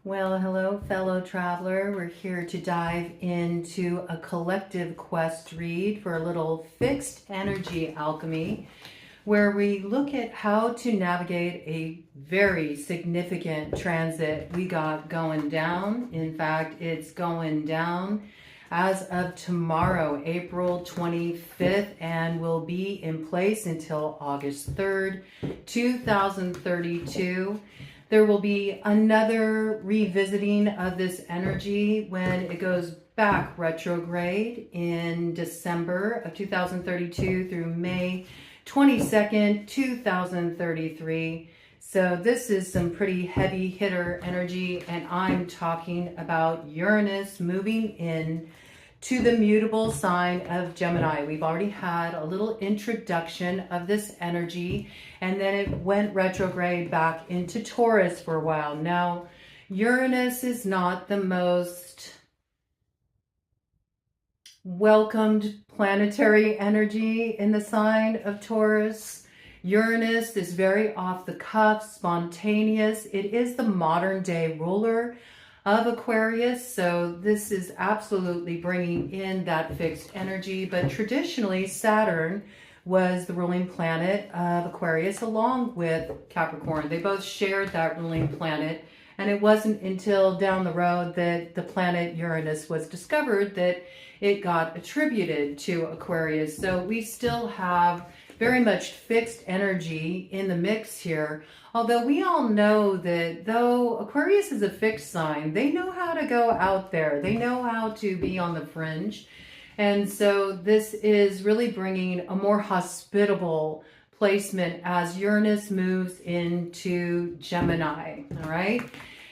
Well, hello, fellow traveler. We're here to dive into a collective quest read for a little fixed energy alchemy, where we look at how to navigate a very significant transit we got going down. In fact, it's going down as of tomorrow, April 25th, and will be in place until August 3rd, 2032. There will be another revisiting of this energy when it goes back retrograde in December of 2032 through May 22nd, 2033. So this is some pretty heavy hitter energy, and I'm talking about Uranus moving in to the mutable sign of Gemini. We've already had a little introduction of this energy, and then it went retrograde back into Taurus for a while. Now, Uranus is not the most welcomed planetary energy in the sign of Taurus. Uranus is very off the cuff, spontaneous. It is the modern day ruler of Aquarius, so this is absolutely bringing in that fixed energy. But traditionally, Saturn was the ruling planet of Aquarius along with Capricorn. They both shared that ruling planet, and it wasn't until down the road that the planet Uranus was discovered that it got attributed to Aquarius. So we still have very much fixed energy in the mix here. Although we all know that though Aquarius is a fixed sign, they know how to go out there. They know how to be on the fringe. And so this is really bringing a more hospitable placement as Uranus moves into Gemini, all right?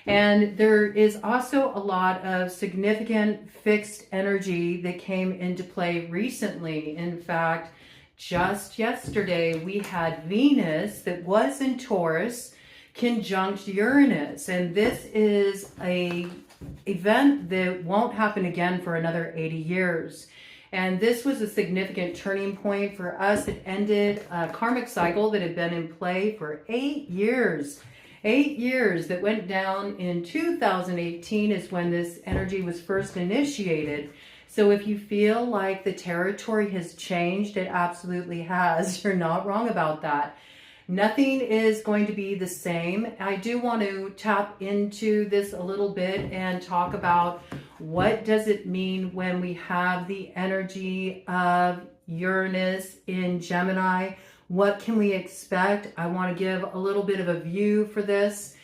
And there is also a lot of significant fixed energy that came into play recently. In fact, just yesterday, we had Venus that was in Taurus conjunct Uranus. And this is an event that won't happen again for another 80 years. And this was a significant turning point for us. It ended a karmic cycle that had been in play for 8 years. 8 years that went down in 2018 is when this energy was first initiated. So if you feel like the territory has changed, it absolutely has. You're not wrong about that. Nothing is going to be the same. I do want to tap into this a little bit and talk about what does it mean when we have the energy of Uranus in Gemini. What can we expect? I want to give a little bit of a view for this.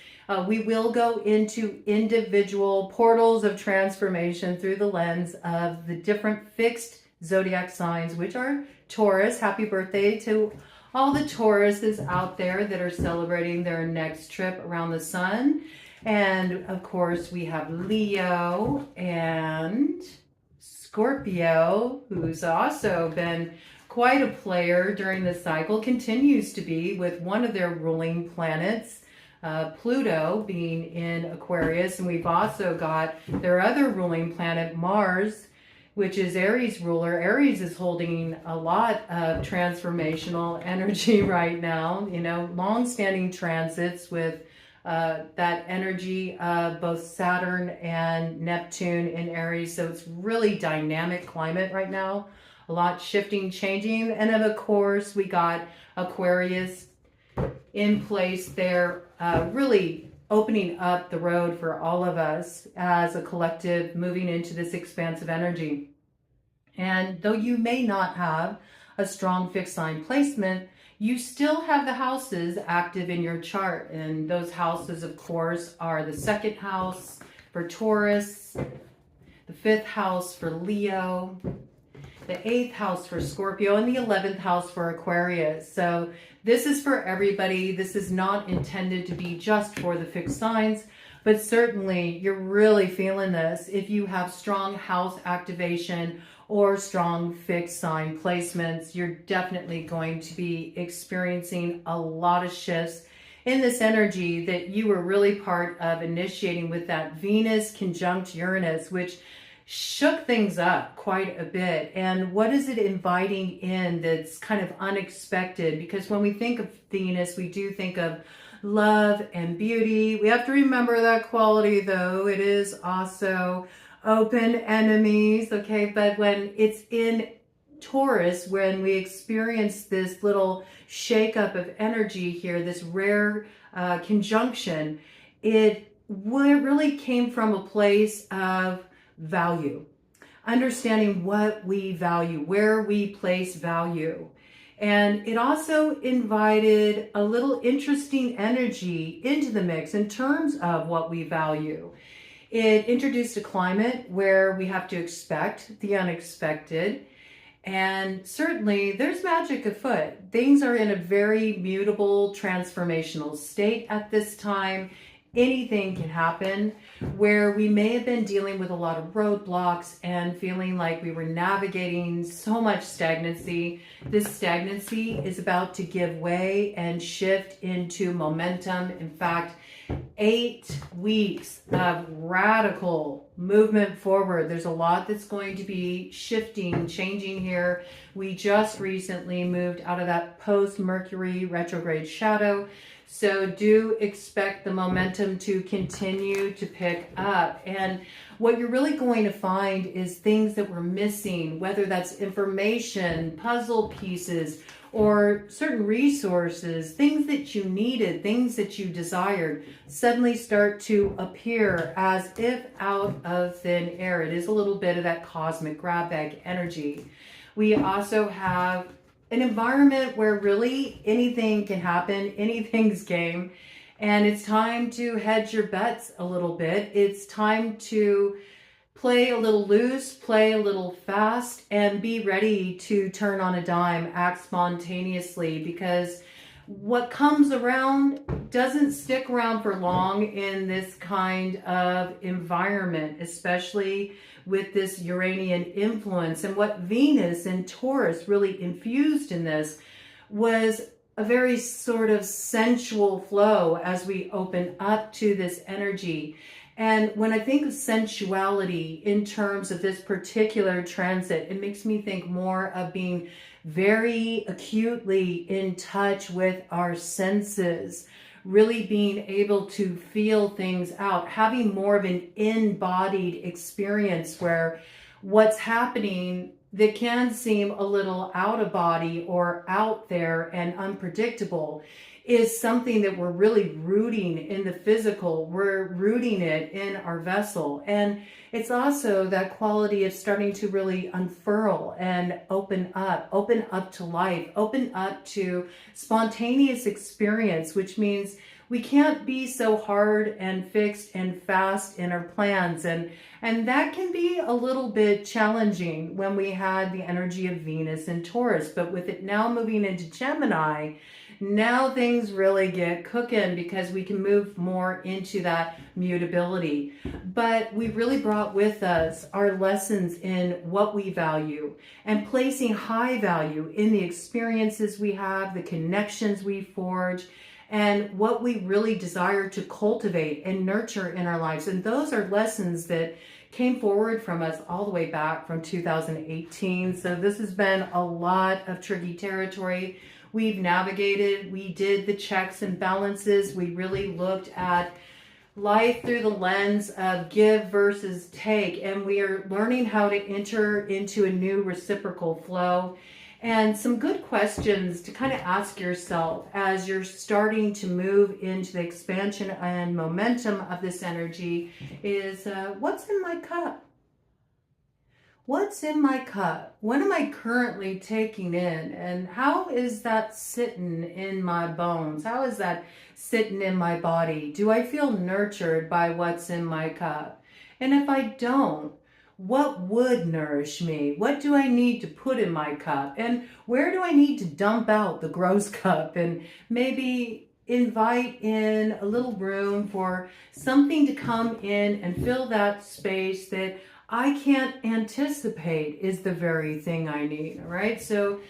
We will go into individual portals of transformation through the lens of the different fixed zodiac signs, which are Taurus. Happy birthday to all the Tauruses out there that are celebrating their next trip around the sun. And of course, we have Leo and Scorpio, who's also been quite a player during the cycle, continues to be with one of their ruling planets, Pluto, being in Aquarius. And we've also got their other ruling planet, Mars, which is Aries ruler. Aries is holding a lot of transformational energy right now, you know, long-standing transits with that energy of both Saturn and Neptune in Aries. So it's really dynamic climate right now, a lot shifting, changing. And then of course we got Aquarius in place there, really opening up the road for all of us as a collective moving into this expansive energy. And though you may not have a strong fixed sign placement, you still have the houses active in your chart. And those houses, of course, are the second house for Taurus, the fifth house for Leo, the eighth house for Scorpio, and the 11th house for Aquarius. So this is for everybody. This is not intended to be just for the fixed signs, but certainly you're really feeling this if you have strong house activation or strong fixed sign placements. You're definitely going to be experiencing a lot of shifts in this energy that you were really part of initiating with that Venus conjunct Uranus, which shook things up quite a bit. And what is it inviting in that's kind of unexpected? Because when we think of Venus, we do think of love and beauty. We have to remember that quality though. It is also open enemies, okay? But when it's in Taurus, when we experience this little shakeup of energy here, this rare conjunction, it really came from a place of value, understanding what we value, where we place value. And it also invited a little interesting energy into the mix in terms of what we value. It introduced a climate where we have to expect the unexpected. And certainly there's magic afoot. Things are in a very mutable, transformational state at this time. Anything can happen, where we may have been dealing with a lot of roadblocks and feeling like we were navigating so much stagnancy. This stagnancy is about to give way and shift into momentum. In fact, 8 weeks of radical movement forward. There's a lot that's going to be shifting, changing here. We just recently moved out of that post-Mercury retrograde shadow. So do expect the momentum to continue to pick up. And what you're really going to find is things that were missing, whether that's information, puzzle pieces, or certain resources, things that you needed, things that you desired, suddenly start to appear as if out of thin air. It is a little bit of that cosmic grab bag energy. We also have an environment where really anything can happen, anything's game, and it's time to hedge your bets a little bit. It's time to play a little loose, play a little fast, and be ready to turn on a dime, act spontaneously, because what comes around doesn't stick around for long in this kind of environment, especially with this Uranian influence. And what Venus and Taurus really infused in this was a very sort of sensual flow as we open up to this energy. And when I think of sensuality in terms of this particular transit, it makes me think more of being very acutely in touch with our senses, really being able to feel things out, having more of an embodied experience where what's happening that can seem a little out of body or out there and unpredictable is something that we're really rooting in the physical. We're rooting it in our vessel. And it's also that quality of starting to really unfurl and open up to life, open up to spontaneous experience, which means we can't be so hard and fixed and fast in our plans. And that can be a little bit challenging when we had the energy of Venus and Taurus. But with it now moving into Gemini, now things really get cooking because we can move more into that mutability. But we really brought with us our lessons in what we value and placing high value in the experiences we have, the connections we forge, and what we really desire to cultivate and nurture in our lives. And those are lessons that came forward from us all the way back from 2018. So this has been a lot of tricky territory. We've navigated, we did the checks and balances. We really looked at life through the lens of give versus take. And we are learning how to enter into a new reciprocal flow. And some good questions to kind of ask yourself as you're starting to move into the expansion and momentum of this energy is, what's in my cup? What's in my cup? What am I currently taking in? And how is that sitting in my bones? How is that sitting in my body? Do I feel nurtured by what's in my cup? And if I don't, what would nourish me? What do I need to put in my cup? And where do I need to dump out the gross cup and maybe invite in a little room for something to come in and fill that space that I can't anticipate is the very thing I need, all right? So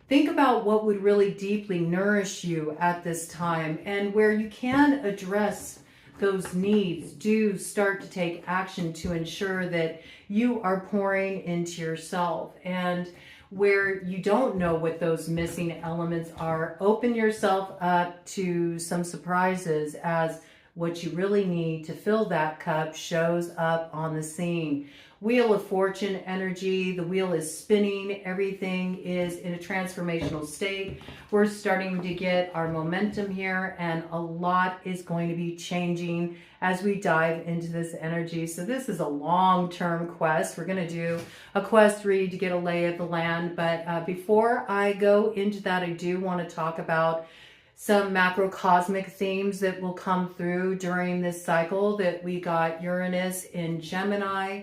think about what would really deeply nourish you at this time, and where you can address those needs, do start to take action to ensure that you are pouring into yourself. And where you don't know what those missing elements are. Open yourself up to some surprises as what you really need to fill that cup shows up on the scene. Wheel of Fortune energy, the wheel is spinning, everything is in a transformational state. We're starting to get our momentum here, and a lot is going to be changing as we dive into this energy. So this is a long-term quest. We're going to do a quest read to get a lay of the land, but before I go into that, I do want to talk about some macrocosmic themes that will come through during this cycle that we got Uranus in Gemini.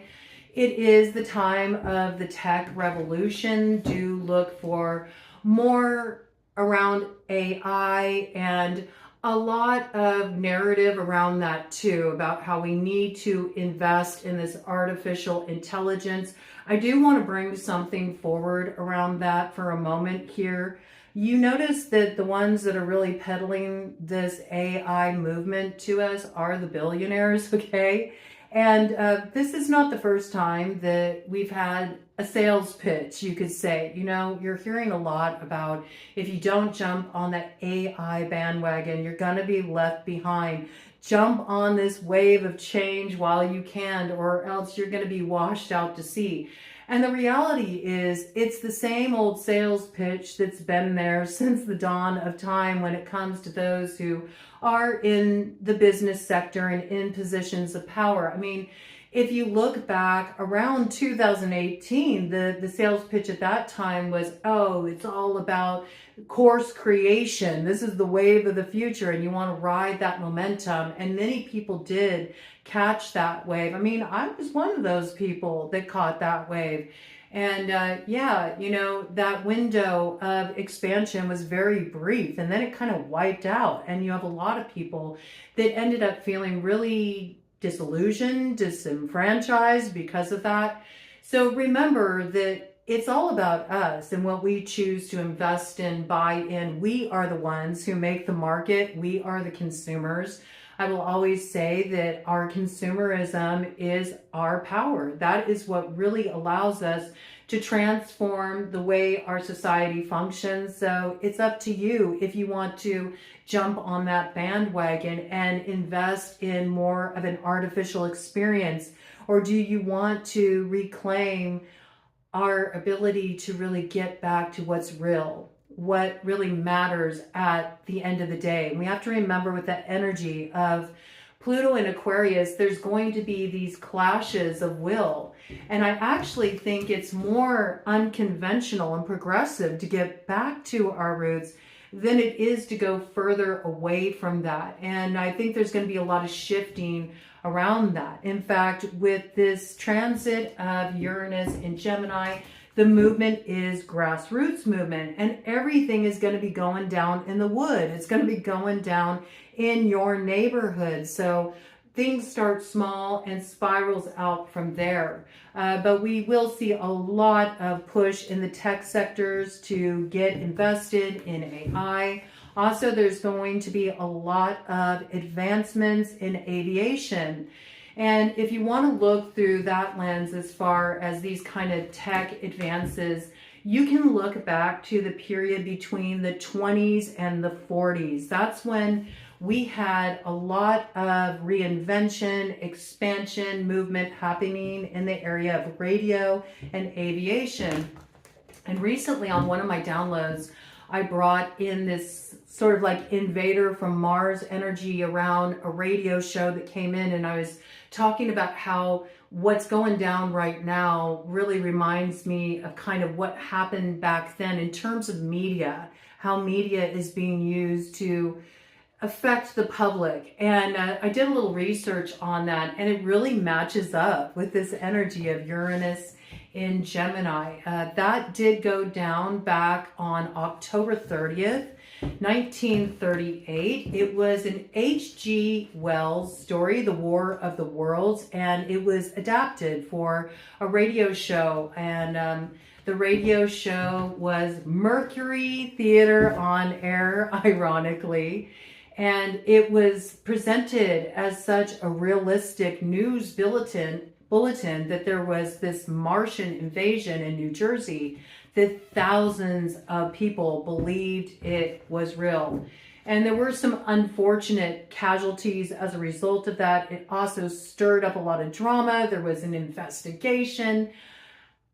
It is the time of the tech revolution. Do look for more around AI and a lot of narrative around that too, about how we need to invest in this artificial intelligence. I do want to bring something forward around that for a moment here. You notice that the ones that are really peddling this AI movement to us are the billionaires, okay? And this is not the first time that we've had a sales pitch, you could say. You know, you're hearing a lot about if you don't jump on that AI bandwagon, you're going to be left behind. Jump on this wave of change while you can, or else you're going to be washed out to sea. And the reality is, it's the same old sales pitch that's been there since the dawn of time when it comes to those who are in the business sector and in positions of power. I mean, if you look back around 2018, the sales pitch at that time was, oh, it's all about course creation. This is the wave of the future, and you want to ride that momentum. And many people did catch that wave. I mean, I was one of those people that caught that wave. And yeah, you know, that window of expansion was very brief, and then it kind of wiped out. And you have a lot of people that ended up feeling really disillusioned, disenfranchised because of that. So remember that it's all about us and what we choose to invest in, buy in. We are the ones who make the market. We are the consumers. I will always say that our consumerism is our power. That is what really allows us to transform the way our society functions. So it's up to you if you want to jump on that bandwagon and invest in more of an artificial experience, or do you want to reclaim our ability to really get back to what's real, what really matters at the end of the day. And we have to remember, with that energy of Pluto in Aquarius, there's going to be these clashes of will. And I actually think it's more unconventional and progressive to get back to our roots than it is to go further away from that. And I think there's going to be a lot of shifting around that. In fact, with this transit of Uranus in Gemini, the movement is grassroots movement, and everything is going to be going down in the wood. It's going to be going down in your neighborhood. So things start small and spirals out from there. But we will see a lot of push in the tech sectors to get invested in AI. Also, there's going to be a lot of advancements in aviation. And if you want to look through that lens as far as these kind of tech advances, you can look back to the period between the 20s and the 40s. That's when we had a lot of reinvention, expansion, movement happening in the area of radio and aviation. And recently on one of my downloads, I brought in this sort of like invader from Mars energy around a radio show that came in, and I was talking about how what's going down right now really reminds me of kind of what happened back then in terms of media, how media is being used to affect the public. And I did a little research on that, and it really matches up with this energy of Uranus in Gemini. That did go down back on October 30th, 1938. It was an H.G. Wells story, The War of the Worlds, and it was adapted for a radio show. And the radio show was Mercury Theater on Air, ironically. And it was presented as such a realistic news bulletin that there was this Martian invasion in New Jersey that thousands of people believed it was real. And there were some unfortunate casualties as a result of that. It also stirred up a lot of drama. There was an investigation.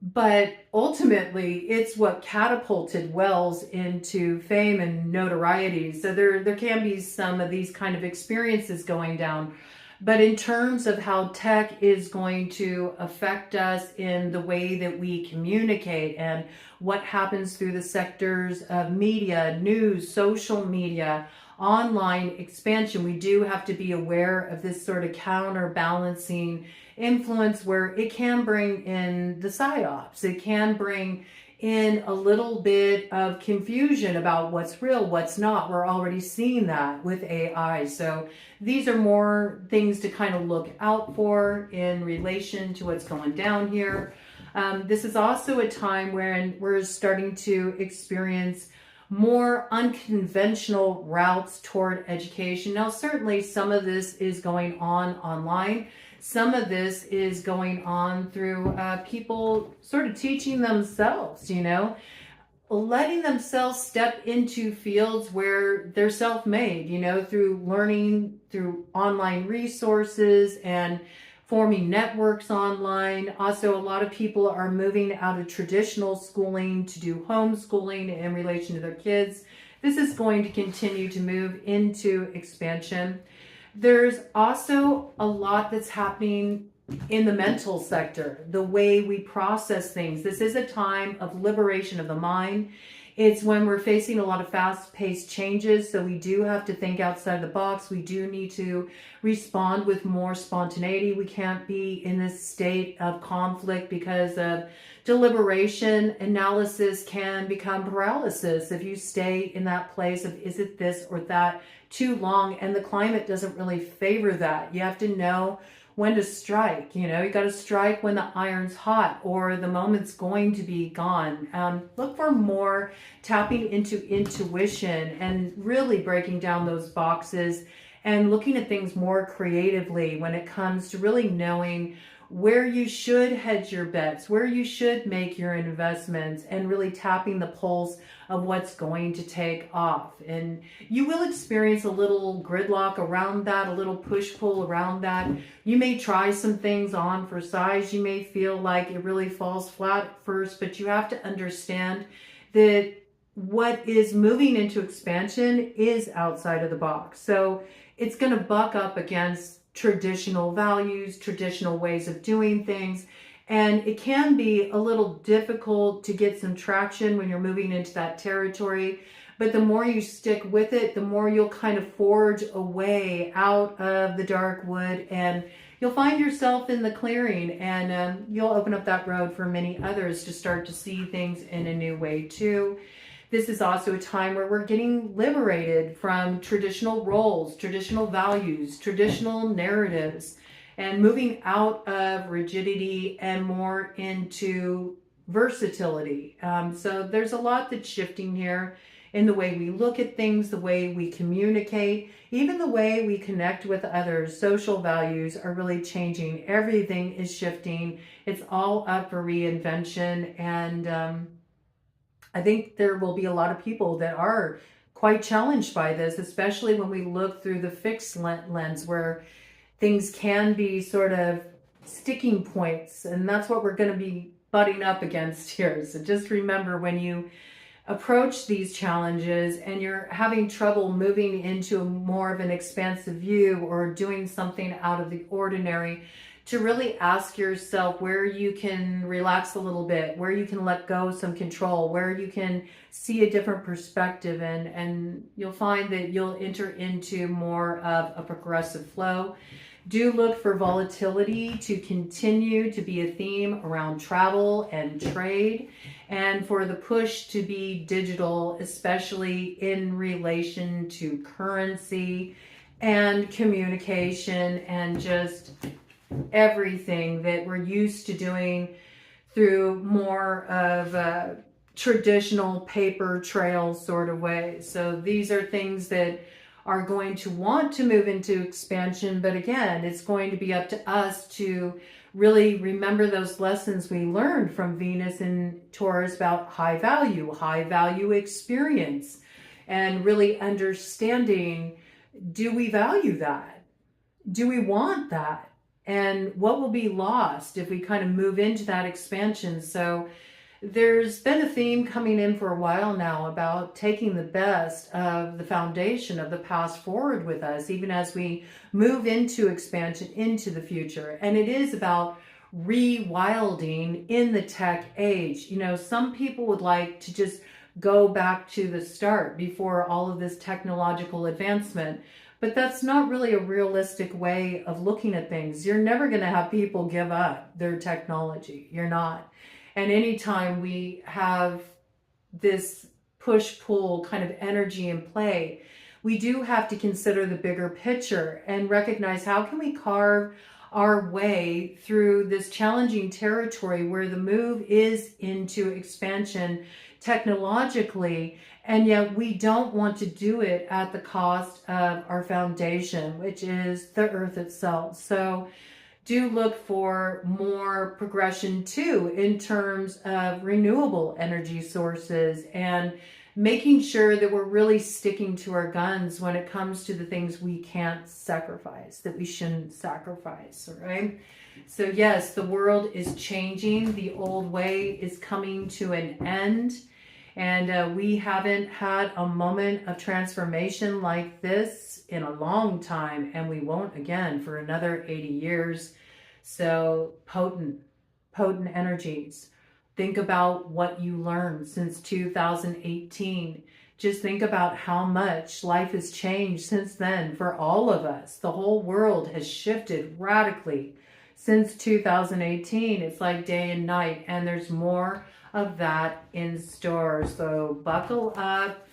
But ultimately, it's what catapulted Wells into fame and notoriety. So there can be some of these kind of experiences going down. But in terms of how tech is going to affect us in the way that we communicate and what happens through the sectors of media, news, social media, online expansion, we do have to be aware of this sort of counterbalancing influence where it can bring in the psyops. It can bring in a little bit of confusion about what's real, what's not. We're already seeing that with AI. So these are more things to kind of look out for in relation to what's going down here. This is also a time when we're starting to experience more unconventional routes toward education. Now, certainly some of this is going on online. Some of this is going on through people sort of teaching themselves, you know, letting themselves step into fields where they're self-made, you know, through learning, through online resources and forming networks online. Also, a lot of people are moving out of traditional schooling to do homeschooling in relation to their kids. This is going to continue to move into expansion. There's also a lot that's happening in the mental sector, the way we process things. This is a time of liberation of the mind. It's when we're facing a lot of fast-paced changes, so we do have to think outside the box. We do need to respond with more spontaneity. We can't be in this state of conflict because of deliberation. Analysis can become paralysis if you stay in that place of is it this or that too long, and the climate doesn't really favor that. You have to know when to strike. You know, you got to strike when the iron's hot or the moment's going to be gone. Look for more tapping into intuition and really breaking down those boxes and looking at things more creatively when it comes to really knowing where you should hedge your bets, where you should make your investments, and really tapping the pulse of what's going to take off. And you will experience a little gridlock around that, a little push-pull around that. You may try some things on for size. You may feel like it really falls flat at first, but you have to understand that what is moving into expansion is outside of the box. So it's going to buck up against traditional values, traditional ways of doing things. And it can be a little difficult to get some traction when you're moving into that territory. But the more you stick with it, the more you'll kind of forge a way out of the dark wood, and you'll find yourself in the clearing, and you'll open up that road for many others to start to see things in a new way too. This is also a time where we're getting liberated from traditional roles, traditional values, traditional narratives, and moving out of rigidity and more into versatility. So there's a lot that's shifting here in the way we look at things, the way we communicate, even the way we connect with others. Social values are really changing. Everything is shifting. It's all up for reinvention, and I think there will be a lot of people that are quite challenged by this, especially when we look through the fixed lens where things can be sort of sticking points. And that's what we're going to be butting up against here. So just remember, when you approach these challenges and you're having trouble moving into more of an expansive view or doing something out of the ordinary, to really ask yourself where you can relax a little bit, where you can let go some control, where you can see a different perspective, and you'll find that you'll enter into more of a progressive flow. Do look for volatility to continue to be a theme around travel and trade, and for the push to be digital, especially in relation to currency and communication and just everything that we're used to doing through more of a traditional paper trail sort of way. So these are things that are going to want to move into expansion. But again, it's going to be up to us to really remember those lessons we learned from Venus and Taurus about high value experience, and really understanding, do we value that? Do we want that? And what will be lost if we kind of move into that expansion? So there's been a theme coming in for a while now about taking the best of the foundation of the past forward with us, even as we move into expansion into the future. And it is about rewilding in the tech age. You know, some people would like to just go back to the start before all of this technological advancement. But that's not really a realistic way of looking at things. You're never going to have people give up their technology. You're not. And anytime we have this push-pull kind of energy in play, we do have to consider the bigger picture and recognize, how can we carve our way through this challenging territory where the move is into expansion technologically, and yet we don't want to do it at the cost of our foundation, which is the earth itself. So do look for more progression too in terms of renewable energy sources, and making sure that we're really sticking to our guns when it comes to the things we can't sacrifice, that we shouldn't sacrifice, all right? So yes, the world is changing. The old way is coming to an end. And we haven't had a moment of transformation like this in a long time, and we won't again for another 80 years. So potent energies. Think about what you learned since 2018. Just think about how much life has changed since then for all of us. The whole world has shifted radically since 2018. It's like day and night, and there's more of that in store. So buckle up,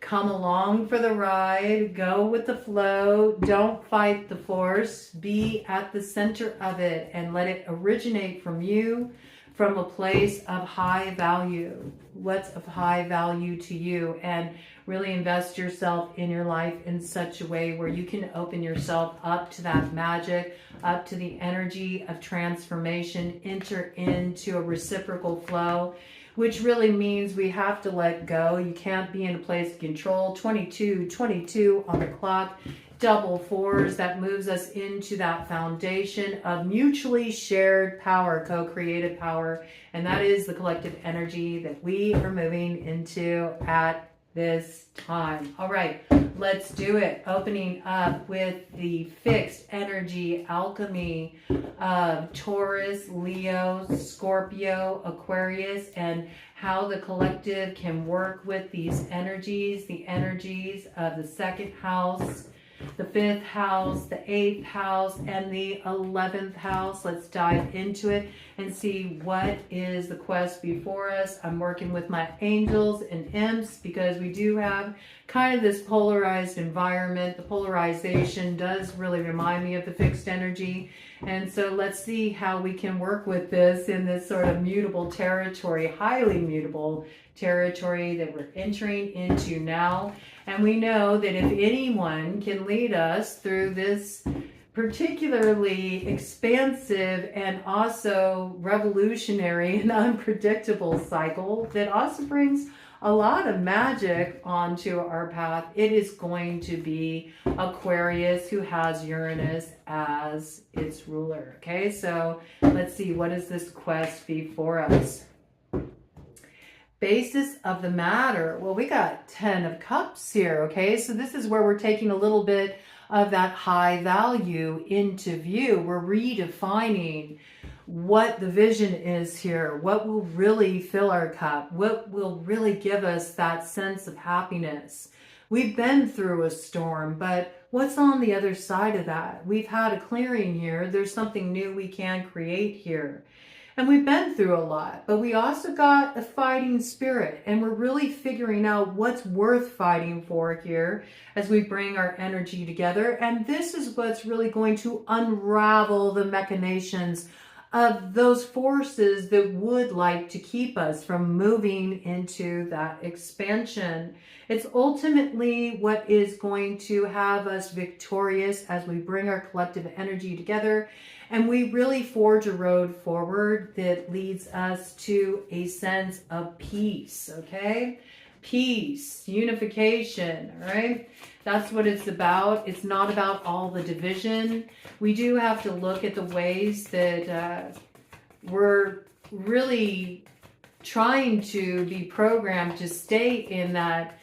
come along for the ride, go with the flow, don't fight the force, be at the center of it and let it originate from you, from a place of high value. What's of high value to you? And really invest yourself in your life in such a way where you can open yourself up to that magic, up to the energy of transformation, enter into a reciprocal flow, which really means we have to let go. You can't be in a place of control. 22 on the clock, double fours, that moves us into that foundation of mutually shared power, co-created power. And that is the collective energy that we are moving into at this time. All right, let's do it. Opening up with the Fixed Energy Alchemy of Taurus, Leo, Scorpio, Aquarius, and how the collective can work with these energies, the energies of the second house, the 5th house, the 8th house, and the 11th house. Let's dive into it and see what is the quest before us. I'm working with my angels and imps because we do have kind of this polarized environment. The polarization does really remind me of the fixed energy. And so let's see how we can work with this in this sort of mutable territory, highly mutable territory that we're entering into now. And we know that if anyone can lead us through this particularly expansive and also revolutionary and unpredictable cycle that also brings a lot of magic onto our path, it is going to be Aquarius, who has Uranus as its ruler. Okay, so let's see, what is this quest before us? Basis of the matter. Well, we got 10 of Cups here. Okay, so this is where we're taking a little bit of that high value into view. We're redefining what the vision is here, what will really fill our cup, what will really give us that sense of happiness. We've been through a storm, but what's on the other side of that? We've had a clearing here. There's something new we can create here. And we've been through a lot, but we also got a fighting spirit, and we're really figuring out what's worth fighting for here as we bring our energy together. And this is what's really going to unravel the machinations of those forces that would like to keep us from moving into that expansion. It's ultimately what is going to have us victorious as we bring our collective energy together and we really forge a road forward that leads us to a sense of peace, okay? Peace, unification, all right? That's what it's about. It's not about all the division. We do have to look at the ways that we're really trying to be programmed to stay in that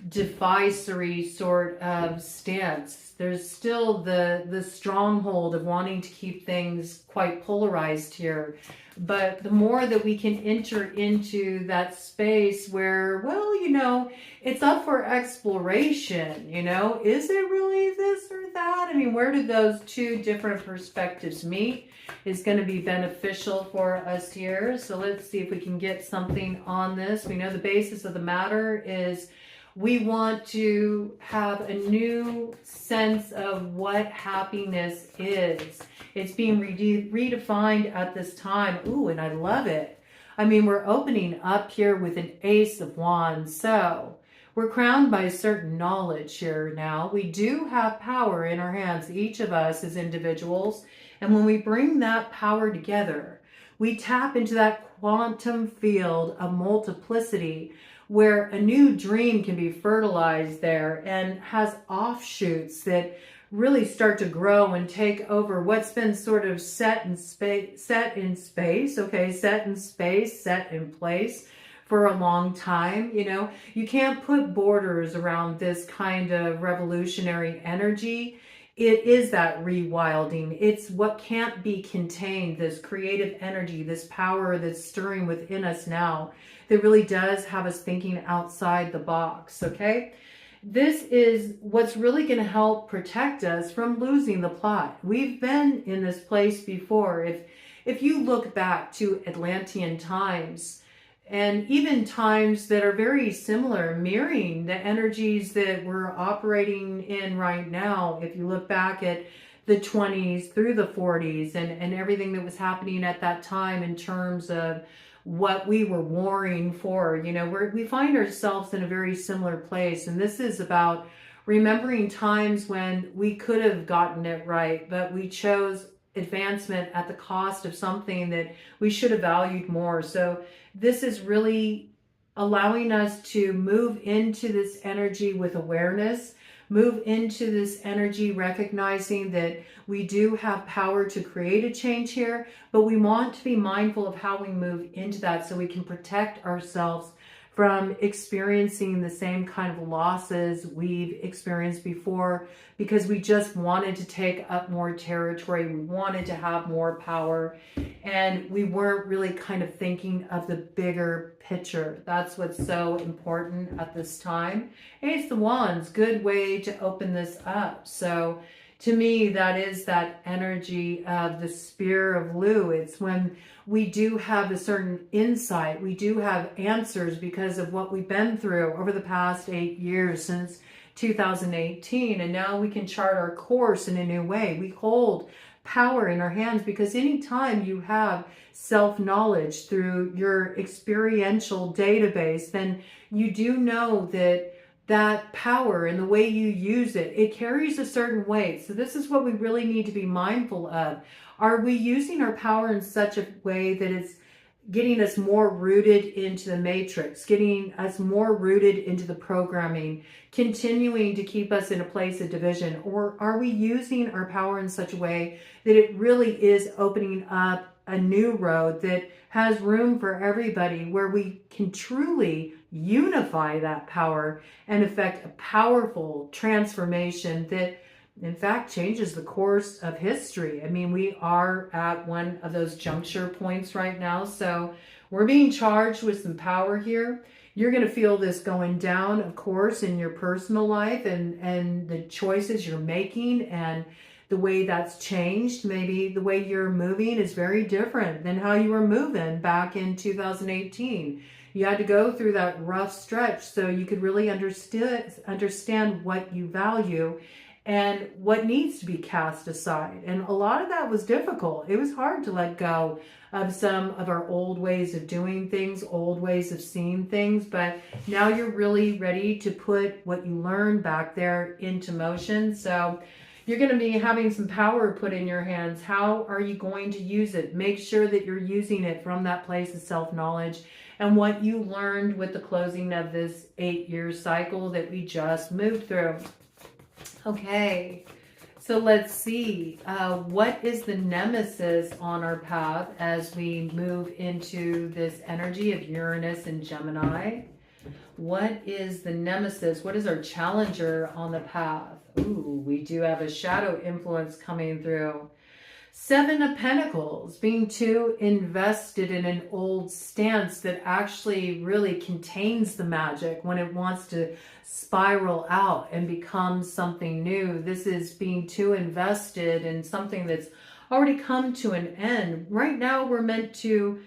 divisory sort of stance. There's still the stronghold of wanting to keep things quite polarized here. But the more that we can enter into that space where, well, you know, it's up for exploration, you know, is it really this or that? I mean, where do those two different perspectives meet is going to be beneficial for us here. So let's see if we can get something on this. We know the basis of the matter is we want to have a new sense of what happiness is. It's being redefined at this time. Ooh, and I love it. I mean, we're opening up here with an Ace of Wands. So we're crowned by a certain knowledge here now. We do have power in our hands, each of us as individuals. And when we bring that power together, we tap into that quantum field of multiplicity where a new dream can be fertilized there and has offshoots that really start to grow and take over what's been sort of set in space, set in place for a long time. You know, you can't put borders around this kind of revolutionary energy. It is that rewilding. It's what can't be contained, this creative energy, this power that's stirring within us now that really does have us thinking outside the box, okay? This is what's really going to help protect us from losing the plot. We've been in this place before. If you look back to Atlantean times, and even times that are very similar, mirroring the energies that we're operating in right now, if you look back at the 20s through the 40s and everything that was happening at that time in terms of what we were warring for, you know, we find ourselves in a very similar place. And this is about remembering times when we could have gotten it right, but we chose advancement at the cost of something that we should have valued more. So this is really allowing us to move into this energy with awareness, move into this energy recognizing that we do have power to create a change here, but we want to be mindful of how we move into that so we can protect ourselves from experiencing the same kind of losses we've experienced before because we just wanted to take up more territory. We wanted to have more power and we weren't really kind of thinking of the bigger picture. That's what's so important at this time. Ace of Wands, good way to open this up. So to me, that is that energy of the Spear of Lu. It's when we do have a certain insight. We do have answers because of what we've been through over the past 8 years since 2018. And now we can chart our course in a new way. We hold power in our hands because anytime you have self-knowledge through your experiential database, then you do know that that power and the way you use it, it carries a certain weight. So this is what we really need to be mindful of. Are we using our power in such a way that it's getting us more rooted into the matrix, getting us more rooted into the programming, continuing to keep us in a place of division? Or are we using our power in such a way that it really is opening up a new road that has room for everybody, where we can truly unify that power and effect a powerful transformation that in fact changes the course of history? I mean, we are at one of those juncture points right now. So we're being charged with some power here. You're going to feel this going down, of course, in your personal life and the choices you're making and the way that's changed. Maybe the way you're moving is very different than how you were moving back in 2018. You had to go through that rough stretch so you could really understand what you value and what needs to be cast aside. And a lot of that was difficult. It was hard to let go of some of our old ways of doing things, old ways of seeing things, but now you're really ready to put what you learned back there into motion. So you're going to be having some power put in your hands. How are you going to use it? Make sure that you're using it from that place of self-knowledge and what you learned with the closing of this 8-year cycle that we just moved through. Okay, so let's see. What is the nemesis on our path as we move into this energy of Uranus and Gemini? What is the nemesis? What is our challenger on the path? Ooh, we do have a shadow influence coming through. 7 of Pentacles, being too invested in an old stance that actually really contains the magic when it wants to spiral out and become something new. This is being too invested in something that's already come to an end. Right now, we're meant to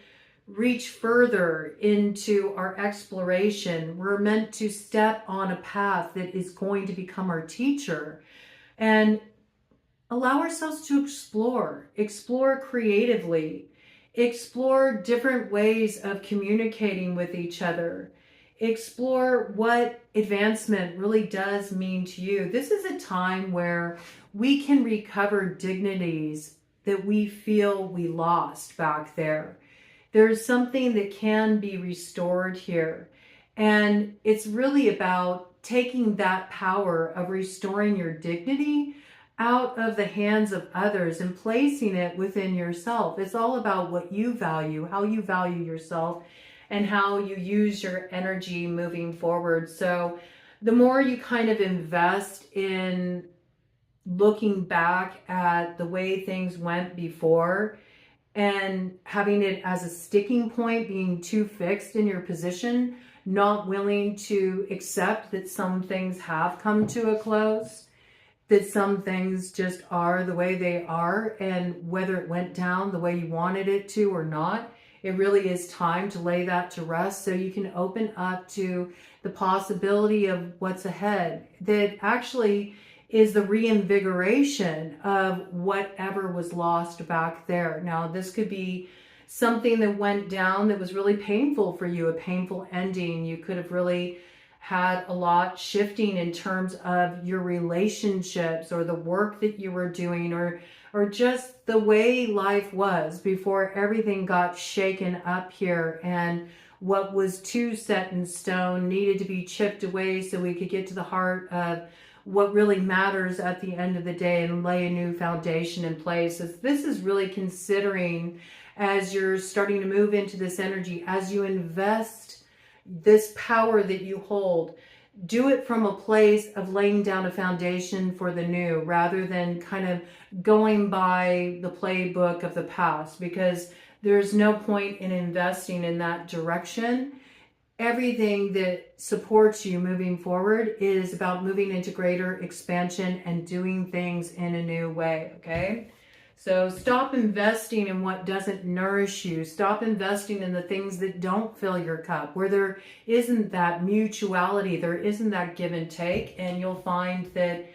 reach further into our exploration. We're meant to step on a path that is going to become our teacher and allow ourselves to explore creatively, explore different ways of communicating with each other, explore what advancement really does mean to you. This is a time where we can recover dignities that we feel we lost back there. There's something that can be restored here. And it's really about taking that power of restoring your dignity out of the hands of others and placing it within yourself. It's all about what you value, how you value yourself, and how you use your energy moving forward. So the more you kind of invest in looking back at the way things went before and having it as a sticking point, being too fixed in your position, not willing to accept that some things have come to a close, that some things just are the way they are, and whether it went down the way you wanted it to or not, it really is time to lay that to rest so you can open up to the possibility of what's ahead that actually is the reinvigoration of whatever was lost back there. Now, this could be something that went down that was really painful for you, a painful ending. You could have really had a lot shifting in terms of your relationships or the work that you were doing or just the way life was before everything got shaken up here, and what was too set in stone needed to be chipped away so we could get to the heart of what really matters at the end of the day and lay a new foundation in place. This is really considering, as you're starting to move into this energy, as you invest this power that you hold, do it from a place of laying down a foundation for the new rather than kind of going by the playbook of the past, because there's no point in investing in that direction. Everything that supports you moving forward is about moving into greater expansion and doing things in a new way, okay? So stop investing in what doesn't nourish you. Stop investing in the things that don't fill your cup, where there isn't that mutuality, there isn't that give and take, and you'll find that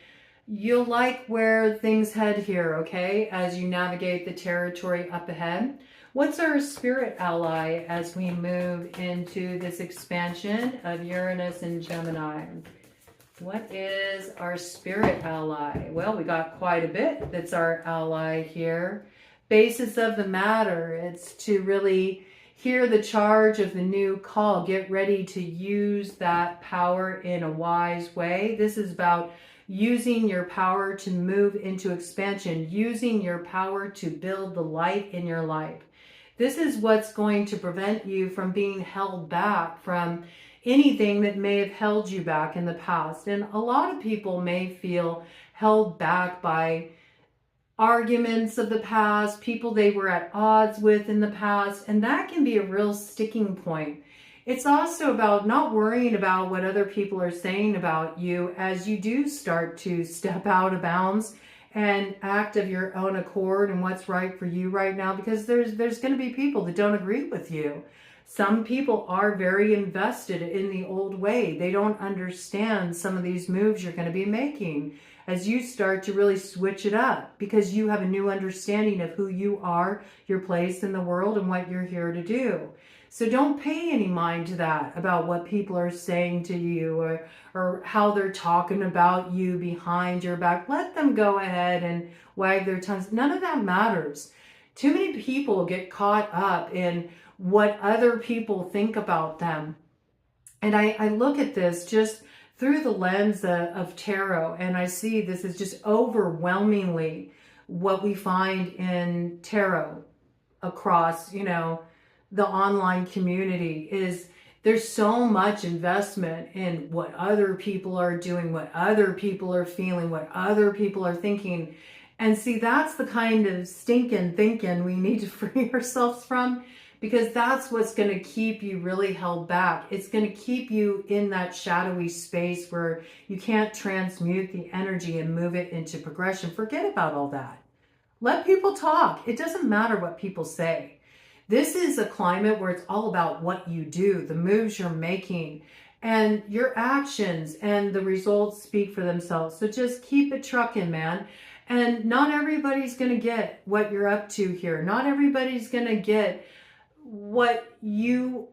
you'll like where things head here, okay, as you navigate the territory up ahead. What's our spirit ally as we move into this expansion of Uranus and Gemini? What is our spirit ally? Well, we got quite a bit that's our ally here. Basis of the matter, it's to really hear the charge of the new call. Get ready to use that power in a wise way. This is about using your power to move into expansion, using your power to build the light in your life. This is what's going to prevent you from being held back from anything that may have held you back in the past. And a lot of people may feel held back by arguments of the past, people they were at odds with in the past, and that can be a real sticking point. It's also about not worrying about what other people are saying about you as you do start to step out of bounds and act of your own accord and what's right for you right now, because there's going to be people that don't agree with you. Some people are very invested in the old way. They don't understand some of these moves you're going to be making as you start to really switch it up, because you have a new understanding of who you are, your place in the world, and what you're here to do. So don't pay any mind to that, about what people are saying to you, or how they're talking about you behind your back. Let them go ahead and wag their tongues. None of that matters. Too many people get caught up in what other people think about them. And I look at this just through the lens of tarot, and I see this is just overwhelmingly what we find in tarot across, you know, the online community. Is there's so much investment in what other people are doing, what other people are feeling, what other people are thinking. And see, that's the kind of stinking thinking we need to free ourselves from, because that's what's going to keep you really held back. It's going to keep you in that shadowy space where you can't transmute the energy and move it into progression. Forget about all that. Let people talk. It doesn't matter what people say. This is a climate where it's all about what you do, the moves you're making, and your actions, and the results speak for themselves. So just keep it trucking, man. And not everybody's going to get what you're up to here. Not everybody's going to get what you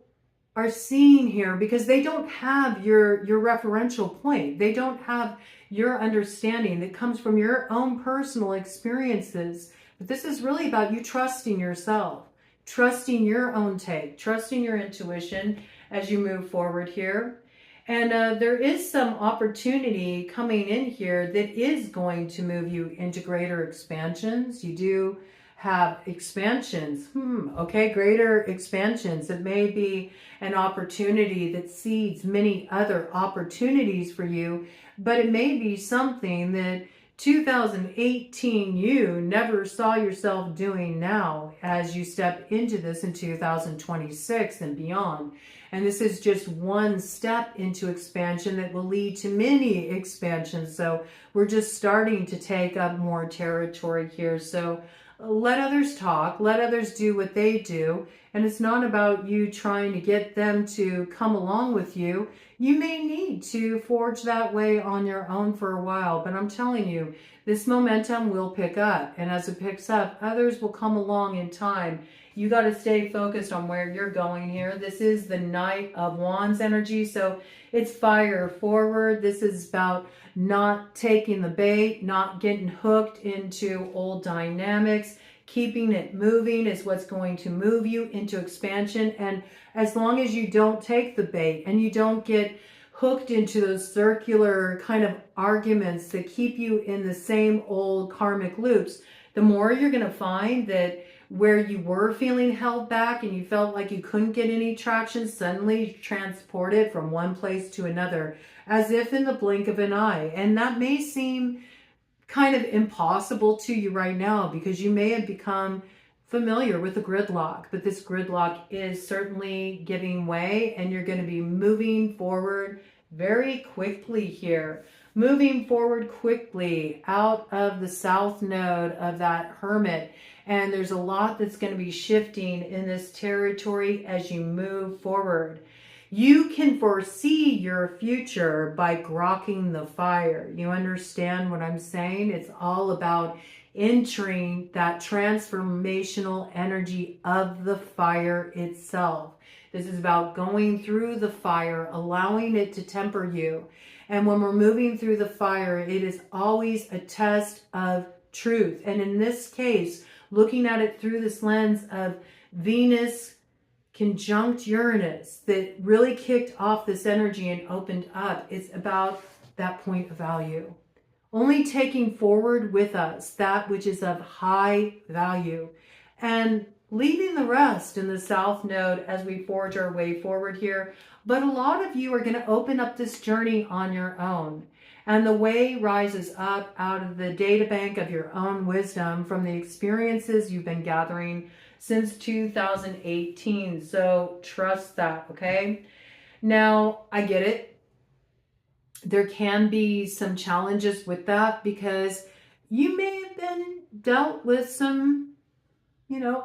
are seeing here, because they don't have your referential point. They don't have your understanding that comes from your own personal experiences. But this is really about you trusting yourself, trusting your own take, trusting your intuition as you move forward here. And there is some opportunity coming in here that is going to move you into greater expansions. You do have expansions. Okay, greater expansions. It may be an opportunity that seeds many other opportunities for you, but it may be something that 2018 you never saw yourself doing now as you step into this in 2026 and beyond. And this is just one step into expansion that will lead to many expansions. So we're just starting to take up more territory here. So let others talk, let others do what they do. And it's not about you trying to get them to come along with you. You may need to forge that way on your own for a while, but I'm telling you, this momentum will pick up. And as it picks up, others will come along in time. You got to stay focused on where you're going here. This is the Knight of Wands energy, so it's fire forward. This is about not taking the bait, not getting hooked into old dynamics. Keeping it moving is what's going to move you into expansion. And as long as you don't take the bait and you don't get hooked into those circular kind of arguments that keep you in the same old karmic loops, the more you're going to find that where you were feeling held back and you felt like you couldn't get any traction, suddenly transported from one place to another, as if in the blink of an eye. And that may seem kind of impossible to you right now, because you may have become familiar with the gridlock, but this gridlock is certainly giving way, and you're going to be moving forward very quickly here. Moving forward quickly out of the south node of that Hermit. And there's a lot that's going to be shifting in this territory as you move forward. You can foresee your future by grokking the fire. You understand what I'm saying? It's all about entering that transformational energy of the fire itself. This is about going through the fire, allowing it to temper you. And when we're moving through the fire, it is always a test of truth. And in this case, looking at it through this lens of Venus conjunct Uranus that really kicked off this energy and opened up, it's about that point of value. Only taking forward with us that which is of high value, and leaving the rest in the south node as we forge our way forward here. But a lot of you are going to open up this journey on your own. And the way rises up out of the data bank of your own wisdom from the experiences you've been gathering since 2018. So trust that, okay? Now, I get it. There can be some challenges with that, because you may have been dealt with some,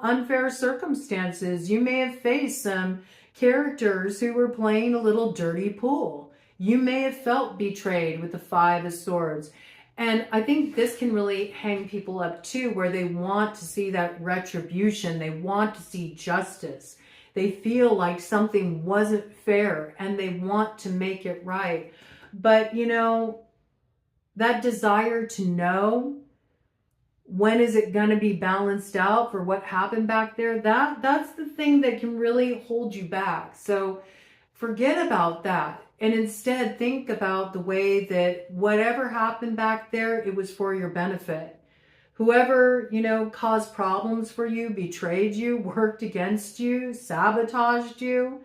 unfair circumstances. You may have faced some characters who were playing a little dirty pool. You may have felt betrayed with the Five of Swords. And I think this can really hang people up too, where they want to see that retribution. They want to see justice. They feel like something wasn't fair and they want to make it right. But, you know, that desire to know when is it going to be balanced out for what happened back there, that's the thing that can really hold you back. So forget about that. And instead think about the way that whatever happened back there, it was for your benefit. Whoever, you know, caused problems for you, betrayed you, worked against you, sabotaged you,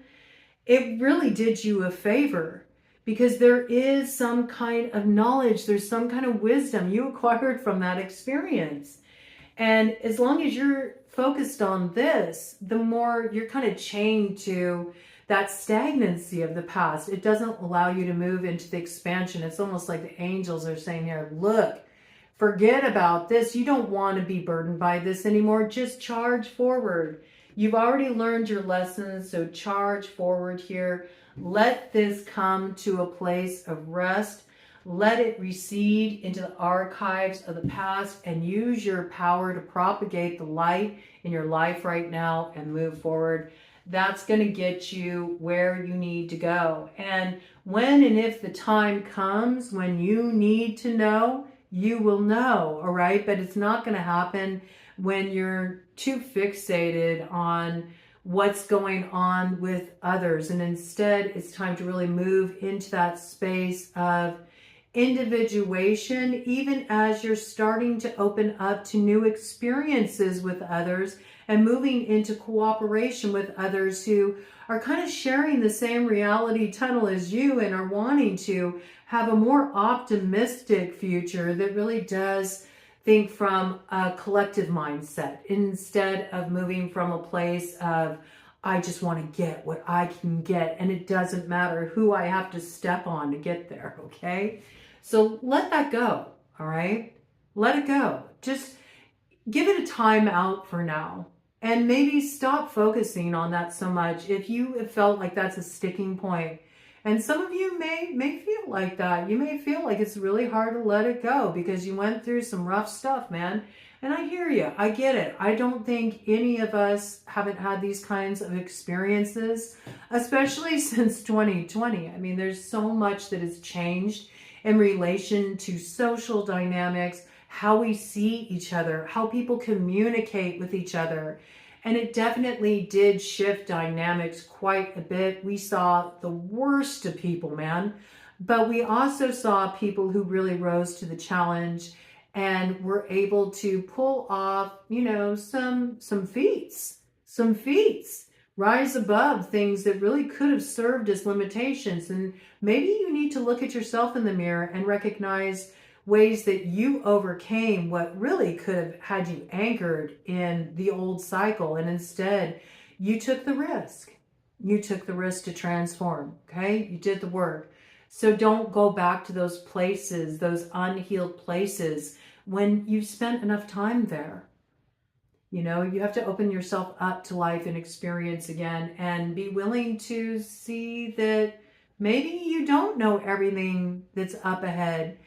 it really did you a favor, because there is some kind of knowledge, there's some kind of wisdom you acquired from that experience. And as long as you're focused on this, the more you're kind of chained to that stagnancy of the past. It doesn't allow you to move into the expansion. It's almost like the angels are saying here, look, forget about this. You don't want to be burdened by this anymore. Just charge forward. You've already learned your lessons, so charge forward here. Let this come to a place of rest. Let it recede into the archives of the past and use your power to propagate the light in your life right now and move forward. That's going to get you where you need to go. And when and if the time comes when you need to know, you will know, all right? But it's not going to happen when you're too fixated on what's going on with others. And instead, it's time to really move into that space of individuation, even as you're starting to open up to new experiences with others and moving into cooperation with others who are kind of sharing the same reality tunnel as you and are wanting to have a more optimistic future that really does think from a collective mindset instead of moving from a place of, I just want to get what I can get and it doesn't matter who I have to step on to get there, okay? So let that go, all right? Let it go. Just give it a time out for now. And maybe stop focusing on that so much if you have felt like that's a sticking point. And some of you may feel like that. You may feel like it's really hard to let it go because you went through some rough stuff, man. And I hear you. I get it. I don't think any of us haven't had these kinds of experiences, especially since 2020. I mean, there's so much that has changed in relation to social dynamics, how we see each other, how people communicate with each other. And it definitely did shift dynamics quite a bit. We saw the worst of people, man. But we also saw people who really rose to the challenge and were able to pull off, you know, some feats, rise above things that really could have served as limitations. And maybe you need to look at yourself in the mirror and recognize ways that you overcame what really could have had you anchored in the old cycle. And instead, you took the risk. You took the risk to transform, okay? You did the work. So don't go back to those places, those unhealed places, when you've spent enough time there. You know, you have to open yourself up to life and experience again and be willing to see that maybe you don't know everything that's up ahead.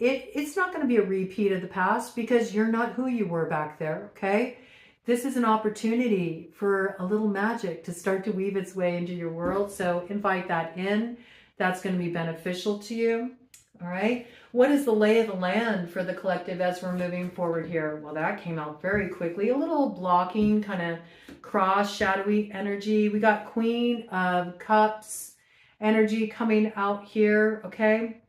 It's not going to be a repeat of the past because you're not who you were back there, okay? This is an opportunity for a little magic to start to weave its way into your world. So invite that in. That's going to be beneficial to you, all right? What is the lay of the land for the collective as we're moving forward here? Well, that came out very quickly. A little blocking, kind of cross, shadowy energy. We got Queen of Cups energy coming out here, okay?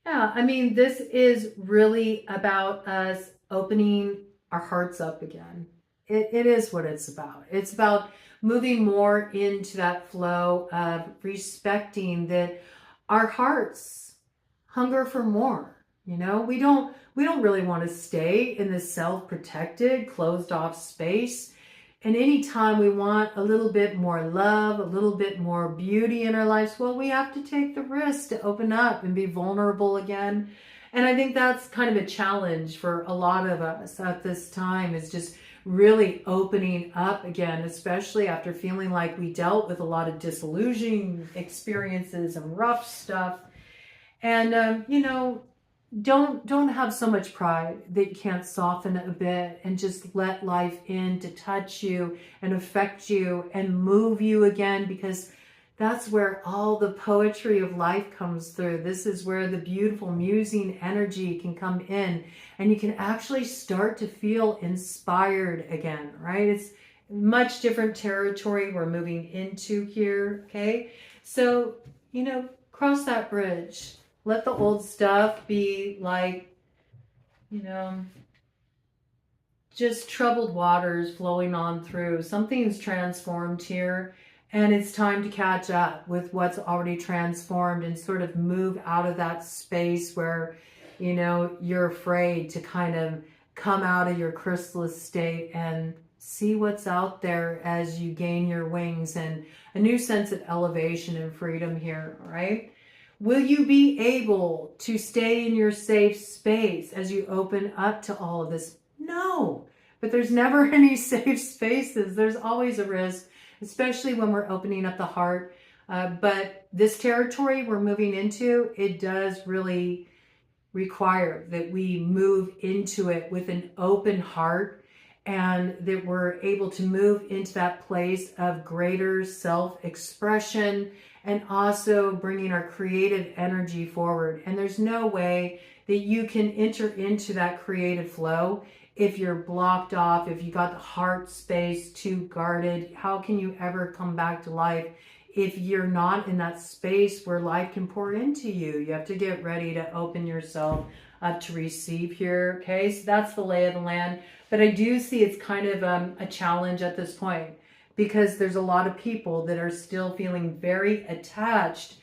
Yeah, I mean, this is really about us opening our hearts up again. It is what it's about. It's about moving more into that flow of respecting that our hearts hunger for more. You know, we don't really want to stay in this self-protected, closed off space. And anytime we want a little bit more love, a little bit more beauty in our lives, well, we have to take the risk to open up and be vulnerable again. And I think that's kind of a challenge for a lot of us at this time, is just really opening up again, especially after feeling like we dealt with a lot of disillusioning experiences and rough stuff. And, you know, don't have so much pride that you can't soften it a bit and just let life in to touch you and affect you and move you again, because that's where all the poetry of life comes through. This is where the beautiful musing energy can come in, and you can actually start to feel inspired again, right? It's much different territory we're moving into here, okay? So, you know, cross that bridge. Let the old stuff be like, you know, just troubled waters flowing on through. Something's transformed here, and it's time to catch up with what's already transformed and sort of move out of that space where, you know, you're afraid to kind of come out of your chrysalis state and see what's out there as you gain your wings and a new sense of elevation and freedom here, right? Will you be able to stay in your safe space as you open up to all of this? No, but there's never any safe spaces. There's always a risk, especially when we're opening up the heart. But this territory we're moving into, it does really require that we move into it with an open heart, and that we're able to move into that place of greater self-expression and also bringing our creative energy forward. And there's no way that you can enter into that creative flow if you're blocked off, if you got the heart space too guarded. How can you ever come back to life if you're not in that space where life can pour into you? You have to get ready to open yourself up to receive here, okay? So that's the lay of the land. But I do see it's kind of a challenge at this point, because there's a lot of people that are still feeling very attached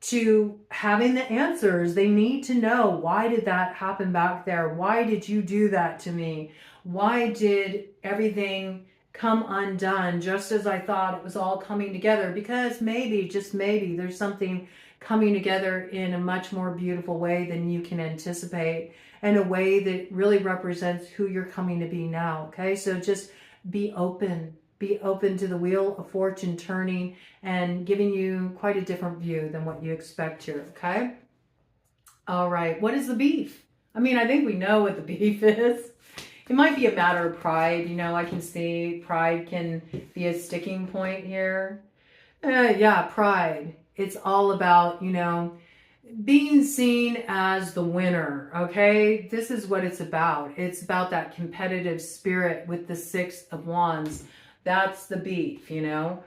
to having the answers. They need to know, why did that happen back there? Why did you do that to me? Why did everything come undone just as I thought it was all coming together? Because maybe, just maybe, there's something coming together in a much more beautiful way than you can anticipate, and a way that really represents who you're coming to be now, okay? So just be open. Be open to the wheel of fortune turning and giving you quite a different view than what you expect here, okay? All right, what is the beef? I mean, I think we know what the beef is. It might be a matter of pride. You know, I can see pride can be a sticking point here. Yeah, pride. It's all about, you know, being seen as the winner, okay? This is what it's about. It's about that competitive spirit with the Six of Wands. That's the beef, you know?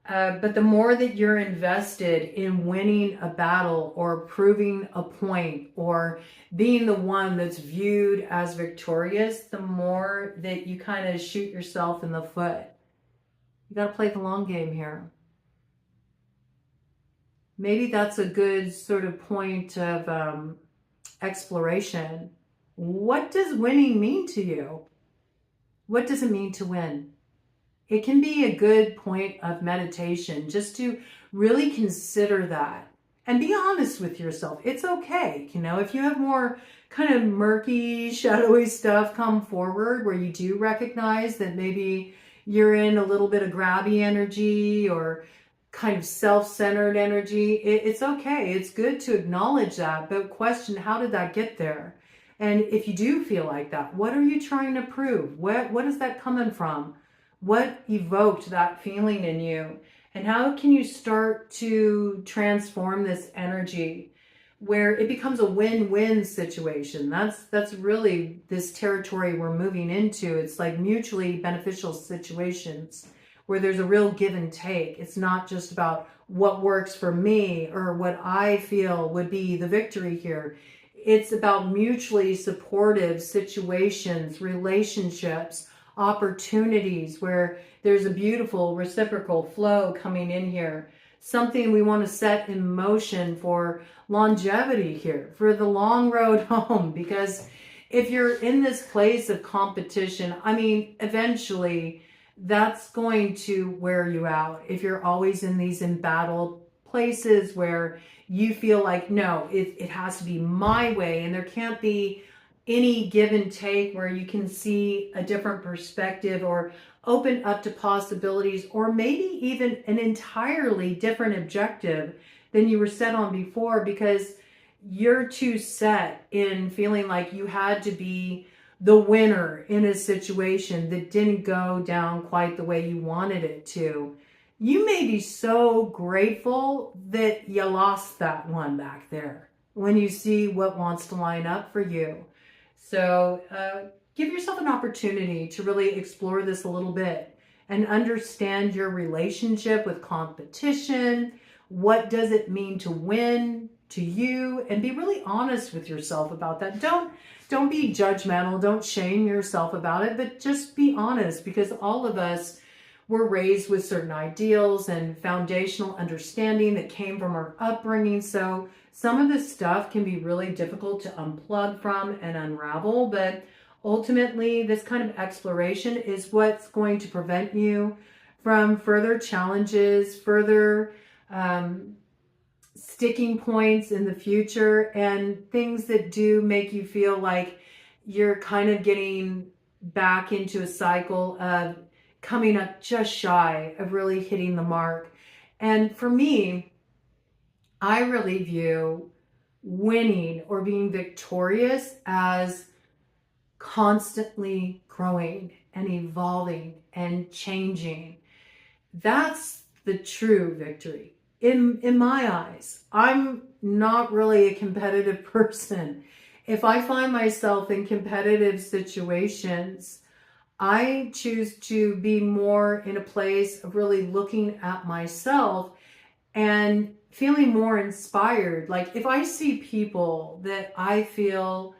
But the more that you're invested in winning a battle or proving a point or being the one that's viewed as victorious, the more that you kind of shoot yourself in the foot. You got to play the long game here. Maybe that's a good sort of point of exploration. What does winning mean to you? What does it mean to win? It can be a good point of meditation just to really consider that and be honest with yourself. It's okay. You know, if you have more kind of murky, shadowy stuff come forward where you do recognize that maybe you're in a little bit of grabby energy or kind of self-centered energy, it's okay. It's good to acknowledge that, but question, how did that get there? And if you do feel like that, what are you trying to prove? What is that coming from? What evoked that feeling in you? And how can you start to transform this energy where it becomes a win-win situation? That's really this territory we're moving into. It's like mutually beneficial situations where there's a real give and take. It's not just about what works for me or what I feel would be the victory here. It's about mutually supportive situations, relationships, opportunities where there's a beautiful reciprocal flow coming in here. Something we want to set in motion for longevity here, for the long road home. Because if you're in this place of competition, I mean, eventually that's going to wear you out. If you're always in these embattled places where you feel like, no, it has to be my way, and there can't be any give and take where you can see a different perspective or open up to possibilities, or maybe even an entirely different objective than you were set on before, because you're too set in feeling like you had to be the winner in a situation that didn't go down quite the way you wanted it to. You may be so grateful that you lost that one back there when you see what wants to line up for you. So give yourself an opportunity to really explore this a little bit and understand your relationship with competition. What does it mean to win to you? And be really honest with yourself about that. Don't be judgmental. Don't shame yourself about it, but just be honest, because all of us were raised with certain ideals and foundational understanding that came from our upbringing. So some of this stuff can be really difficult to unplug from and unravel, but ultimately this kind of exploration is what's going to prevent you from further challenges, further sticking points in the future, and things that do make you feel like you're kind of getting back into a cycle of coming up just shy of really hitting the mark. And for me, I really view winning or being victorious as constantly growing and evolving and changing. That's the true victory. In my eyes, I'm not really a competitive person. If I find myself in competitive situations, I choose to be more in a place of really looking at myself and feeling more inspired. Like if I see people that I feel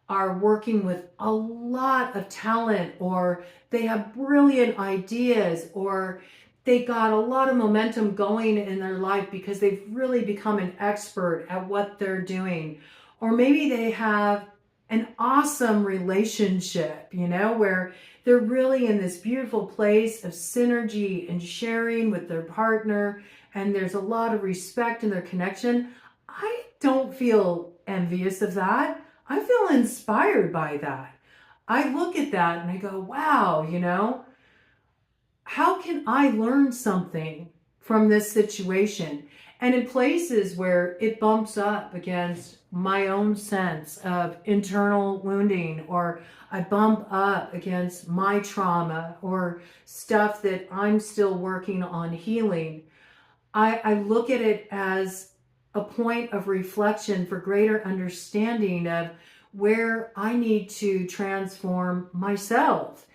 are working with a lot of talent, or they have brilliant ideas, or they got a lot of momentum going in their life because they've really become an expert at what they're doing, or maybe they have an awesome relationship, where they're really in this beautiful place of synergy and sharing with their partner, and there's a lot of respect in their connection. I don't feel envious of that. I feel inspired by that. I look at that and I go, wow, how can I learn something from this situation? And in places where it bumps up against my own sense of internal wounding, or I bump up against my trauma or stuff that I'm still working on healing, I look at it as a point of reflection for greater understanding of where I need to transform myself.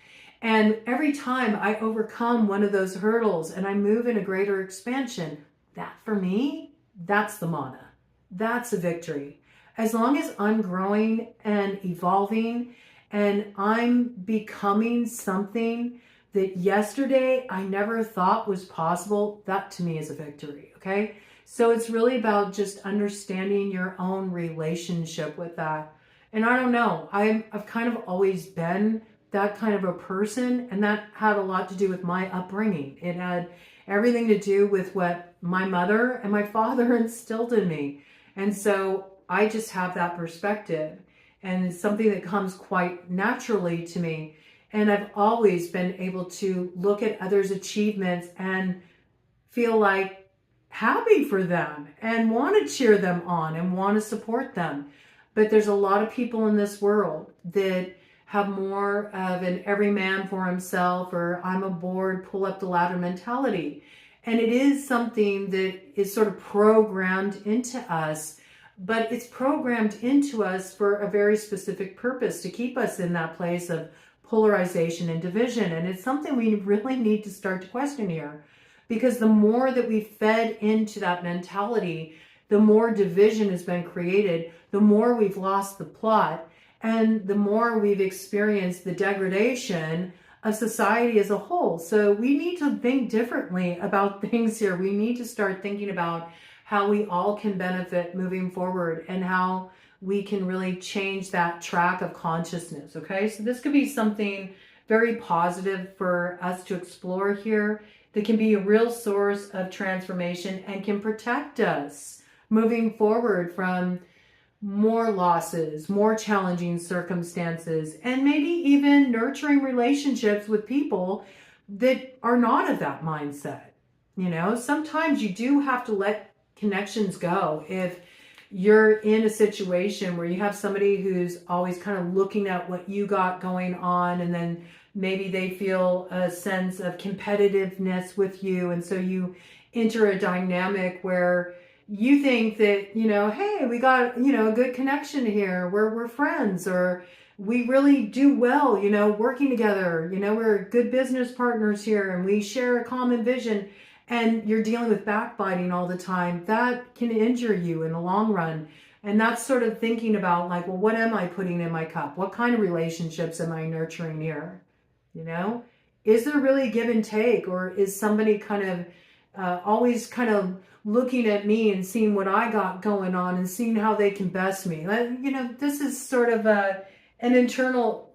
And every time I overcome one of those hurdles and I move in a greater expansion, that for me, that's the mana. That's a victory. As long as I'm growing and evolving and I'm becoming something that yesterday I never thought was possible, that to me is a victory, okay? So it's really about just understanding your own relationship with that. And I don't know, I've kind of always been that kind of a person, and that had a lot to do with my upbringing. It had everything to do with what my mother and my father instilled in me. And so I just have that perspective, and it's something that comes quite naturally to me. And I've always been able to look at others' achievements and feel like happy for them and want to cheer them on and want to support them. But there's a lot of people in this world that have more of an every man for himself, or I'm a bored, pull up the ladder mentality. And it is something that is sort of programmed into us, but it's programmed into us for a very specific purpose, to keep us in that place of polarization and division. And it's something we really need to start to question here, because the more that we fed into that mentality, the more division has been created, the more we've lost the plot, and the more we've experienced the degradation of society as a whole. So we need to think differently about things here. We need to start thinking about how we all can benefit moving forward and how we can really change that track of consciousness, okay? So this could be something very positive for us to explore here that can be a real source of transformation and can protect us moving forward from more losses, more challenging circumstances, and maybe even nurturing relationships with people that are not of that mindset. Sometimes you do have to let connections go if you're in a situation where you have somebody who's always kind of looking at what you got going on, and then maybe they feel a sense of competitiveness with you. And so you enter a dynamic where you think that, you know, hey, we got, you know, a good connection here. We're friends, or we really do well, you know, working together. You know, we're good business partners here and we share a common vision. And you're dealing with backbiting all the time. That can injure you in the long run. And that's sort of thinking about like, well, what am I putting in my cup? What kind of relationships am I nurturing here? You know, is there really give and take, or is somebody kind of always kind of looking at me and seeing what I got going on and seeing how they can best me? You know, this is sort of an internal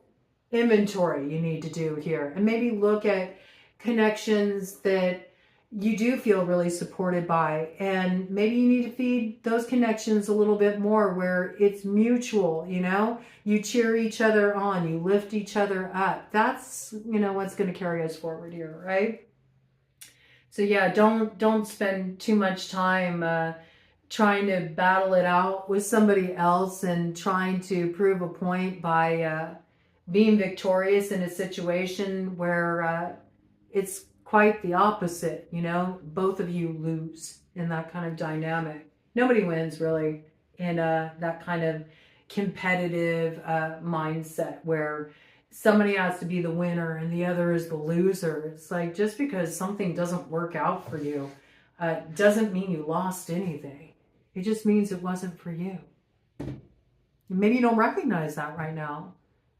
inventory you need to do here, and maybe look at connections that you do feel really supported by, and maybe you need to feed those connections a little bit more where it's mutual. You know, you cheer each other on, you lift each other up. That's, you know, what's going to carry us forward here, right? So yeah, don't spend too much time trying to battle it out with somebody else and trying to prove a point by being victorious in a situation where it's quite the opposite. You know, both of you lose in that kind of dynamic. Nobody wins really in that kind of competitive mindset where somebody has to be the winner and the other is the loser. It's like, just because something doesn't work out for you doesn't mean you lost anything. It just means it wasn't for you. Maybe you don't recognize that right now,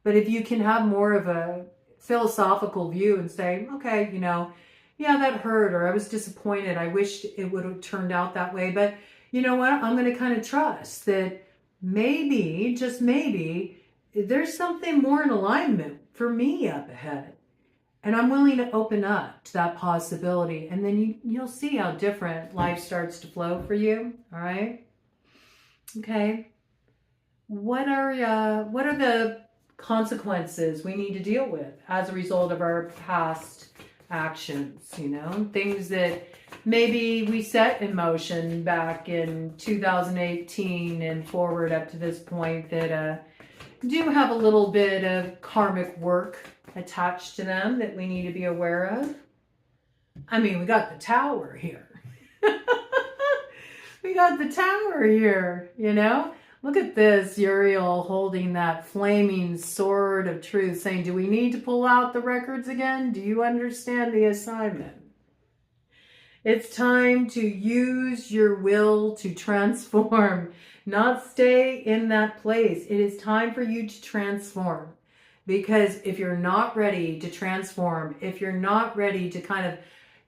but if you can have more of a philosophical view and say, okay, you know, yeah, that hurt, or I was disappointed, I wished it would have turned out that way, but you know what, I'm going to kind of trust that maybe, just maybe, there's something more in alignment for me up ahead, and I'm willing to open up to that possibility. And then you'll see how different life starts to flow for you. All right. Okay. What are the consequences we need to deal with as a result of our past actions? You know, things that maybe we set in motion back in 2018 and forward up to this point that do have a little bit of karmic work attached to them that we need to be aware of. I mean, we got the tower here. We got the tower here, you know? Look at this, Uriel holding that flaming sword of truth, saying, do we need to pull out the records again? Do you understand the assignment? It's time to use your will to transform, not stay in that place. It is time for you to transform. Because if you're not ready to transform, if you're not ready to kind of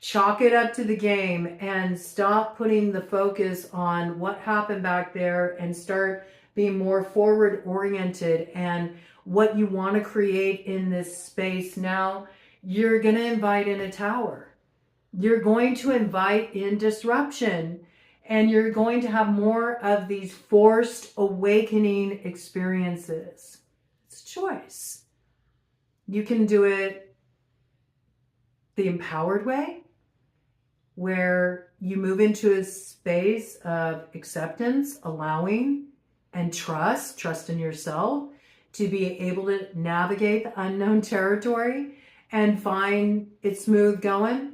chalk it up to the game and stop putting the focus on what happened back there and start being more forward oriented and what you want to create in this space now, you're going to invite in a tower. You're going to invite in disruption, and you're going to have more of these forced awakening experiences. It's a choice. You can do it the empowered way, where you move into a space of acceptance, allowing, and trust in yourself to be able to navigate the unknown territory and find it smooth going.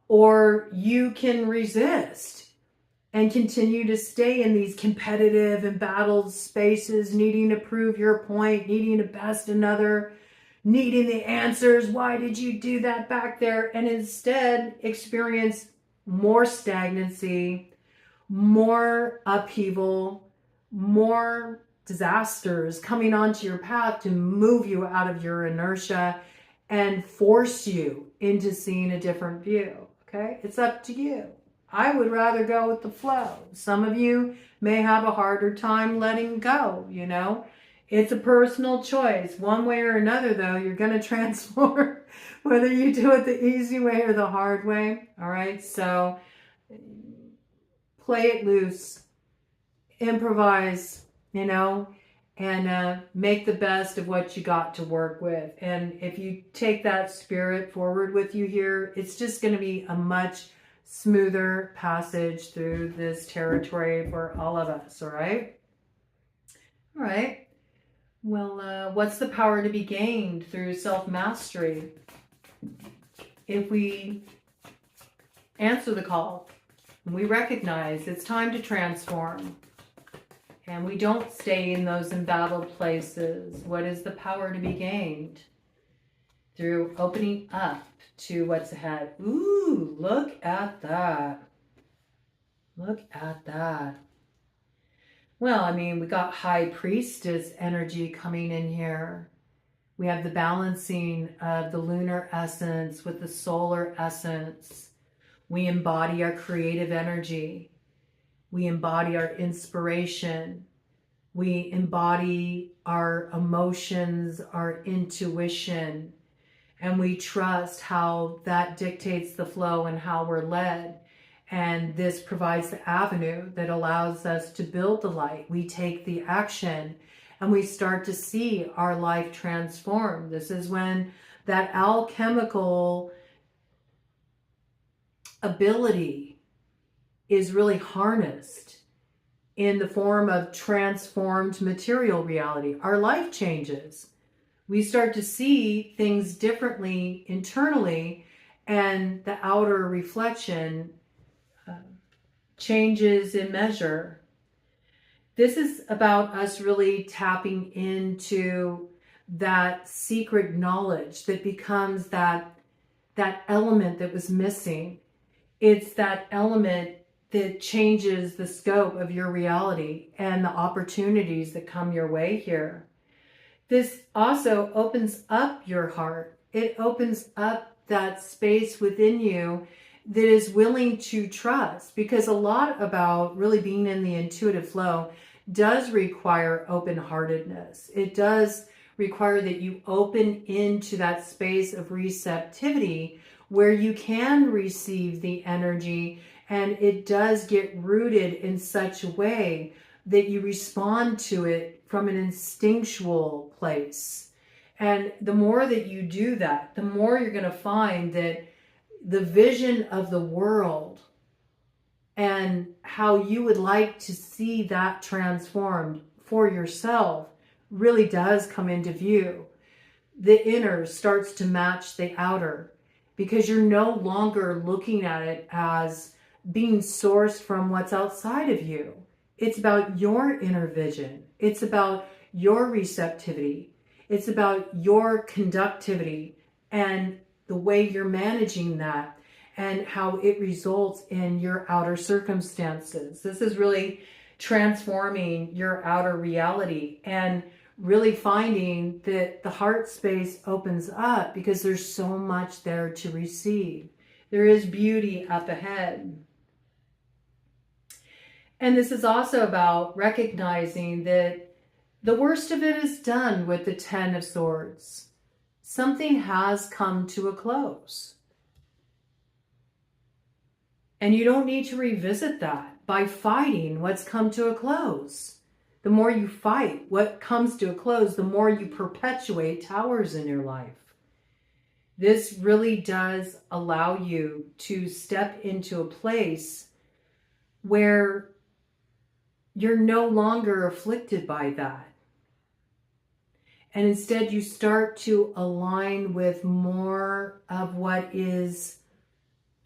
Or you can resist and continue to stay in these competitive, embattled spaces, needing to prove your point, needing to best another, needing the answers. Why did you do that back there? And instead experience more stagnancy, more upheaval, more disasters coming onto your path to move you out of your inertia and force you into seeing a different view. Okay, it's up to you. I would rather go with the flow. Some of you may have a harder time letting go, you know. It's a personal choice. One way or another, though, you're going to transform, whether you do it the easy way or the hard way. All right, so play it loose, improvise, you know, and make the best of what you got to work with. And if you take that spirit forward with you here, it's just going to be a much smoother passage through this territory for all of us, all right? All right. Well, what's the power to be gained through self-mastery? If we answer the call, and we recognize it's time to transform, and we don't stay in those embattled places, what is the power to be gained? Through opening up to what's ahead. Ooh, look at that. Look at that. Well, I mean, we got High Priestess energy coming in here. We have the balancing of the lunar essence with the solar essence. We embody our creative energy. We embody our inspiration. We embody our emotions, our intuition, and we trust how that dictates the flow and how we're led. And this provides the avenue that allows us to build the light. We take the action and we start to see our life transform. This is when that alchemical ability is really harnessed in the form of transformed material reality. Our life changes. We start to see things differently internally, and the outer reflection changes in measure. This is about us really tapping into that secret knowledge that becomes that element that was missing. It's that element that changes the scope of your reality and the opportunities that come your way here. This also opens up your heart. It opens up that space within you that is willing to trust, because a lot about really being in the intuitive flow does require open-heartedness. It does require that you open into that space of receptivity where you can receive the energy, and it does get rooted in such a way that you respond to it from an instinctual place. And the more that you do that, the more you're going to find that the vision of the world and how you would like to see that transformed for yourself really does come into view. The inner starts to match the outer, because you're no longer looking at it as being sourced from what's outside of you. It's about your inner vision. It's about your receptivity. It's about your conductivity and the way you're managing that and how it results in your outer circumstances. This is really transforming your outer reality and really finding that the heart space opens up because there's so much there to receive. There is beauty up ahead. And this is also about recognizing that the worst of it is done with the Ten of Swords. Something has come to a close. And you don't need to revisit that by fighting what's come to a close. The more you fight what comes to a close, the more you perpetuate towers in your life. This really does allow you to step into a place where you're no longer afflicted by that. And instead you start to align with more of what is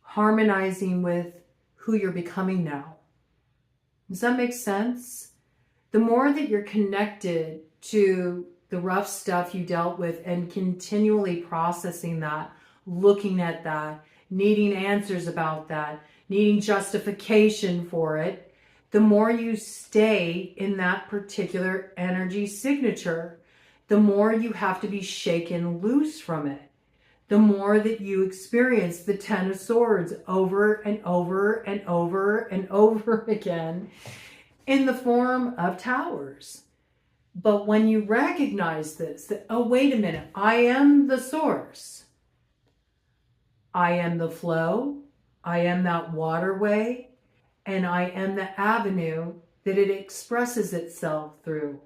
harmonizing with who you're becoming now. Does that make sense? The more that you're connected to the rough stuff you dealt with and continually processing that, looking at that, needing answers about that, needing justification for it, the more you stay in that particular energy signature, the more you have to be shaken loose from it. The more that you experience the Ten of Swords over and over and over and over again in the form of towers. But when you recognize this, that, oh, wait a minute, I am the source. I am the flow. I am that waterway. And I am the avenue that it expresses itself through.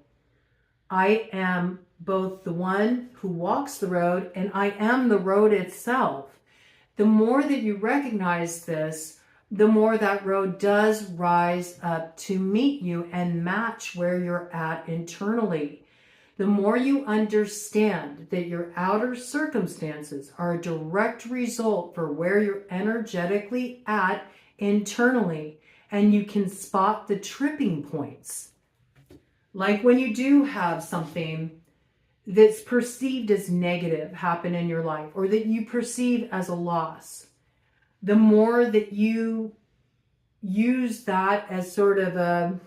I am both the one who walks the road and I am the road itself. The more that you recognize this, the more that road does rise up to meet you and match where you're at internally. The more you understand that your outer circumstances are a direct result for where you're energetically at internally, and you can spot the tripping points. Like when you do have something that's perceived as negative happen in your life, or that you perceive as a loss, the more that you use that as sort of a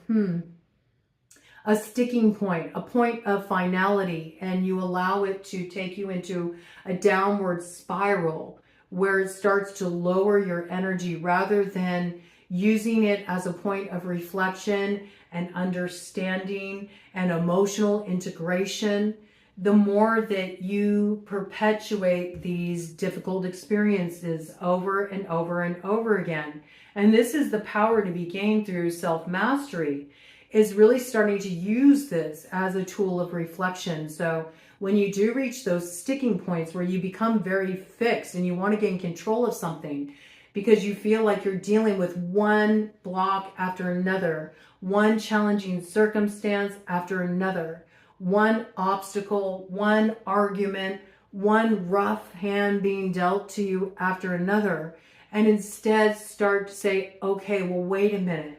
sticking point, a point of finality, and you allow it to take you into a downward spiral where it starts to lower your energy, rather than using it as a point of reflection and understanding and emotional integration. The more that you perpetuate these difficult experiences over and over and over again. And this is the power to be gained through self-mastery, is really starting to use this as a tool of reflection. So when you do reach those sticking points where you become very fixed and you want to gain control of something because you feel like you're dealing with one block after another, one challenging circumstance after another, one obstacle, one argument, one rough hand being dealt to you after another, and instead start to say, okay, well, wait a minute.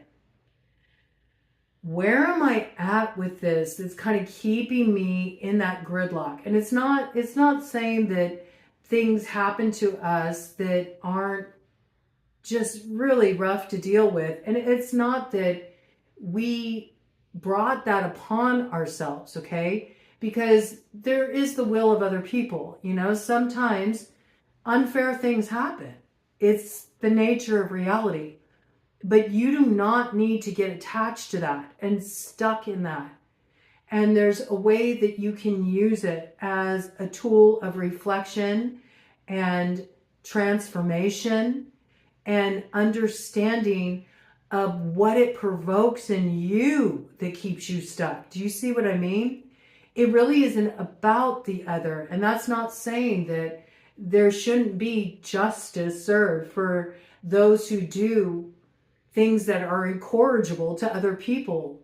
Where am I at with this that's kind of keeping me in that gridlock? And it's not saying that things happen to us that aren't just really rough to deal with. And it's not that we brought that upon ourselves, okay? Because there is the will of other people. You know, sometimes unfair things happen. It's the nature of reality. But you do not need to get attached to that and stuck in that. And there's a way that you can use it as a tool of reflection and transformation and understanding of what it provokes in you that keeps you stuck. Do you see what I mean? It really isn't about the other. And that's not saying that there shouldn't be justice served for those who do things that are incorrigible to other people,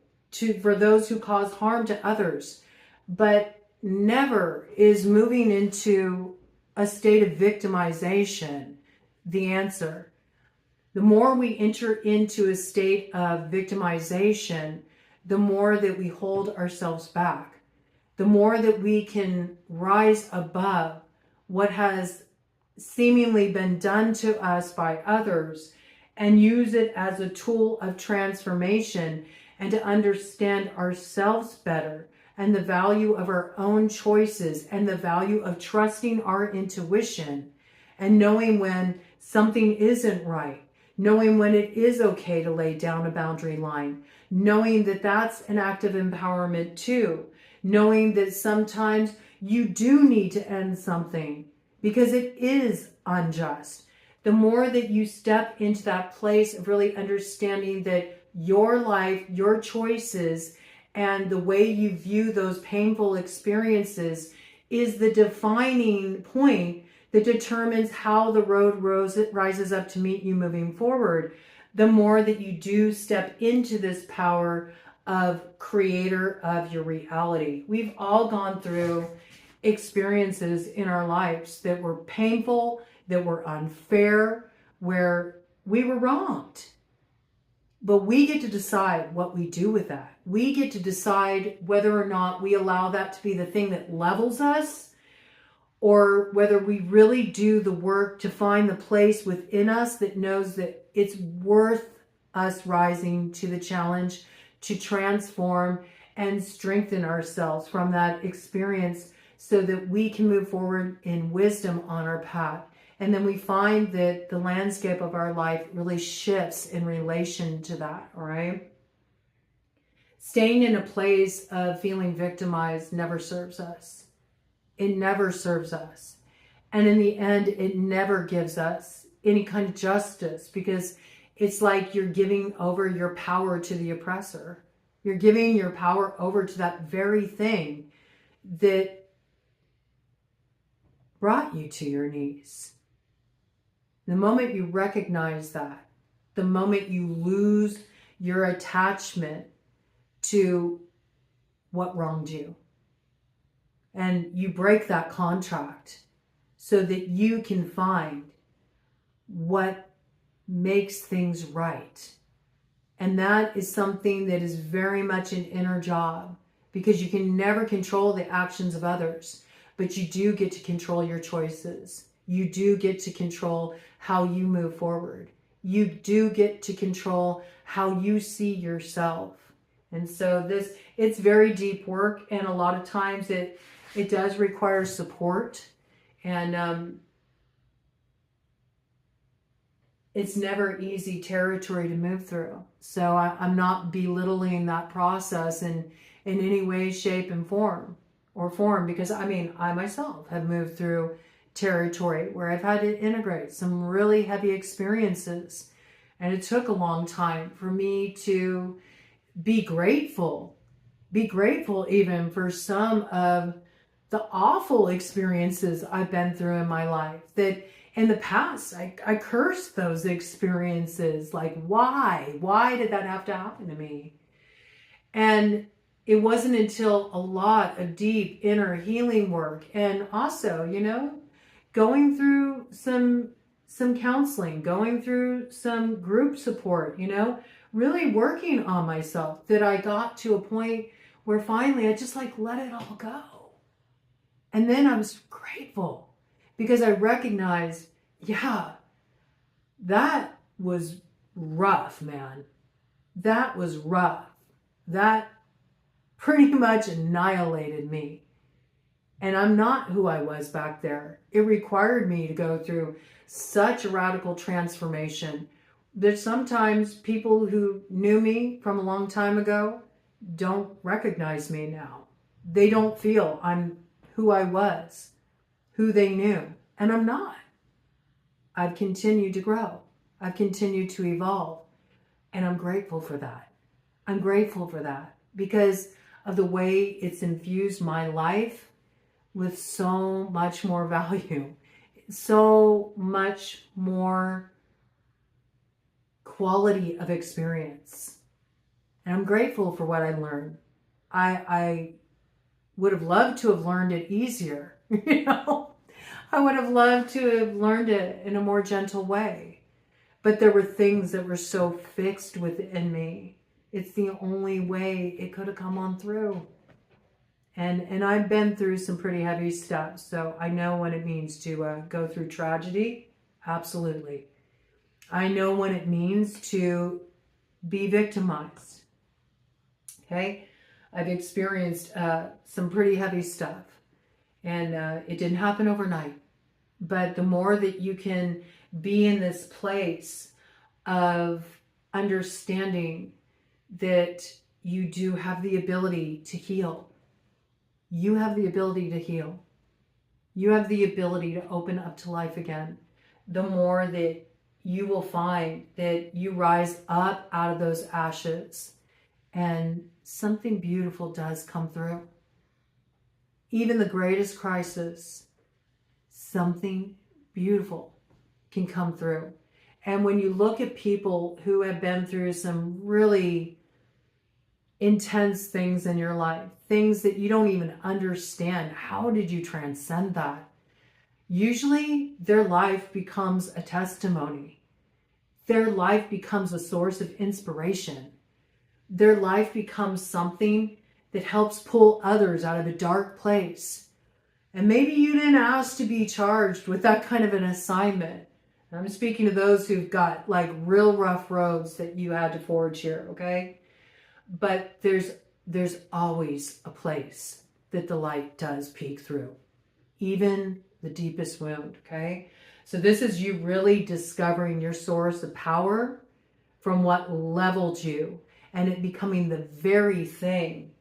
for those who cause harm to others. But never is moving into a state of victimization the answer. The more we enter into a state of victimization, the more that we hold ourselves back, the more that we can rise above what has seemingly been done to us by others and use it as a tool of transformation and to understand ourselves better and the value of our own choices and the value of trusting our intuition and knowing when something isn't right, knowing when it is okay to lay down a boundary line, knowing that that's an act of empowerment too, knowing that sometimes you do need to end something because it is unjust. The more that you step into that place of really understanding that your life, your choices, and the way you view those painful experiences is the defining point that determines how the road rises up to meet you moving forward, the more that you do step into this power of creator of your reality. We've all gone through experiences in our lives that were painful, that were unfair, where we were wronged. But we get to decide what we do with that. We get to decide whether or not we allow that to be the thing that levels us, or whether we really do the work to find the place within us that knows that it's worth us rising to the challenge to transform and strengthen ourselves from that experience so that we can move forward in wisdom on our path. And then we find that the landscape of our life really shifts in relation to that, all right? Staying in a place of feeling victimized never serves us. It never serves us. And in the end, it never gives us any kind of justice, because it's like you're giving over your power to the oppressor. You're giving your power over to that very thing that brought you to your knees. The moment you recognize that, the moment you lose your attachment to what wronged you. And you break that contract so that you can find what makes things right. And that is something that is very much an inner job, because you can never control the actions of others, but you do get to control your choices. You do get to control how you move forward. You do get to control how you see yourself. And so it's very deep work, and a lot of times it does require support, and it's never easy territory to move through. So I'm not belittling that process in any way, shape, and form, because I myself have moved through territory where I've had to integrate some really heavy experiences, and it took a long time for me to be grateful even for some of the awful experiences I've been through in my life, that in the past I cursed those experiences, like why did that have to happen to me? And it wasn't until a lot of deep inner healing work, and also, going through some counseling, going through some group support, really working on myself, that I got to a point where finally I just let it all go. And then I was grateful, because I recognized, yeah, that was rough, man. That was rough. That pretty much annihilated me. And I'm not who I was back there. It required me to go through such a radical transformation that sometimes people who knew me from a long time ago don't recognize me now. They don't feel I'm who I was, who they knew. And I'm not. I've continued to grow. I've continued to evolve. And I'm grateful for that. I'm grateful for that because of the way it's infused my life with so much more value, so much more quality of experience. And I'm grateful for what I learned. I would have loved to have learned it easier, I would have loved to have learned it in a more gentle way. But there were things that were so fixed within me. It's the only way it could have come on through. And I've been through some pretty heavy stuff, so I know what it means to go through tragedy. Absolutely. I know what it means to be victimized. Okay? I've experienced some pretty heavy stuff, and it didn't happen overnight. But the more that you can be in this place of understanding that you do have the ability to heal. You have the ability to heal. You have the ability to open up to life again. The more that you will find that you rise up out of those ashes and something beautiful does come through. Even the greatest crisis, something beautiful can come through. And when you look at people who have been through some really intense things in your life, things that you don't even understand, how did you transcend that? Usually their life becomes a testimony. Their life becomes a source of inspiration. Their life becomes something that helps pull others out of a dark place. And maybe you didn't ask to be charged with that kind of an assignment. I'm speaking to those who've got real rough roads that you had to forge here, okay? But there's always a place that the light does peek through, even the deepest wound, okay? So this is you really discovering your source of power from what leveled you, and it becoming the very thing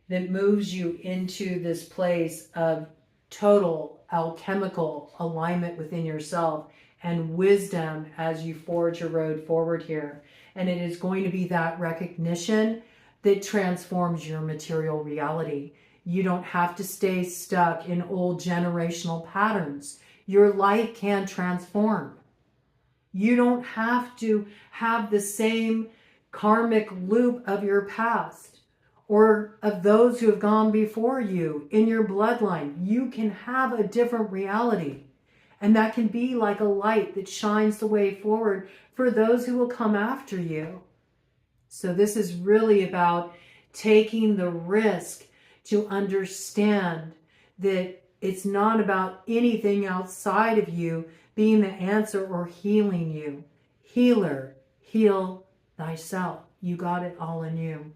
that moves you into this place of total alchemical alignment within yourself and wisdom as you forge your road forward here. And it is going to be that recognition that transforms your material reality. You don't have to stay stuck in old generational patterns. Your light can transform. You don't have to have the same karmic loop of your past or of those who have gone before you in your bloodline. You can have a different reality. And that can be like a light that shines the way forward for those who will come after you. So this is really about taking the risk to understand that it's not about anything outside of you being the answer or healing you. Healer, heal thyself. You got it all in you.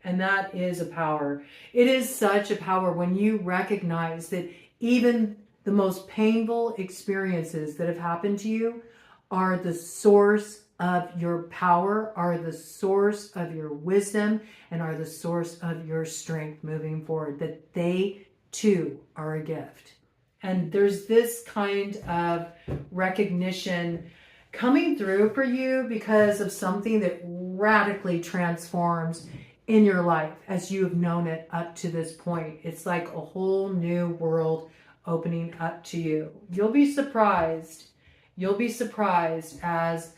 And that is a power. It is such a power when you recognize that even the most painful experiences that have happened to you are the source of your power, are the source of your wisdom, and are the source of your strength moving forward, that they too are a gift. And there's this kind of recognition coming through for you because of something that radically transforms in your life as you have known it up to this point. It's like a whole new world opening up to you. You'll be surprised. You'll be surprised as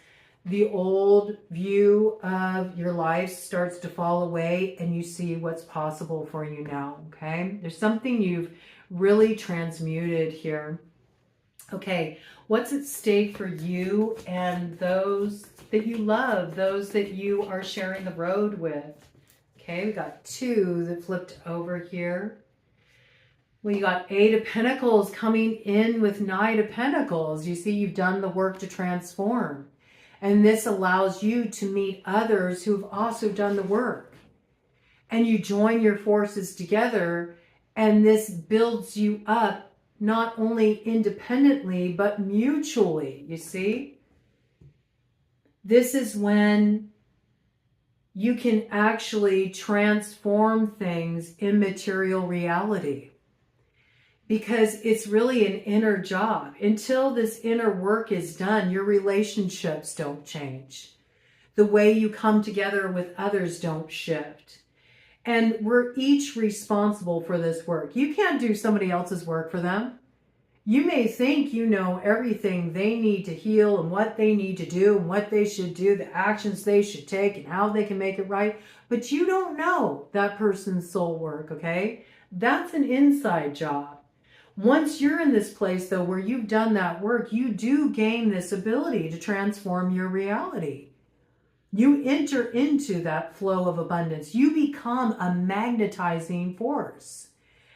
the old view of your life starts to fall away and you see what's possible for you now, okay? There's something you've really transmuted here. Okay, what's at stake for you and those that you love, those that you are sharing the road with? Okay, we got 2 that flipped over here. We got 8 of Pentacles coming in with Knight of Pentacles. You see, you've done the work to transform. And this allows you to meet others who have also done the work. And you join your forces together, and this builds you up not only independently, but mutually, you see? This is when you can actually transform things in material reality. Because it's really an inner job. Until this inner work is done, your relationships don't change. The way you come together with others don't shift. And we're each responsible for this work. You can't do somebody else's work for them. You may think you know everything they need to heal and what they need to do and what they should do, the actions they should take and how they can make it right. But you don't know that person's soul work, okay? That's an inside job. Once you're in this place, though, where you've done that work, you do gain this ability to transform your reality. You enter into that flow of abundance. You become a magnetizing force.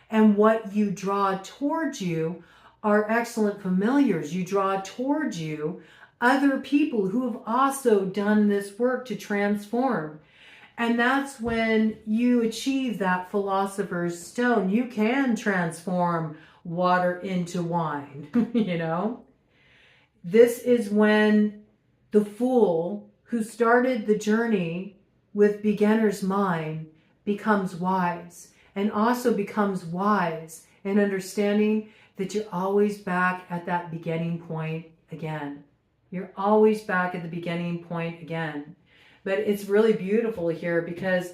And what you draw towards you are excellent familiars. You draw towards you other people who have also done this work to transform. And that's when you achieve that philosopher's stone. You can transform water into wine, you know? This is when the fool who started the journey with beginner's mind becomes wise, and also becomes wise in understanding that you're always back at that beginning point again. You're always back at the beginning point again. But it's really beautiful here because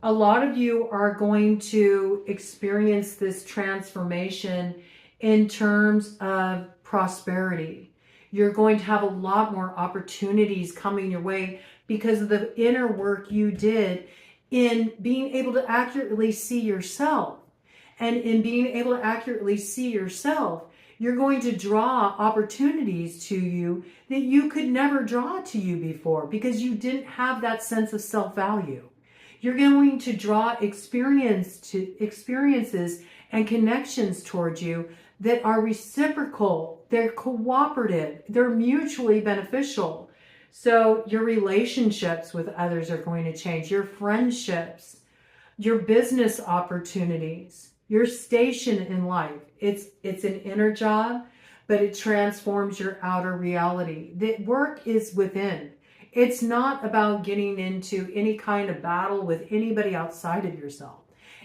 a lot of you are going to experience this transformation in terms of prosperity. You're going to have a lot more opportunities coming your way because of the inner work you did in being able to accurately see yourself. And in being able to accurately see yourself, you're going to draw opportunities to you that you could never draw to you before because you didn't have that sense of self-value. You're going to draw experiences and connections towards you that are reciprocal, they're cooperative, they're mutually beneficial. So your relationships with others are going to change, your friendships, your business opportunities, your station in life. It's an inner job, but it transforms your outer reality. The work is within. It's not about getting into any kind of battle with anybody outside of yourself.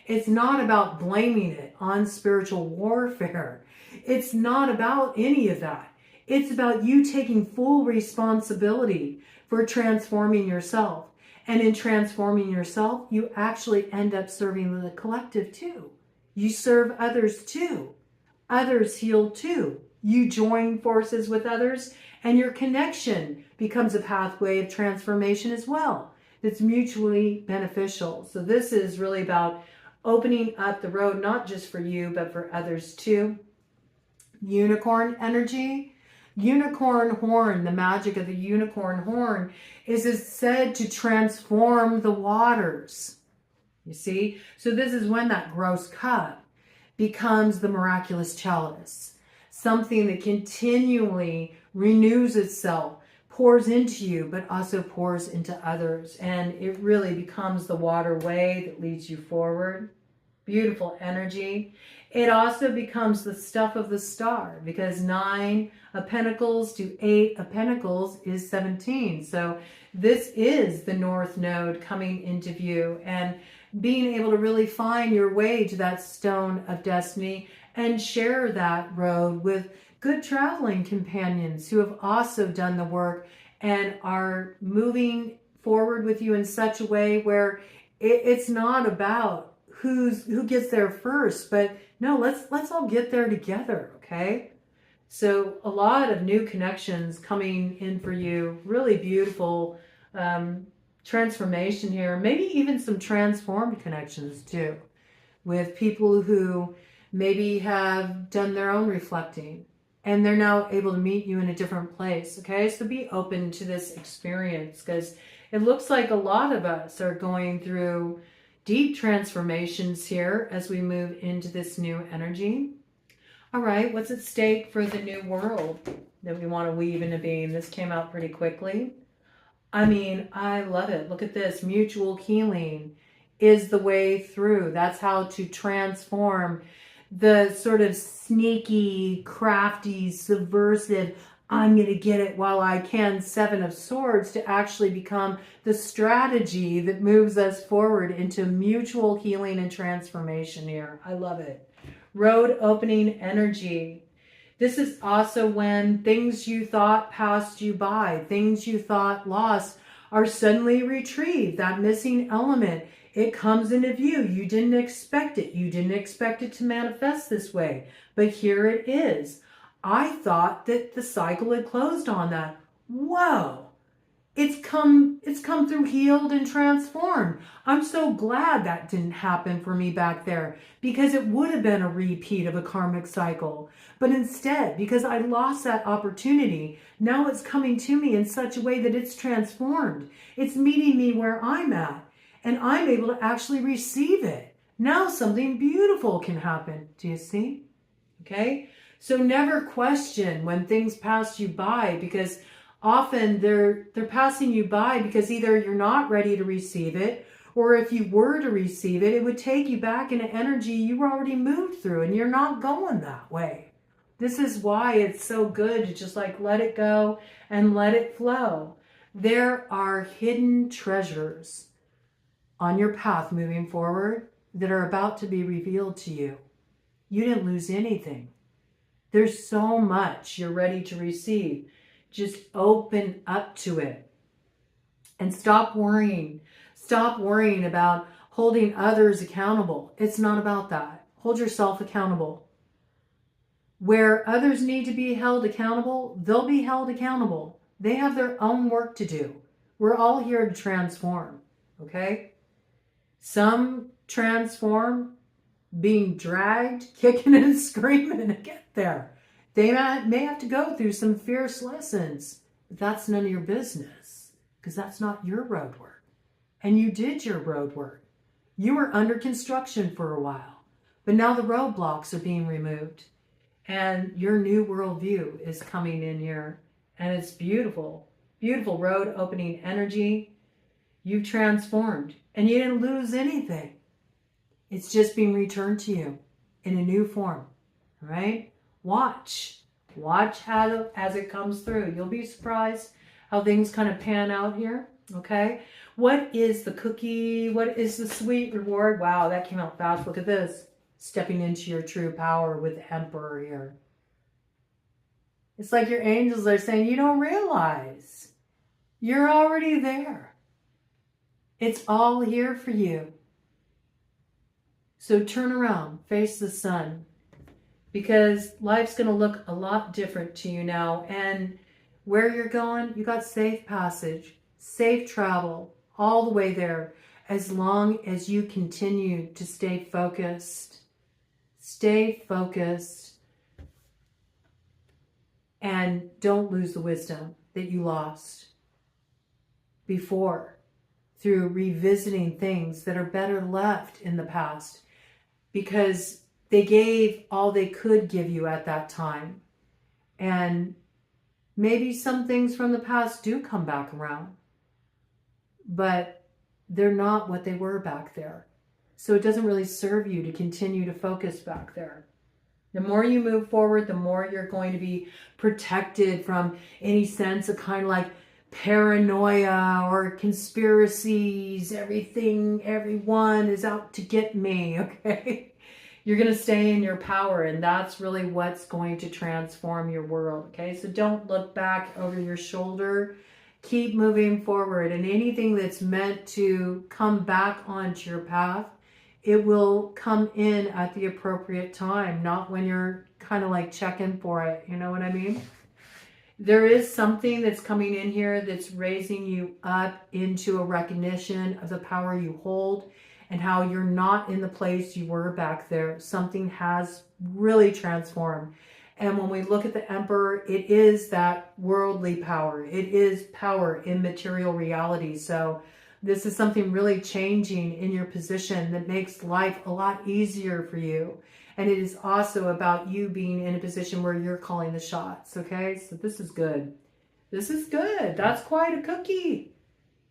It's not about blaming it on spiritual warfare. It's not about any of that. It's about you taking full responsibility for transforming yourself. And in transforming yourself, you actually end up serving the collective too. You serve others too. Others heal too. you join forces with others, and your connection becomes a pathway of transformation as well. It's mutually beneficial. So this is really about opening up the road, not just for you, but for others too. Unicorn energy. Unicorn horn, the magic of the unicorn horn is said to transform the waters. You see? So this is when that gross cup becomes the miraculous chalice. Something that continually renews itself, pours into you, but also pours into others. And it really becomes the waterway that leads you forward. Beautiful energy. It also becomes the stuff of the star, because 9 of Pentacles to 8 of Pentacles is 17. So this is the North Node coming into view, and being able to really find your way to that stone of destiny and share that road with good traveling companions who have also done the work and are moving forward with you in such a way where it's not about who gets there first, but no, let's all get there together, okay? So a lot of new connections coming in for you. Really beautiful transformation here. Maybe even some transformed connections too, with people who maybe have done their own reflecting and they're now able to meet you in a different place, okay? So be open to this experience, because it looks like a lot of us are going through deep transformations here as we move into this new energy. All right, what's at stake for the new world that we want to weave into being? This came out pretty quickly. I mean, I love it. Look at this. Mutual healing is the way through. That's how to transform the sort of sneaky, crafty, subversive, I'm going to get it while I can 7 of Swords to actually become the strategy that moves us forward into mutual healing and transformation here. I love it. Road opening energy. This is also when things you thought passed you by, things you thought lost, are suddenly retrieved. That missing element, it comes into view. You didn't expect it. You didn't expect it to manifest this way, but here it is. I thought that the cycle had closed on that. Whoa. It's come through healed and transformed. I'm so glad that didn't happen for me back there, because it would have been a repeat of a karmic cycle. But instead, because I lost that opportunity, now it's coming to me in such a way that it's transformed. It's meeting me where I'm at, and I'm able to actually receive it. Now something beautiful can happen. Do you see? Okay? So never question when things pass you by, because often they're passing you by because either you're not ready to receive it, or if you were to receive it, it would take you back into energy you already moved through, and you're not going that way. This is why it's so good to just like let it go and let it flow. There are hidden treasures on your path moving forward that are about to be revealed to you. You didn't lose anything. There's so much you're ready to receive. Just open up to it and stop worrying. Stop worrying about holding others accountable. It's not about that. Hold yourself accountable. Where others need to be held accountable, they'll be held accountable. They have their own work to do. We're all here to transform, okay? Some transform being dragged, kicking and screaming to get there. They may have to go through some fierce lessons, but that's none of your business, because that's not your road work. And you did your road work. You were under construction for a while, but now the roadblocks are being removed, and your new worldview is coming in here, and it's beautiful. Beautiful road opening energy. You've transformed, and you didn't lose anything. It's just being returned to you in a new form, all right? Watch how as it comes through. You'll be surprised how things kind of pan out here, okay? What is the cookie? What is the sweet reward? Wow, that came out fast. Look at this. Stepping into your true power with the Emperor here. It's like your angels are saying, you don't realize. You're already there. It's all here for you. So turn around, face the sun. because life's going to look a lot different to you now. And where you're going, you got safe passage, safe travel all the way there, as long as you continue to stay focused. Stay focused and don't lose the wisdom that you lost before through revisiting things that are better left in the past, because they gave all they could give you at that time. And maybe some things from the past do come back around, but they're not what they were back there. So it doesn't really serve you to continue to focus back there. The more you move forward, the more you're going to be protected from any sense of kind of like paranoia or conspiracies. Everyone is out to get me, okay? You're going to stay in your power, and that's really what's going to transform your world, okay? So don't look back over your shoulder. Keep moving forward, and anything that's meant to come back onto your path, it will come in at the appropriate time, not when you're kind of like checking for it. You know what I mean? There is something that's coming in here that's raising you up into a recognition of the power you hold and how you're not in the place you were back there. Something has really transformed. And when we look at the Emperor, it is that worldly power. It is power in material reality. So this is something really changing in your position that makes life a lot easier for you. And it is also about you being in a position where you're calling the shots, okay? So this is good. This is good. That's quite a cookie,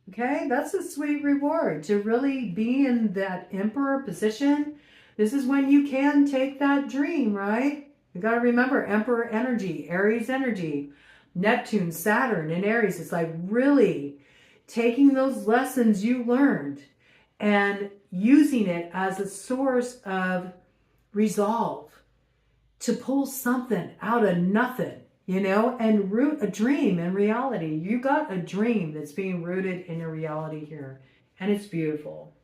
okay? That's a sweet reward to really be in that Emperor position. This is when you can take that dream, right? You got to remember Emperor energy, Aries energy, Neptune, Saturn, and Aries. It's like really taking those lessons you learned and using it as a source of resolve to pull something out of nothing, you know, and root a dream in reality. You got a dream that's being rooted in a reality here, and it's beautiful.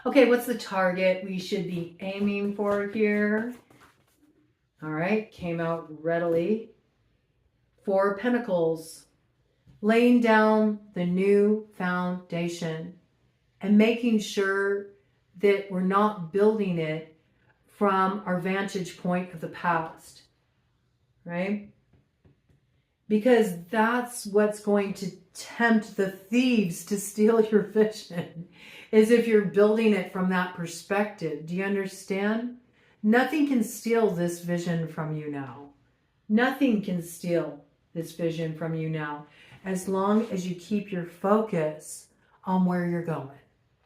Okay, what's the target we should be aiming for here? All right, came out readily. 4 Pentacles. Laying down the new foundation and making sure that we're not building it from our vantage point of the past, right? Because that's what's going to tempt the thieves to steal your vision, is if you're building it from that perspective. Do you understand? Nothing can steal this vision from you now. Nothing can steal this vision from you now, as long as you keep your focus on where you're going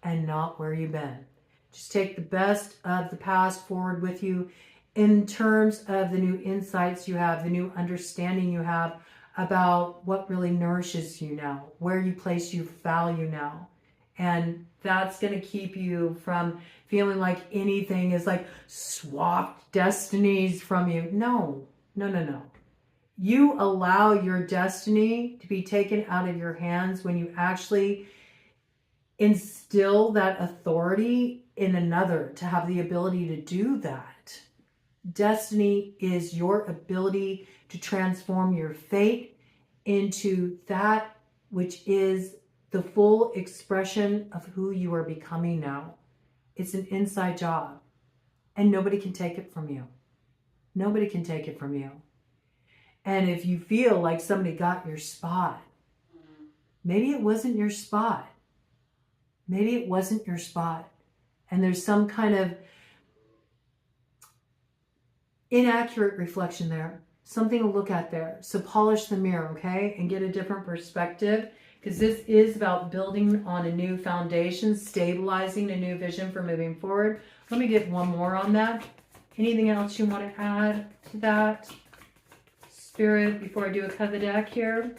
and not where you've been. Just take the best of the past forward with you in terms of the new insights you have, the new understanding you have about what really nourishes you now, where you place your value now. And that's going to keep you from feeling like anything is like swapped destinies from you. No, no, no, no. You allow your destiny to be taken out of your hands when you actually instill that authority in another to have the ability to do that. Destiny is your ability to transform your fate into that which is the full expression of who you are becoming now. It's an inside job, and nobody can take it from you. Nobody can take it from you. And if you feel like somebody got your spot, maybe it wasn't your spot. Maybe it wasn't your spot. And there's some kind of inaccurate reflection there. Something to look at there. So polish the mirror, okay? And get a different perspective. Because this is about building on a new foundation, stabilizing a new vision for moving forward. Let me get one more on that. Anything else you want to add to that, Spirit, before I do a cut of the deck here?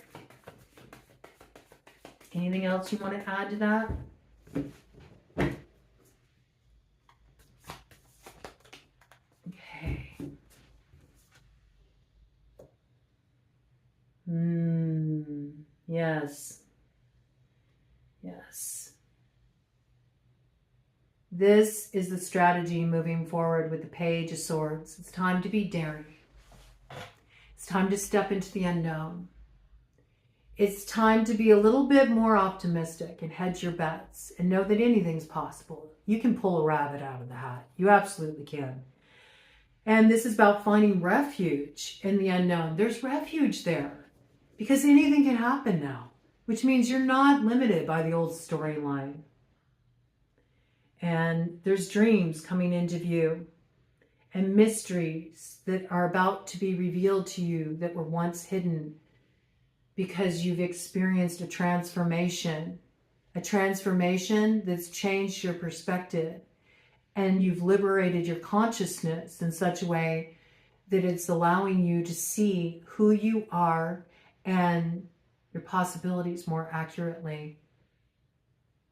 Anything else you want to add to that? Okay. Yes. Yes. This is the strategy moving forward with the Page of Swords. It's time to be daring. It's time to step into the unknown. It's time to be a little bit more optimistic and hedge your bets and know that anything's possible. You can pull a rabbit out of the hat. You absolutely can. And this is about finding refuge in the unknown. There's refuge there because anything can happen now, which means you're not limited by the old storyline. And there's dreams coming into view and mysteries that are about to be revealed to you that were once hidden because you've experienced a transformation that's changed your perspective, and you've liberated your consciousness in such a way that it's allowing you to see who you are and your possibilities more accurately.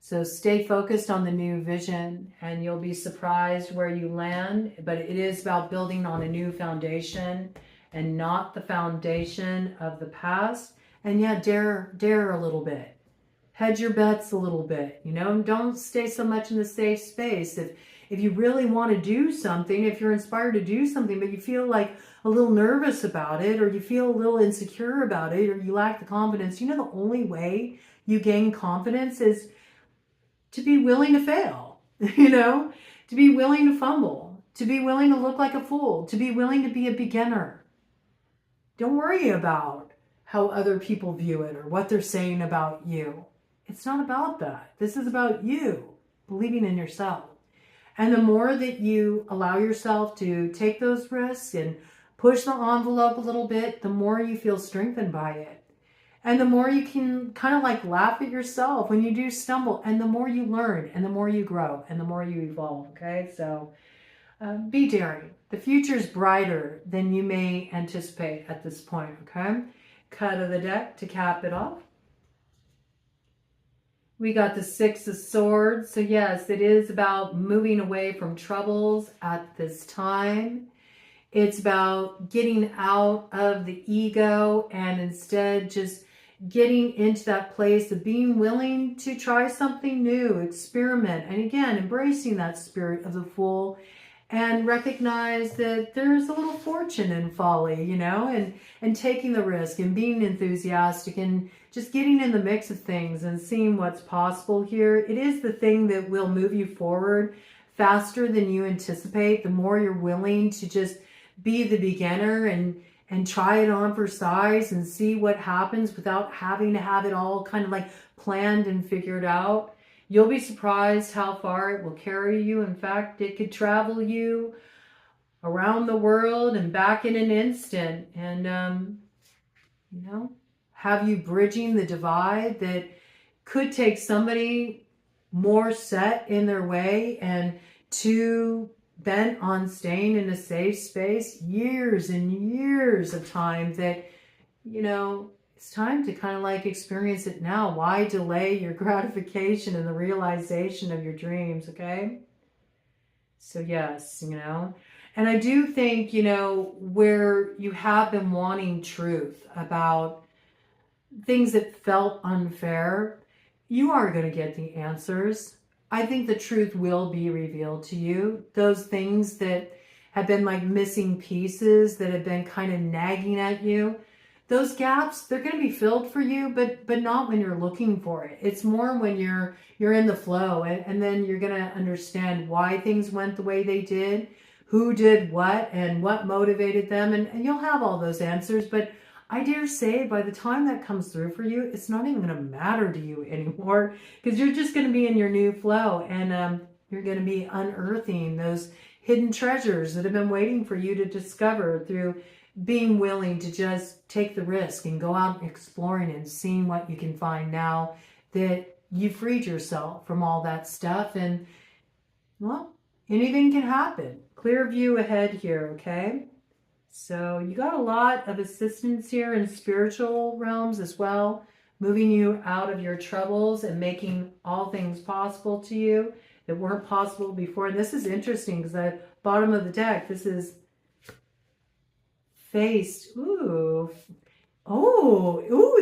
So stay focused on the new vision and you'll be surprised where you land, but it is about building on a new foundation and not the foundation of the past. And yeah, dare a little bit. Hedge your bets a little bit, you know, don't stay so much in the safe space. If you really want to do something, if you're inspired to do something, but you feel like a little nervous about it, or you feel a little insecure about it, or you lack the confidence, you know, the only way you gain confidence is to be willing to fail, you know, to be willing to fumble, to be willing to look like a fool, to be willing to be a beginner. Don't worry about how other people view it or what they're saying about you. It's not about that. This is about you believing in yourself. And the more that you allow yourself to take those risks and push the envelope a little bit, the more you feel strengthened by it. And the more you can kind of like laugh at yourself when you do stumble, and the more you learn, and the more you grow, and the more you evolve, okay? So be daring. The future is brighter than you may anticipate at this point, okay? Cut of the deck to cap it off. We got the Six of Swords. So yes, it is about moving away from troubles at this time. It's about getting out of the ego and instead just getting into that place of being willing to try something new, experiment, and again, embracing that spirit of the Fool and recognize that there's a little fortune in folly, you know, and taking the risk and being enthusiastic and just getting in the mix of things and seeing what's possible here. It is the thing that will move you forward faster than you anticipate. The more you're willing to just be the beginner and try it on for size and see what happens without having to have it all kind of like planned and figured out. You'll be surprised how far it will carry you. In fact, it could travel you around the world and back in an instant. And, you know, have you bridging the divide that could take somebody more set in their way and too bent on staying in a safe space, years and years of time that, you know, it's time to kind of like experience it now. Why delay your gratification and the realization of your dreams, okay? So yes, you know, and I do think, you know, where you have been wanting truth about things that felt unfair, you are going to get the answers. I think the truth will be revealed to you. Those things that have been like missing pieces that have been kind of nagging at you, those gaps, they're going to be filled for you, but not when you're looking for it. It's more when you're in the flow, and then you're going to understand why things went the way they did, who did what, and what motivated them, and you'll have all those answers. But I dare say by the time that comes through for you, it's not even going to matter to you anymore, because you're just going to be in your new flow, and you're going to be unearthing those hidden treasures that have been waiting for you to discover through being willing to just take the risk and go out exploring and seeing what you can find now that you freed yourself from all that stuff. And, well, anything can happen. Clear view ahead here, okay? So you got a lot of assistance here in spiritual realms as well, moving you out of your troubles and making all things possible to you that weren't possible before. And this is interesting because the bottom of the deck, this is faced. Ooh,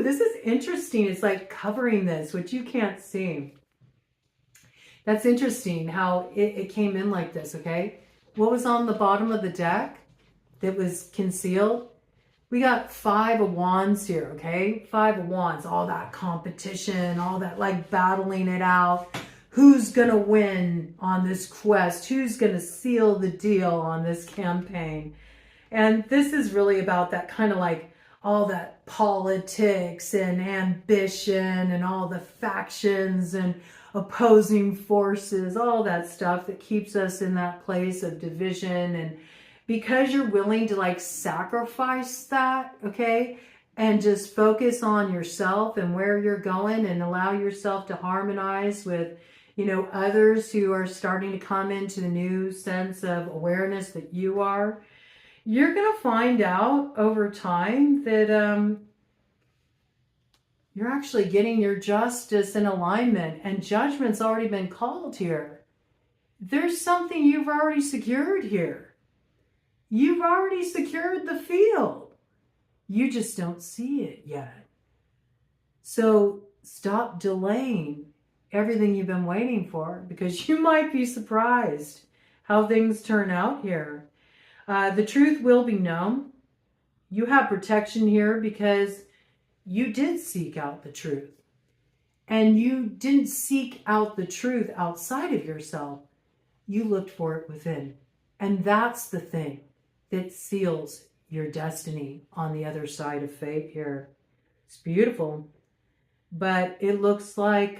this is interesting. It's like covering this, which you can't see. That's interesting how it came in like this, okay? What was on the bottom of the deck that was concealed? We got 5 of Wands here, okay? 5 of Wands, all that competition, all that like battling it out. Who's gonna win on this quest? Who's gonna seal the deal on this campaign? And this is really about that kind of like all that politics and ambition and all the factions and opposing forces, all that stuff that keeps us in that place of division. And because you're willing to like sacrifice that, okay, and just focus on yourself and where you're going and allow yourself to harmonize with, you know, others who are starting to come into the new sense of awareness that you are, you're going to find out over time that you're actually getting your justice and alignment, and judgment's already been called here. There's something you've already secured here. You've already secured the field. You just don't see it yet. So stop delaying everything you've been waiting for, because you might be surprised how things turn out here. The truth will be known. You have protection here because you did seek out the truth. And you didn't seek out the truth outside of yourself. You looked for it within. And that's the thing that seals your destiny on the other side of fate here. It's beautiful. But it looks like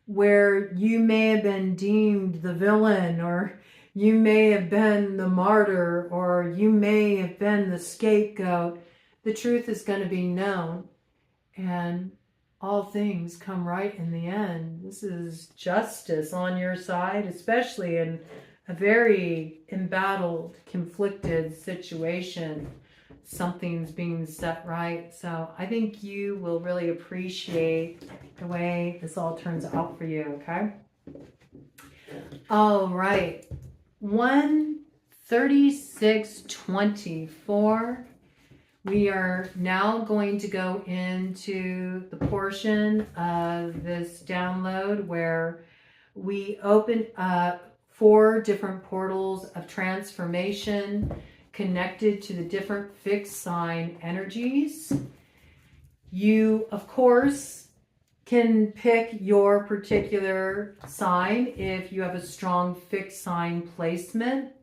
where you may have been deemed the villain, or you may have been the martyr, or you may have been the scapegoat, the truth is going to be known, and all things come right in the end. This is justice on your side, especially in a very embattled, conflicted situation. Something's being set right. So I think you will really appreciate the way this all turns out for you, okay? All right. 1:36:24. We are now going to go into the portion of this download where we open up 4 different portals of transformation connected to the different fixed sign energies. You, of course, can pick your particular sign if you have a strong fixed sign placement.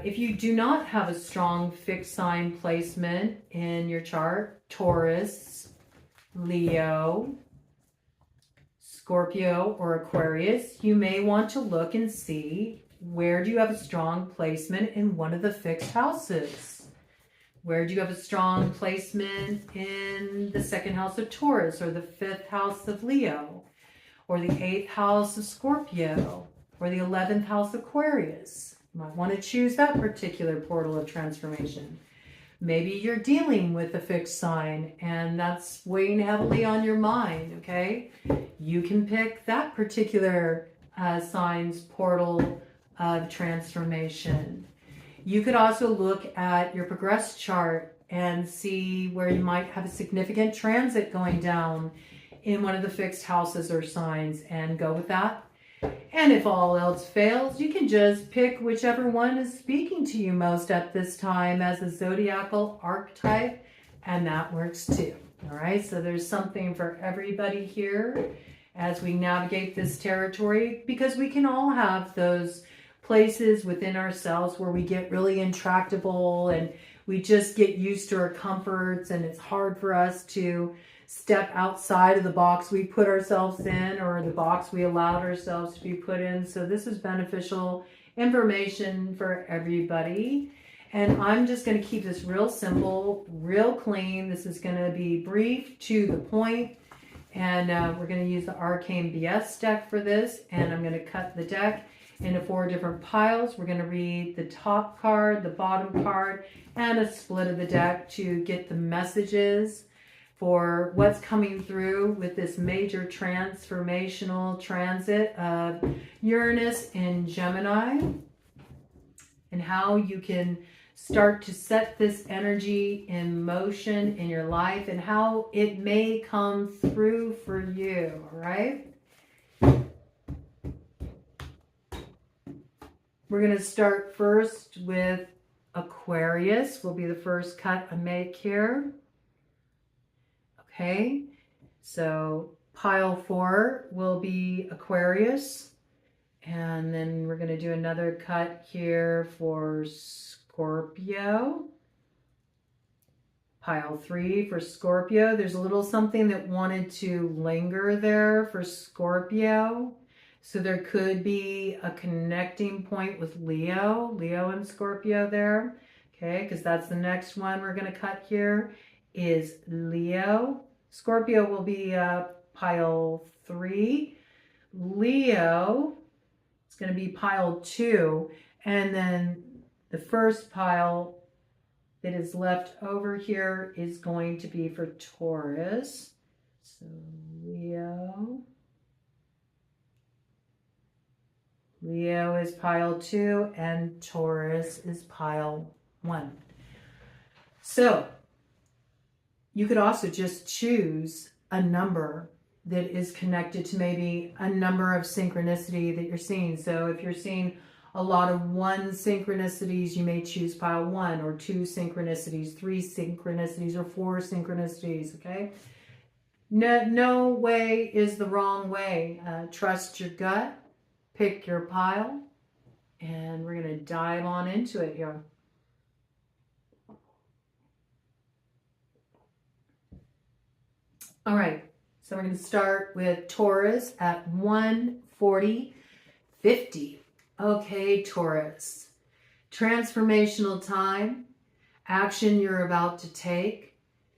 If you do not have a strong fixed sign placement in your chart, Taurus, Leo, Scorpio, or Aquarius, you may want to look and see, where do you have a strong placement in one of the fixed houses? Where do you have a strong placement in the 2nd house of Taurus, or the 5th house of Leo, or the 8th house of Scorpio, or the 11th house of Aquarius? You might want to choose that particular portal of transformation. Maybe you're dealing with a fixed sign and that's weighing heavily on your mind, okay? You can pick that particular sign's portal of transformation. You could also look at your progress chart and see where you might have a significant transit going down in one of the fixed houses or signs and go with that. And if all else fails, you can just pick whichever one is speaking to you most at this time as a zodiacal archetype, and that works too. All right, so there's something for everybody here as we navigate this territory, because we can all have those places within ourselves where we get really intractable and we just get used to our comforts, and it's hard for us to step outside of the box we put ourselves in, or the box we allowed ourselves to be put in. So this is beneficial information for everybody. And I'm just going to keep this real simple, real clean. This is going to be brief, to the point. And we're going to use the Arcane BS deck for this. And I'm going to cut the deck into 4 different piles. We're going to read the top card, the bottom card, and a split of the deck to get the messages for what's coming through with this major transformational transit of Uranus in Gemini, and how you can start to set this energy in motion in your life and how it may come through for you, all right? We're going to start first with Aquarius. Will be the first cut I make here. Okay, so pile 4 will be Aquarius. And then we're going to do another cut here for Scorpio. Pile 3 for Scorpio. There's a little something that wanted to linger there for Scorpio. So there could be a connecting point with Leo and Scorpio there. Okay, because that's the next one we're going to cut here is Leo. Scorpio will be pile 3. Leo, it's going to be pile 2. And then the first pile that is left over here is going to be for Taurus. So Leo is pile 2 and Taurus is pile 1. So you could also just choose a number that is connected to maybe a number of synchronicity that you're seeing. So if you're seeing a lot of 1 synchronicities, you may choose pile 1, or 2 synchronicities, 3 synchronicities, or 4 synchronicities, okay? No way is the wrong way. Trust your gut, pick your pile, and we're going to dive on into it here. All right, so we're going to start with Taurus at 140.50. Okay, Taurus, transformational time, action you're about to take.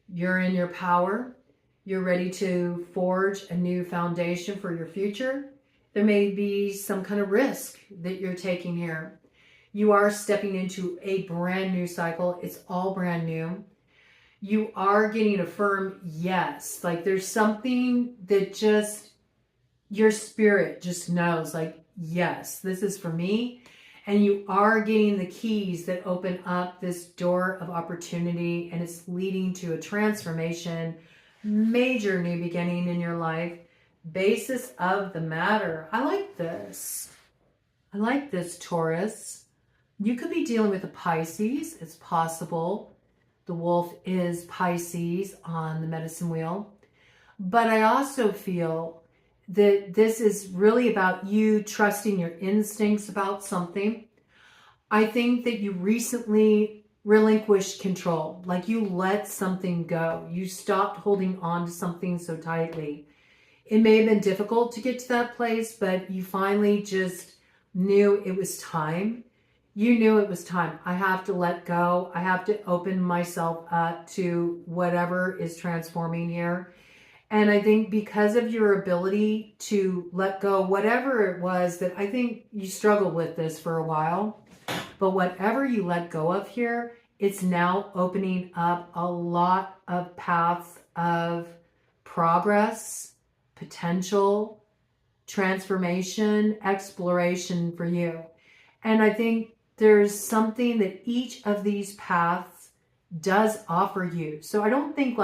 You're in your power. You're ready to forge a new foundation for your future. There may be some kind of risk that you're taking here. You are stepping into a brand new cycle. It's all brand new. You are getting a firm yes. Like there's something that just your spirit just knows, like, yes, this is for me. And you are getting the keys that open up this door of opportunity, and it's leading to a transformation, major new beginning in your life. Basis of the matter. I like this. I like this, Taurus. You could be dealing with a Pisces. It's possible. The wolf is Pisces on the medicine wheel. But I also feel that this is really about you trusting your instincts about something. I think that you recently relinquished control, like you let something go. You stopped holding on to something so tightly. It may have been difficult to get to that place, but you finally just knew it was time. You knew it was time. I have to let go. I have to open myself up to whatever is transforming here. And I think because of your ability to let go, whatever it was that I think you struggled with this for a while, but whatever you let go of here, it's now opening up a lot of paths of progress, potential, transformation, exploration for you. And I think there's something that each of these paths does offer you. So I don't feel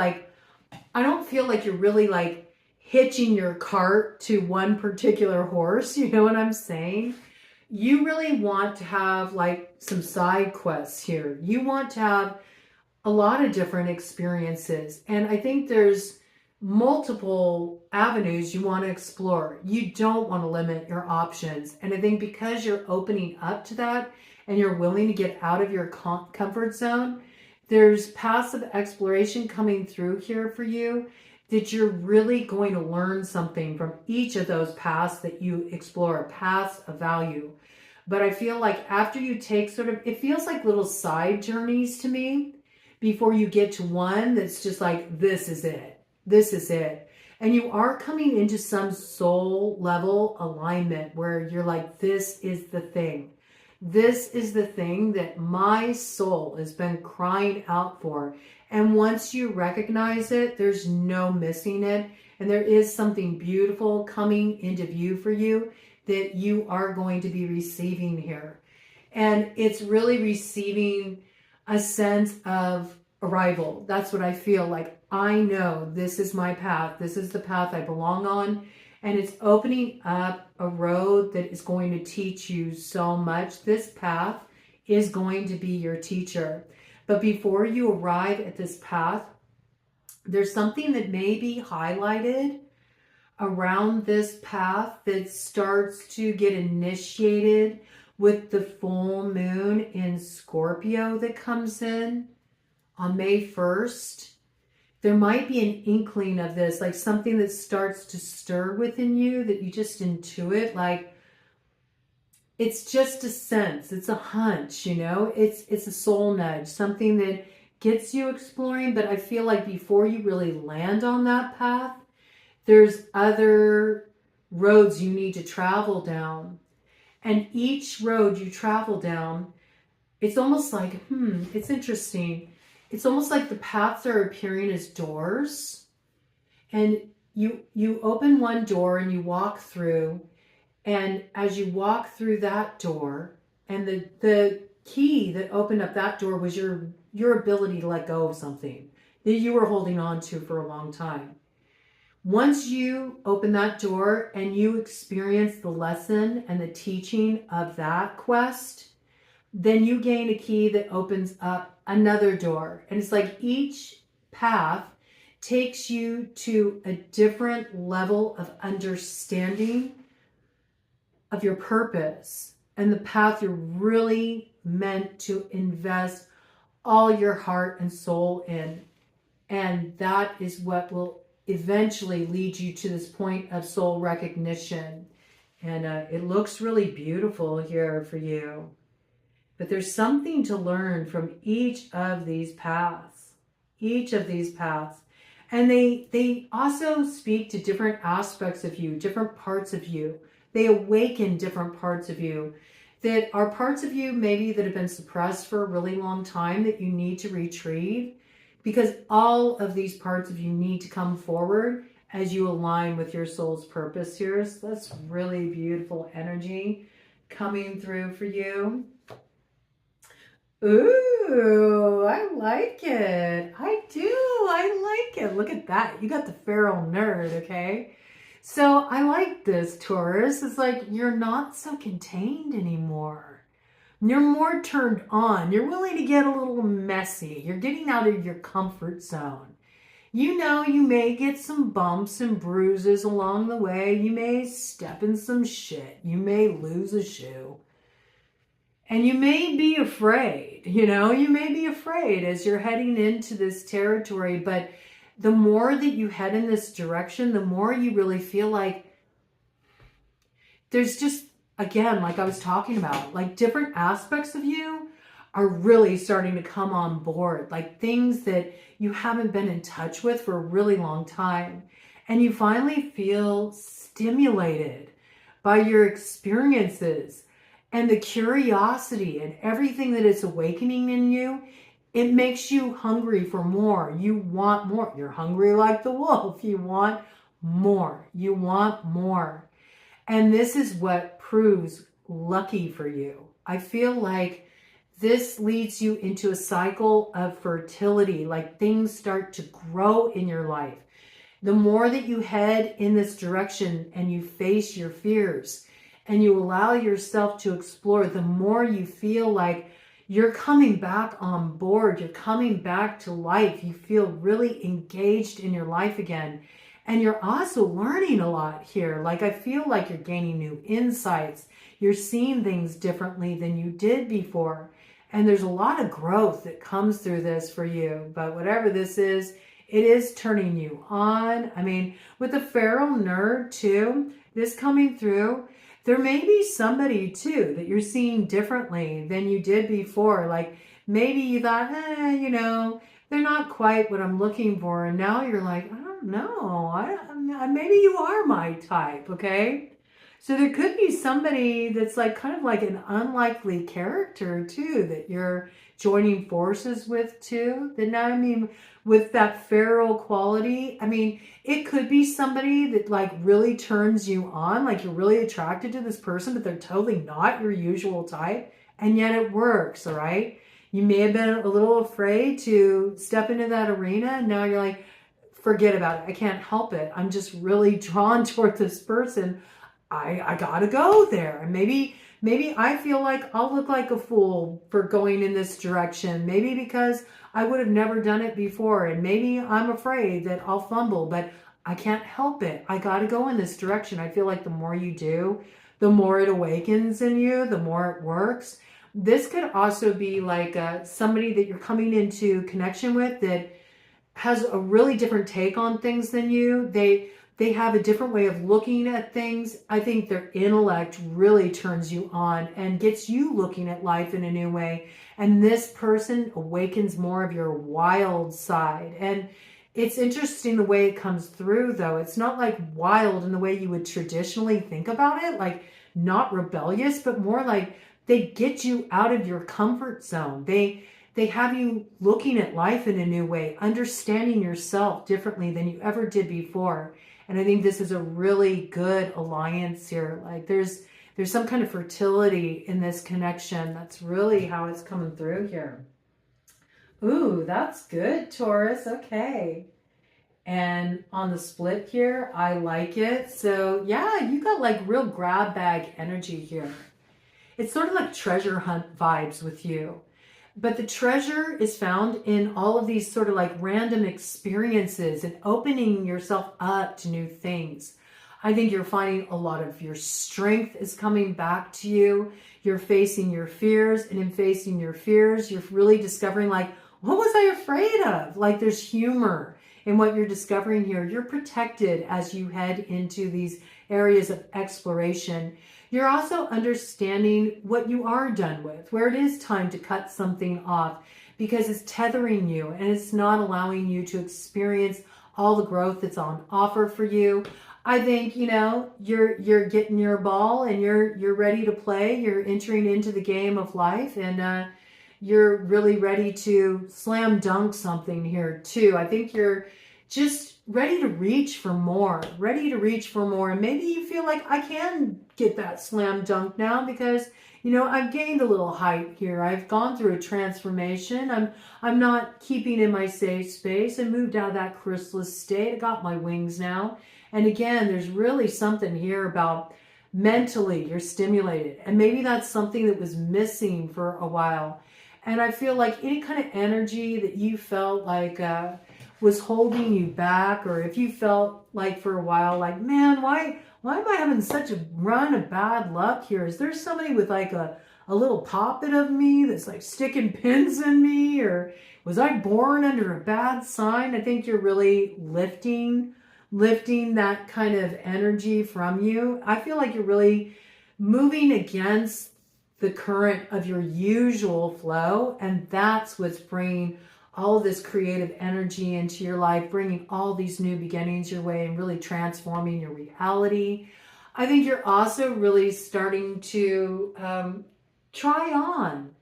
like you're really like hitching your cart to one particular horse. You know what I'm saying? You really want to have like some side quests here. You want to have a lot of different experiences. And I think there's multiple avenues you want to explore. You don't want to limit your options. And I think because you're opening up to that and you're willing to get out of your comfort zone, there's passive exploration coming through here for you, that you're really going to learn something from each of those paths that you explore, paths of value. But I feel like after you take it feels like little side journeys to me before you get to one that's just like, this is it. This is it. And you are coming into some soul level alignment where you're like, this is the thing. This is the thing that my soul has been crying out for. And once you recognize it, there's no missing it. And there is something beautiful coming into view for you that you are going to be receiving here. And it's really receiving a sense of arrival. That's what I feel like. I know this is my path. This is the path I belong on. And it's opening up a road that is going to teach you so much. This path is going to be your teacher. But before you arrive at this path, there's something that may be highlighted around this path that starts to get initiated with the full moon in Scorpio that comes in on May 1st. There might be an inkling of this, like something that starts to stir within you that you just intuit, like it's just a sense, it's a hunch, you know, it's a soul nudge, something that gets you exploring. But I feel like before you really land on that path, there's other roads you need to travel down. And each road you travel down, it's almost like, it's interesting. It's almost like the paths are appearing as doors. And you open one door and you walk through. And as you walk through that door, and the key that opened up that door was your ability to let go of something that you were holding on to for a long time. Once you open that door and you experience the lesson and the teaching of that quest, then you gain a key that opens up another door. And it's like each path takes you to a different level of understanding of your purpose and the path you're really meant to invest all your heart and soul in. And that is what will eventually lead you to this point of soul recognition. And it looks really beautiful here for you. But there's something to learn from each of these paths. Each of these paths. And they also speak to different aspects of you, different parts of you. They awaken different parts of you that are parts of you maybe that have been suppressed for a really long time that you need to retrieve, because all of these parts of you need to come forward as you align with your soul's purpose here. So that's really beautiful energy coming through for you. Ooh, I like it. I do. I like it. Look at that. You got the feral nerd, okay? So I like this, Taurus. It's like you're not so contained anymore. You're more turned on. You're willing to get a little messy. You're getting out of your comfort zone. You know, you may get some bumps and bruises along the way. You may step in some shit. You may lose a shoe. And you may be afraid, you know, you may be afraid as you're heading into this territory. But the more that you head in this direction, the more you really feel like there's just, again, like I was talking about, like different aspects of you are really starting to come on board, like things that you haven't been in touch with for a really long time. And you finally feel stimulated by your experiences and the curiosity and everything that is awakening in you. It makes you hungry for more. You want more. You're hungry like the wolf. You want more. You want more. And this is what proves lucky for you. I feel like this leads you into a cycle of fertility, like things start to grow in your life. The more that you head in this direction and you face your fears and you allow yourself to explore, the more you feel like you're coming back on board. You're coming back to life. You feel really engaged in your life again. And you're also learning a lot here. Like I feel like you're gaining new insights. You're seeing things differently than you did before. And there's a lot of growth that comes through this for you. But whatever this is, it is turning you on. I mean, with the feral nerd too, this coming through, there may be somebody too that you're seeing differently than you did before. Like maybe you thought, you know, they're not quite what I'm looking for. And now you're like, I don't know. Maybe you are my type, okay? So there could be somebody that's like kind of like an unlikely character too that you're joining forces with too. That now, I mean, with that feral quality, I mean, it could be somebody that like really turns you on, like you're really attracted to this person, but they're totally not your usual type, and yet it works, all right? You may have been a little afraid to step into that arena, and now you're like forget about it. I can't help it. I'm just really drawn toward this person. I gotta go there. And maybe I feel like I'll look like a fool for going in this direction. Maybe because I would have never done it before. And maybe I'm afraid that I'll fumble, but I can't help it. I gotta go in this direction. I feel like the more you do, the more it awakens in you, the more it works. This could also be like somebody that you're coming into connection with that has a really different take on things than you. They have a different way of looking at things. I think their intellect really turns you on and gets you looking at life in a new way. And this person awakens more of your wild side. And it's interesting the way it comes through, though. It's not like wild in the way you would traditionally think about it, like not rebellious, but more like they get you out of your comfort zone. They have you looking at life in a new way, understanding yourself differently than you ever did before. And I think this is a really good alliance here. Like there's some kind of fertility in this connection. That's really how it's coming through here. Ooh, that's good, Taurus. Okay. And on the split here, I like it. So yeah, you got like real grab bag energy here. It's sort of like treasure hunt vibes with you. But the treasure is found in all of these sort of like random experiences and opening yourself up to new things. I think you're finding a lot of your strength is coming back to you. You're facing your fears, and in facing your fears, you're really discovering like, what was I afraid of? Like there's humor in what you're discovering here. You're protected as you head into these areas of exploration. You're also understanding what you are done with, where it is time to cut something off because it's tethering you and it's not allowing you to experience all the growth that's on offer for you. I think, you know, you're getting your ball and you're ready to play. You're entering into the game of life, and you're really ready to slam dunk something here too. I think you're just ready to reach for more, And maybe you feel like I can get that slam dunk now because, you know, I've gained a little height here. I've gone through a transformation. I'm not keeping in my safe space. I moved out of that chrysalis state. I got my wings now. And again, there's really something here about mentally you're stimulated. And maybe that's something that was missing for a while. And I feel like any kind of energy that you felt like was holding you back, or if you felt like for a while, like, man, why am I having such a run of bad luck here? Is there somebody with like a little poppet of me that's like sticking pins in me? Or was I born under a bad sign? I think you're really lifting that kind of energy from you. I feel like you're really moving against the current of your usual flow, and that's what's bringing all this creative energy into your life, bringing all these new beginnings your way and really transforming your reality. I think you're also really starting to try on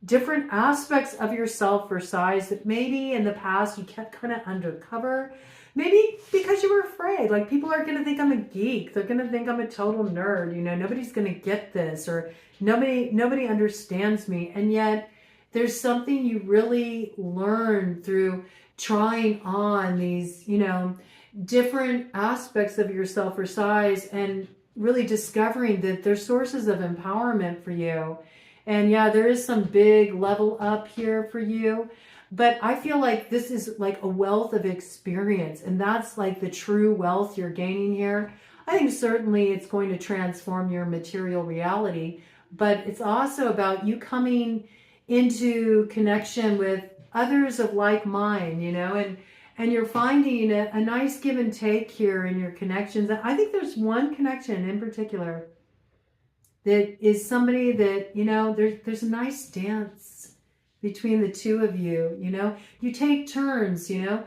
different aspects of yourself for size that maybe in the past you kept kind of undercover. Maybe because you were afraid, like people are going to think I'm a geek. They're going to think I'm a total nerd. You know, nobody's going to get this, or nobody understands me. And yet there's something you really learn through trying on these, you know, different aspects of yourself or size, and really discovering that there's sources of empowerment for you. And yeah, there is some big level up here for you. But I feel like this is like a wealth of experience, and that's like the true wealth you're gaining here. I think certainly it's going to transform your material reality, but it's also about you coming into connection with others of like mind, you know, and you're finding a nice give and take here in your connections. I think there's one connection in particular that is somebody that, you know, there's a nice dance between the two of you. You know, you take turns, you know,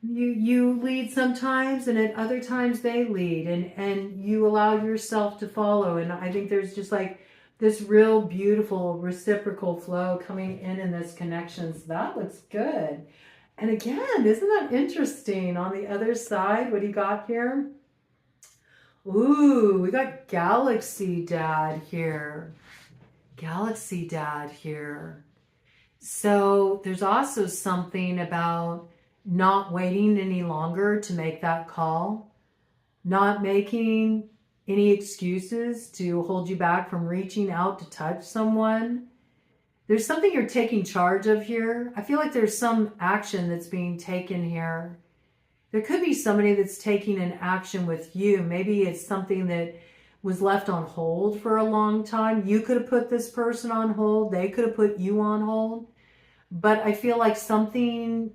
you lead sometimes, and at other times they lead, and you allow yourself to follow. And I think there's just like this real beautiful reciprocal flow coming in this connection. So that looks good. And again, isn't that interesting? On the other side, what do you got here? Ooh, we got Galaxy Dad here. Galaxy Dad here. So there's also something about not waiting any longer to make that call, not making any excuses to hold you back from reaching out to touch someone. There's something you're taking charge of here. I feel like there's some action that's being taken here. There could be somebody that's taking an action with you. Maybe it's something that was left on hold for a long time. You could have put this person on hold. They could have put you on hold. But I feel like something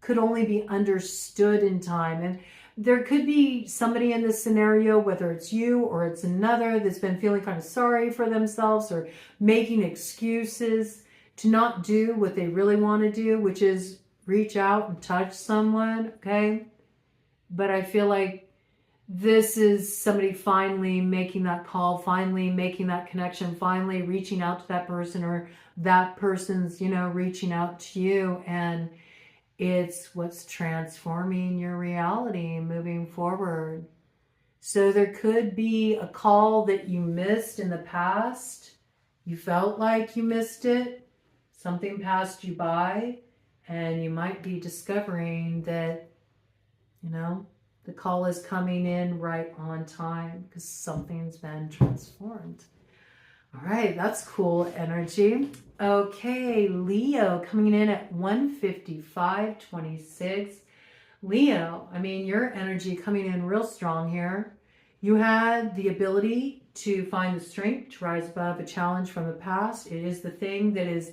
could only be understood in time. And there could be somebody in this scenario, whether it's you or it's another, that's been feeling kind of sorry for themselves or making excuses to not do what they really want to do, which is reach out and touch someone, okay? But I feel like this is somebody finally making that call, finally making that connection, finally reaching out to that person, or that person's, reaching out to you. And it's what's transforming your reality moving forward. So there could be a call that you missed in the past. You felt like you missed it. Something passed you by. And you might be discovering that, the call is coming in right on time because something's been transformed. All right, that's cool energy. Okay, Leo coming in at 155.26. Leo, your energy coming in real strong here. You had the ability to find the strength to rise above a challenge from the past. It is the thing that is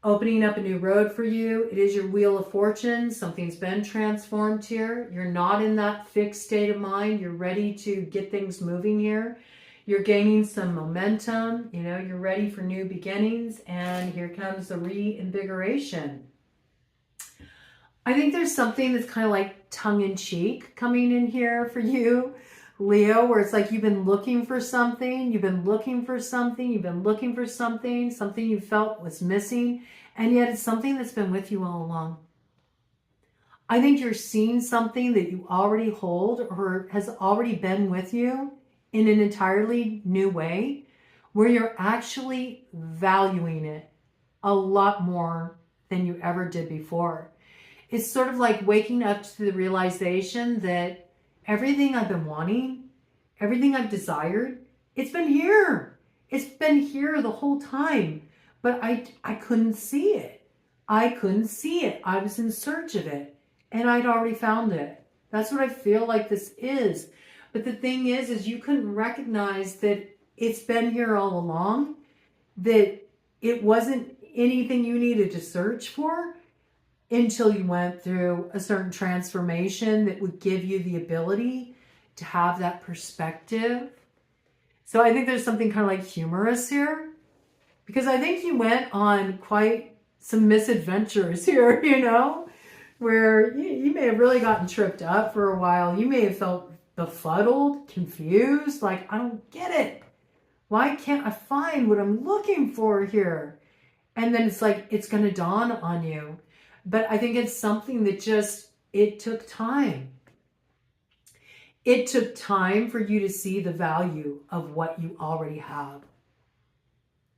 opening up a new road for you. It is your wheel of fortune. Something's been transformed here. You're not in that fixed state of mind. You're ready to get things moving here. You're gaining some momentum. You're ready for new beginnings. And here comes the reinvigoration. I think there's something that's kind of like tongue-in-cheek coming in here for you, Leo, where it's like you've been looking for something, something you felt was missing, and yet it's something that's been with you all along. I think you're seeing something that you already hold or has already been with you in an entirely new way, where you're actually valuing it a lot more than you ever did before. It's sort of like waking up to the realization that everything I've been wanting, everything I've desired, it's been here. It's been here the whole time, but I couldn't see it. I was in search of it, and I'd already found it. That's what I feel like this is. But the thing is you couldn't recognize that it's been here all along, that it wasn't anything you needed to search for until you went through a certain transformation that would give you the ability to have that perspective. So I think there's something kind of like humorous here, because I think you went on quite some misadventures here, where you may have really gotten tripped up for a while. You may have felt befuddled, confused, like, I don't get it. Why can't I find what I'm looking for here? And then it's like, it's going to dawn on you. But I think it's something that it took time. It took time for you to see the value of what you already have.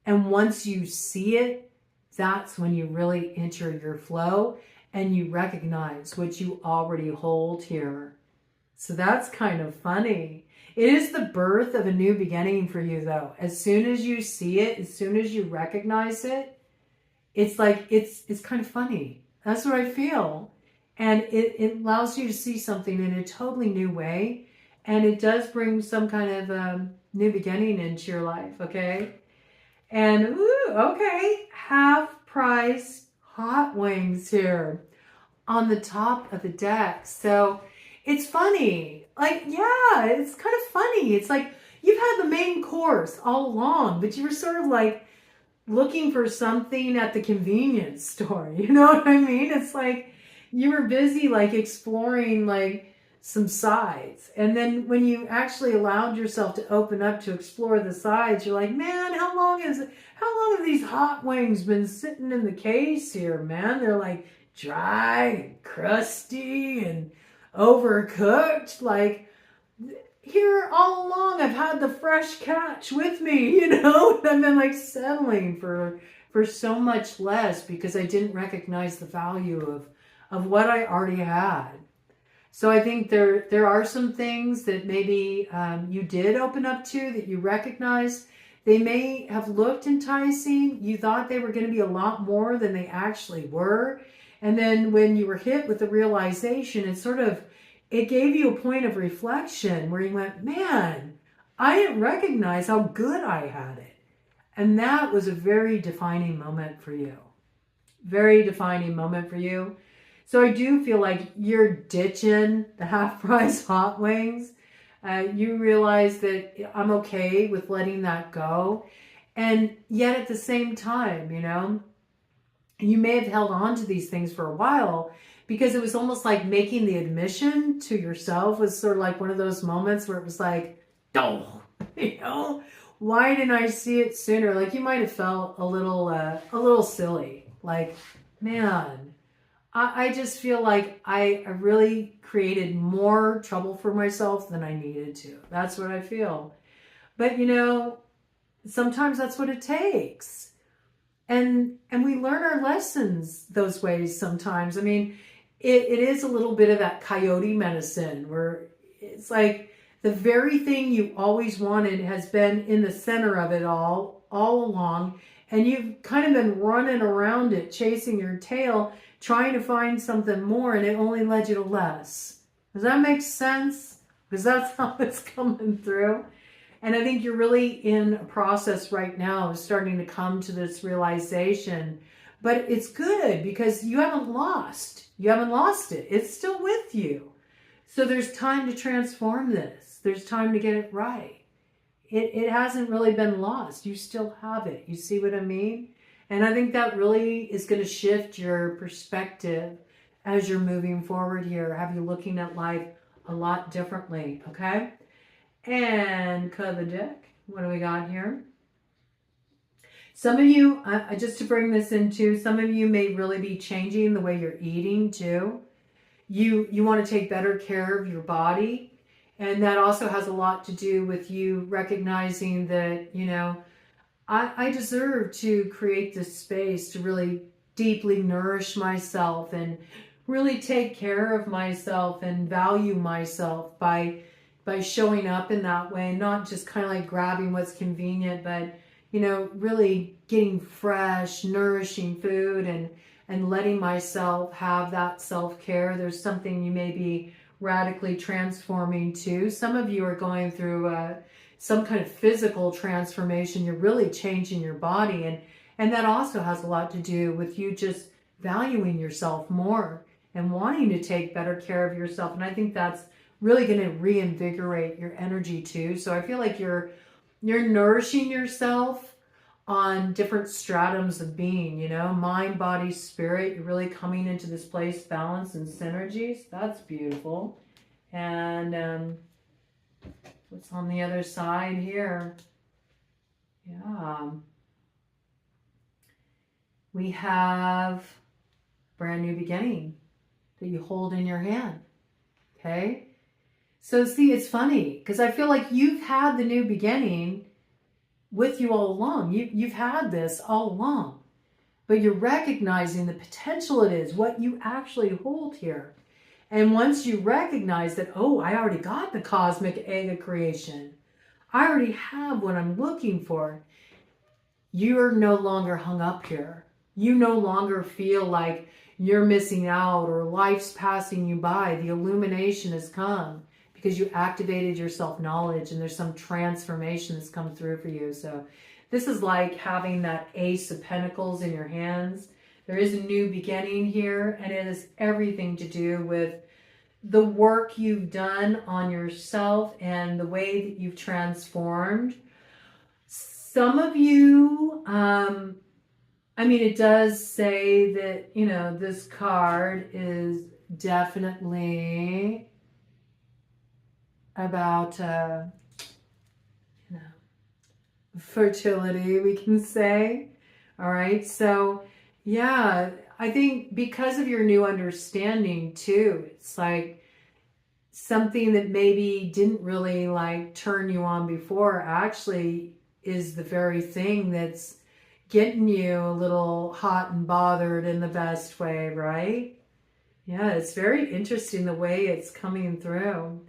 And once you see it, that's when you really enter your flow and you recognize what you already hold here. So that's kind of funny. It is the birth of a new beginning for you, though. As soon as you see it, as soon as you recognize it, it's like, it's kind of funny. That's what I feel. And it allows you to see something in a totally new way. And it does bring some kind of new beginning into your life, okay? And, okay, half price hot wings here on the top of the deck. So it's funny. Like, yeah, it's kind of funny. It's like you've had the main course all along, but you were sort of like looking for something at the convenience store. You know what I mean? It's like you were busy like exploring like some sides. And then when you actually allowed yourself to open up to explore the sides, you're like, man, how long have these hot wings been sitting in the case here, man? They're like dry and crusty and overcooked. Like, here all along I've had the fresh catch with me, and I've been like settling for so much less because I didn't recognize the value of what I already had. So I think there are some things that maybe you did open up to, that you recognize. They may have looked enticing. You thought they were going to be a lot more than they actually were. And then when you were hit with the realization, it gave you a point of reflection where you went, man, I didn't recognize how good I had it. And that was a very defining moment for you. Very defining moment for you. So I do feel like you're ditching the half-price hot wings. You realize that I'm okay with letting that go. And yet at the same time, you may have held on to these things for a while because it was almost like making the admission to yourself was sort of like one of those moments where it was like, oh, why didn't I see it sooner? Like you might have felt a little silly. Like, man, I just feel like I really created more trouble for myself than I needed to. That's what I feel. But, sometimes that's what it takes. And we learn our lessons those ways sometimes. I mean, it is a little bit of that coyote medicine where it's like the very thing you always wanted has been in the center of it all along. And you've kind of been running around it, chasing your tail, trying to find something more, and it only led you to less. Does that make sense? Because that's how it's coming through. And I think you're really in a process right now of starting to come to this realization. But it's good because you haven't lost. You haven't lost it. It's still with you. So there's time to transform this. There's time to get it right. It hasn't really been lost. You still have it. You see what I mean? And I think that really is going to shift your perspective as you're moving forward here. Have you looking at life a lot differently, okay? And cut the deck. What do we got here? Some of you, just to bring this into, some of you may really be changing the way you're eating too. You want to take better care of your body. And that also has a lot to do with you recognizing that, I deserve to create this space to really deeply nourish myself and really take care of myself and value myself by showing up in that way, not just kind of like grabbing what's convenient, but, really getting fresh, nourishing food and letting myself have that self-care. There's something you may be radically transforming too. Some of you are going through some kind of physical transformation. You're really changing your body, and that also has a lot to do with you just valuing yourself more and wanting to take better care of yourself. And I think that's really going to reinvigorate your energy too. So I feel like you're nourishing yourself on different stratums of being, mind, body, spirit. You're really coming into this place, balance and synergies. That's beautiful. And what's on the other side here? Yeah. We have brand new beginning that you hold in your hand. Okay. So see, it's funny because I feel like you've had the new beginning with you all along. You've had this all along, but you're recognizing the potential it is, what you actually hold here. And once you recognize that, oh, I already got the cosmic egg of creation, I already have what I'm looking for, you're no longer hung up here. You no longer feel like you're missing out or life's passing you by. The illumination has come because you activated your self-knowledge and there's some transformation that's come through for you. So this is like having that Ace of Pentacles in your hands. There is a new beginning here, and it has everything to do with the work you've done on yourself and the way that you've transformed. Some of you, it does say that, this card is definitely about, fertility, we can say. All right. So yeah, I think because of your new understanding too, it's like something that maybe didn't really like turn you on before actually is the very thing that's getting you a little hot and bothered in the best way, right? Yeah, it's very interesting the way it's coming through.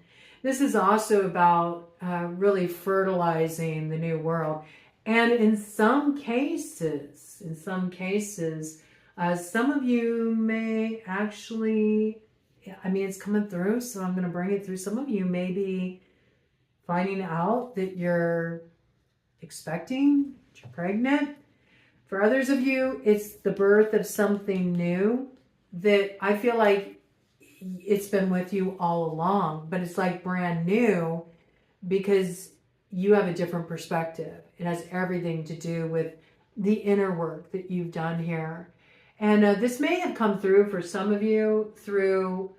This is also about really fertilizing the new world. And in some cases, some of you may actually, I mean, it's coming through, so I'm going to bring it through. Some of you may be finding out that you're expecting, that you're pregnant. For others of you, it's the birth of something new that I feel like it's been with you all along, but it's like brand new because you have a different perspective. It has everything to do with the inner work that you've done here. And this may have come through for some of you through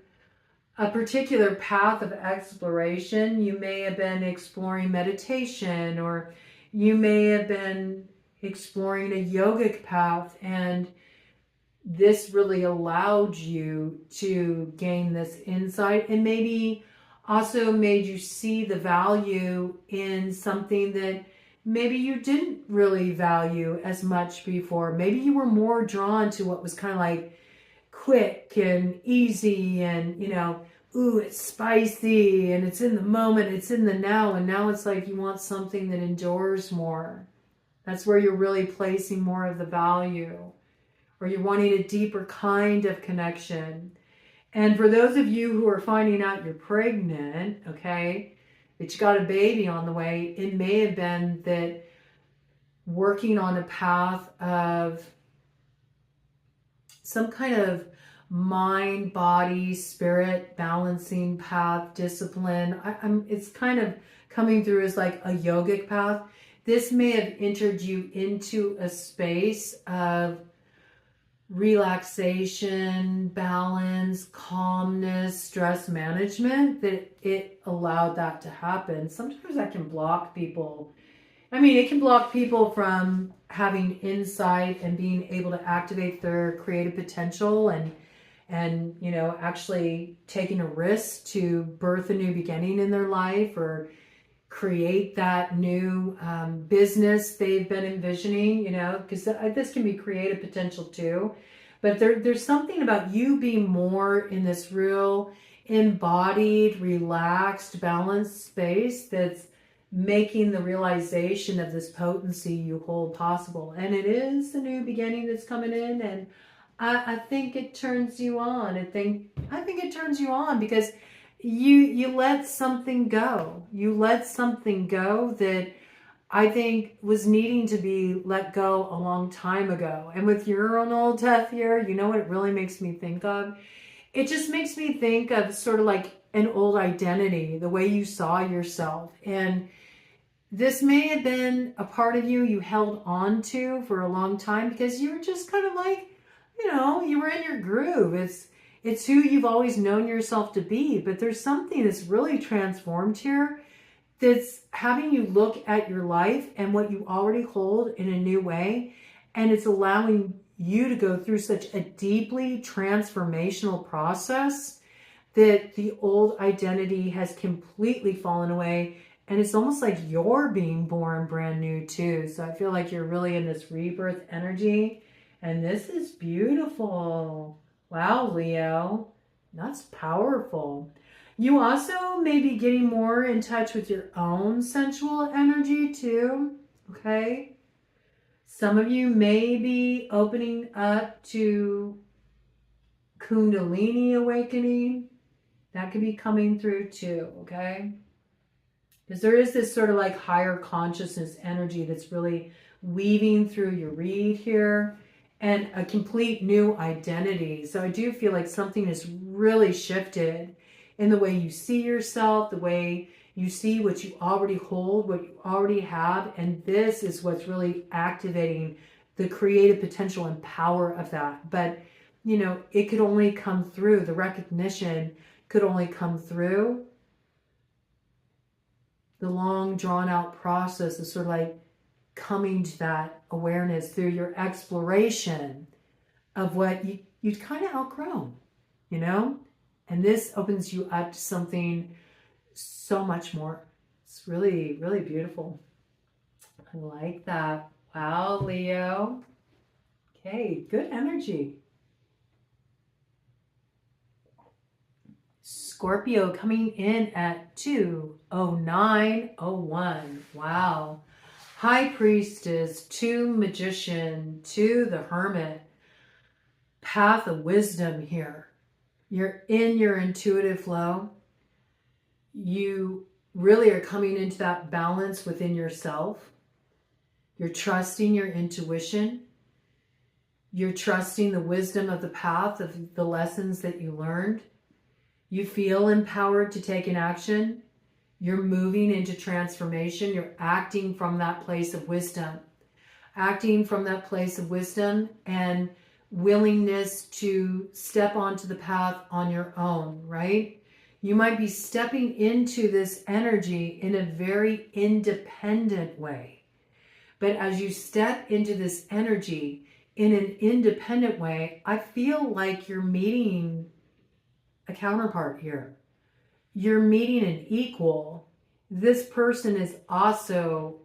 a particular path of exploration. You may have been exploring meditation, or you may have been exploring a yogic path, and this really allowed you to gain this insight, and maybe also made you see the value in something that maybe you didn't really value as much before. Maybe you were more drawn to what was kind of like quick and easy, and ooh, it's spicy and it's in the moment, it's in the now, and now it's like you want something that endures more. That's where you're really placing more of the value, or you're wanting a deeper kind of connection. And for those of you who are finding out you're pregnant, okay, that you got a baby on the way, it may have been that working on a path of some kind of mind, body, spirit, balancing path, discipline. It's kind of coming through as like a yogic path. This may have entered you into a space of relaxation, balance, calmness, stress management, that it allowed that to happen. Sometimes that can block people. I mean, it can block people from having insight and being able to activate their creative potential, and actually taking a risk to birth a new beginning in their life, or create that new business they've been envisioning, because this can be creative potential too. But there's something about you being more in this real embodied, relaxed, balanced space that's making the realization of this potency you hold possible. And it is a new beginning that's coming in, and I think it turns you on. I think it turns you on because you let something go. You let something go that I think was needing to be let go a long time ago. And with Uranus death here, you know what it really makes me think of? It just makes me think of sort of like an old identity, the way you saw yourself. And this may have been a part of you held on to for a long time because you were just kind of like, you were in your groove. It's who you've always known yourself to be, but there's something that's really transformed here that's having you look at your life and what you already hold in a new way, and it's allowing you to go through such a deeply transformational process that the old identity has completely fallen away, and it's almost like you're being born brand new too. So I feel like you're really in this rebirth energy, and this is beautiful. Wow, Leo, that's powerful. You also may be getting more in touch with your own sensual energy too, okay? Some of you may be opening up to Kundalini awakening. That could be coming through too, okay? Because there is this sort of like higher consciousness energy that's really weaving through your read here, and a complete new identity. So I do feel like something has really shifted in the way you see yourself, the way you see what you already hold, what you already have. And this is what's really activating the creative potential and power of that. But, it could only come through, the recognition could only come through the long drawn out process of sort of like coming to that awareness through your exploration of what you'd kind of outgrown, and this opens you up to something so much more. It's really, really beautiful. I like that. Wow, Leo. Okay, good energy. Scorpio coming in at 20901. Wow. High Priestess, 2 Magician, 2 the Hermit. Path of wisdom here. You're in your intuitive flow. You really are coming into that balance within yourself. You're trusting your intuition. You're trusting the wisdom of the path of the lessons that you learned. You feel empowered to take an action. You're moving into transformation. You're acting from that place of wisdom. Acting from that place of wisdom and willingness to step onto the path on your own, right? You might be stepping into this energy in a very independent way. But as you step into this energy in an independent way, I feel like you're meeting a counterpart here. You're meeting an equal. This person is also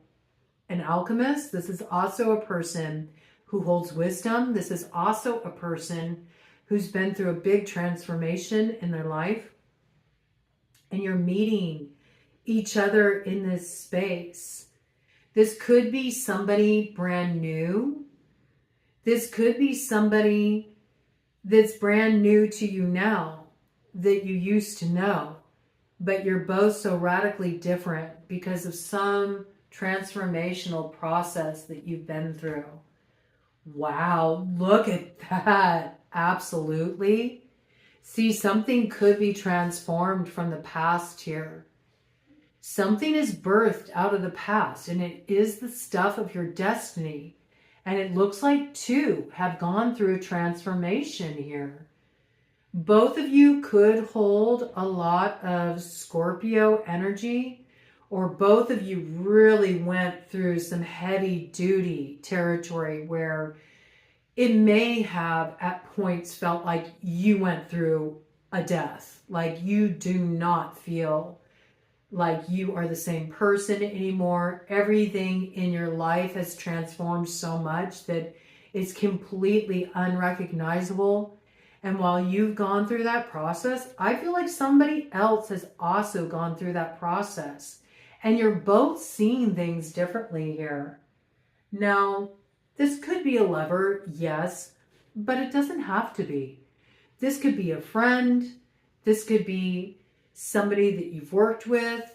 an alchemist. This is also a person who holds wisdom. This is also a person who's been through a big transformation in their life. And you're meeting each other in this space. This could be somebody brand new. This could be somebody that's brand new to you now that you used to know, but you're both so radically different because of some transformational process that you've been through. Wow, look at that. Absolutely. See, something could be transformed from the past here. Something is birthed out of the past, and it is the stuff of your destiny. And it looks like 2 have gone through a transformation here. Both of you could hold a lot of Scorpio energy, or both of you really went through some heavy duty territory where it may have at points felt like you went through a death. Like you do not feel like you are the same person anymore. Everything in your life has transformed so much that it's completely unrecognizable. And while you've gone through that process, I feel like somebody else has also gone through that process. And you're both seeing things differently here. Now, this could be a lover, yes, but it doesn't have to be. This could be a friend. This could be somebody that you've worked with.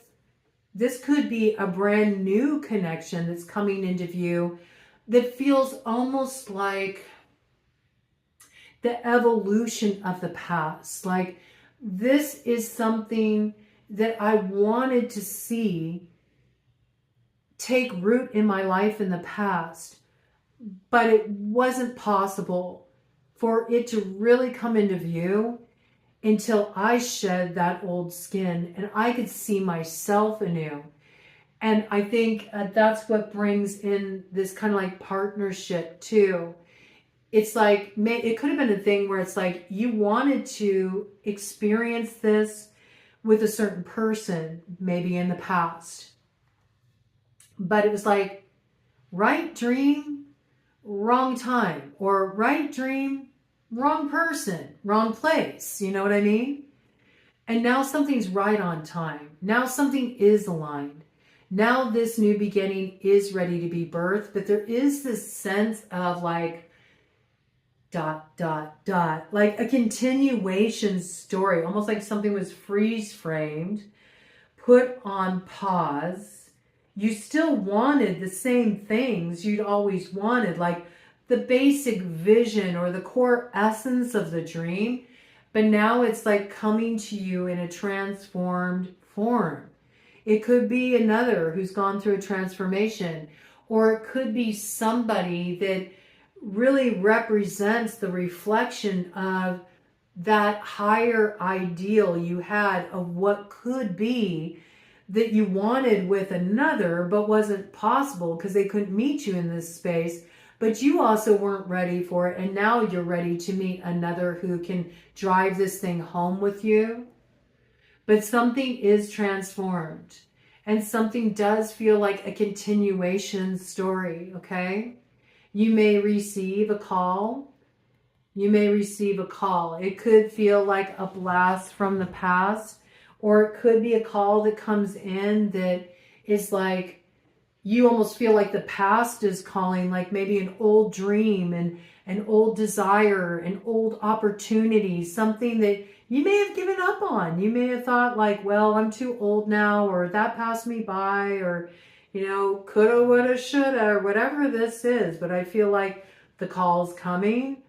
This could be a brand new connection that's coming into view that feels almost like the evolution of the past. Like this is something that I wanted to see take root in my life in the past, but it wasn't possible for it to really come into view until I shed that old skin and I could see myself anew. And I think that's what brings in this kind of like partnership too. It's like, it could have been a thing where it's like you wanted to experience this with a certain person, maybe in the past. But it was like, right dream, wrong time, or right dream, wrong person, wrong place. You know what I mean? And now something's right on time. Now something is aligned. Now this new beginning is ready to be birthed, but there is this sense of like, ... like a continuation story, almost like something was freeze framed, put on pause. You still wanted the same things you'd always wanted, like the basic vision or the core essence of the dream, but now it's like coming to you in a transformed form. It could be another who's gone through a transformation, or it could be somebody that really represents the reflection of that higher ideal you had of what could be that you wanted with another, but wasn't possible because they couldn't meet you in this space. But you also weren't ready for it. And now you're ready to meet another who can drive this thing home with you. But something is transformed. And something does feel like a continuation story, okay? You may receive a call You may receive a call. It could feel like a blast from the past, or it could be a call that comes in that is like, you almost feel like the past is calling, like maybe an old dream and an old desire, an old opportunity, something that you may have given up on. You may have thought like, well, I'm too old now, or that passed me by, or, you know, coulda, woulda, shoulda, or whatever this is. But I feel like the call's coming.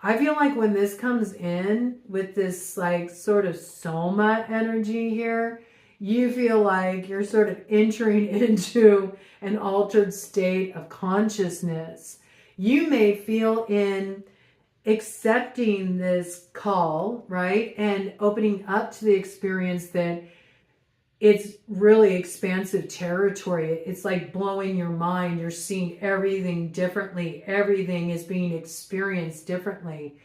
I feel like when this comes in with this like sort of soma energy here, you feel like you're sort of entering into an altered state of consciousness. You may feel in accepting this call, right? And opening up to the experience that it's really expansive territory. It's like blowing your mind. You're seeing everything differently. Everything is being experienced differently.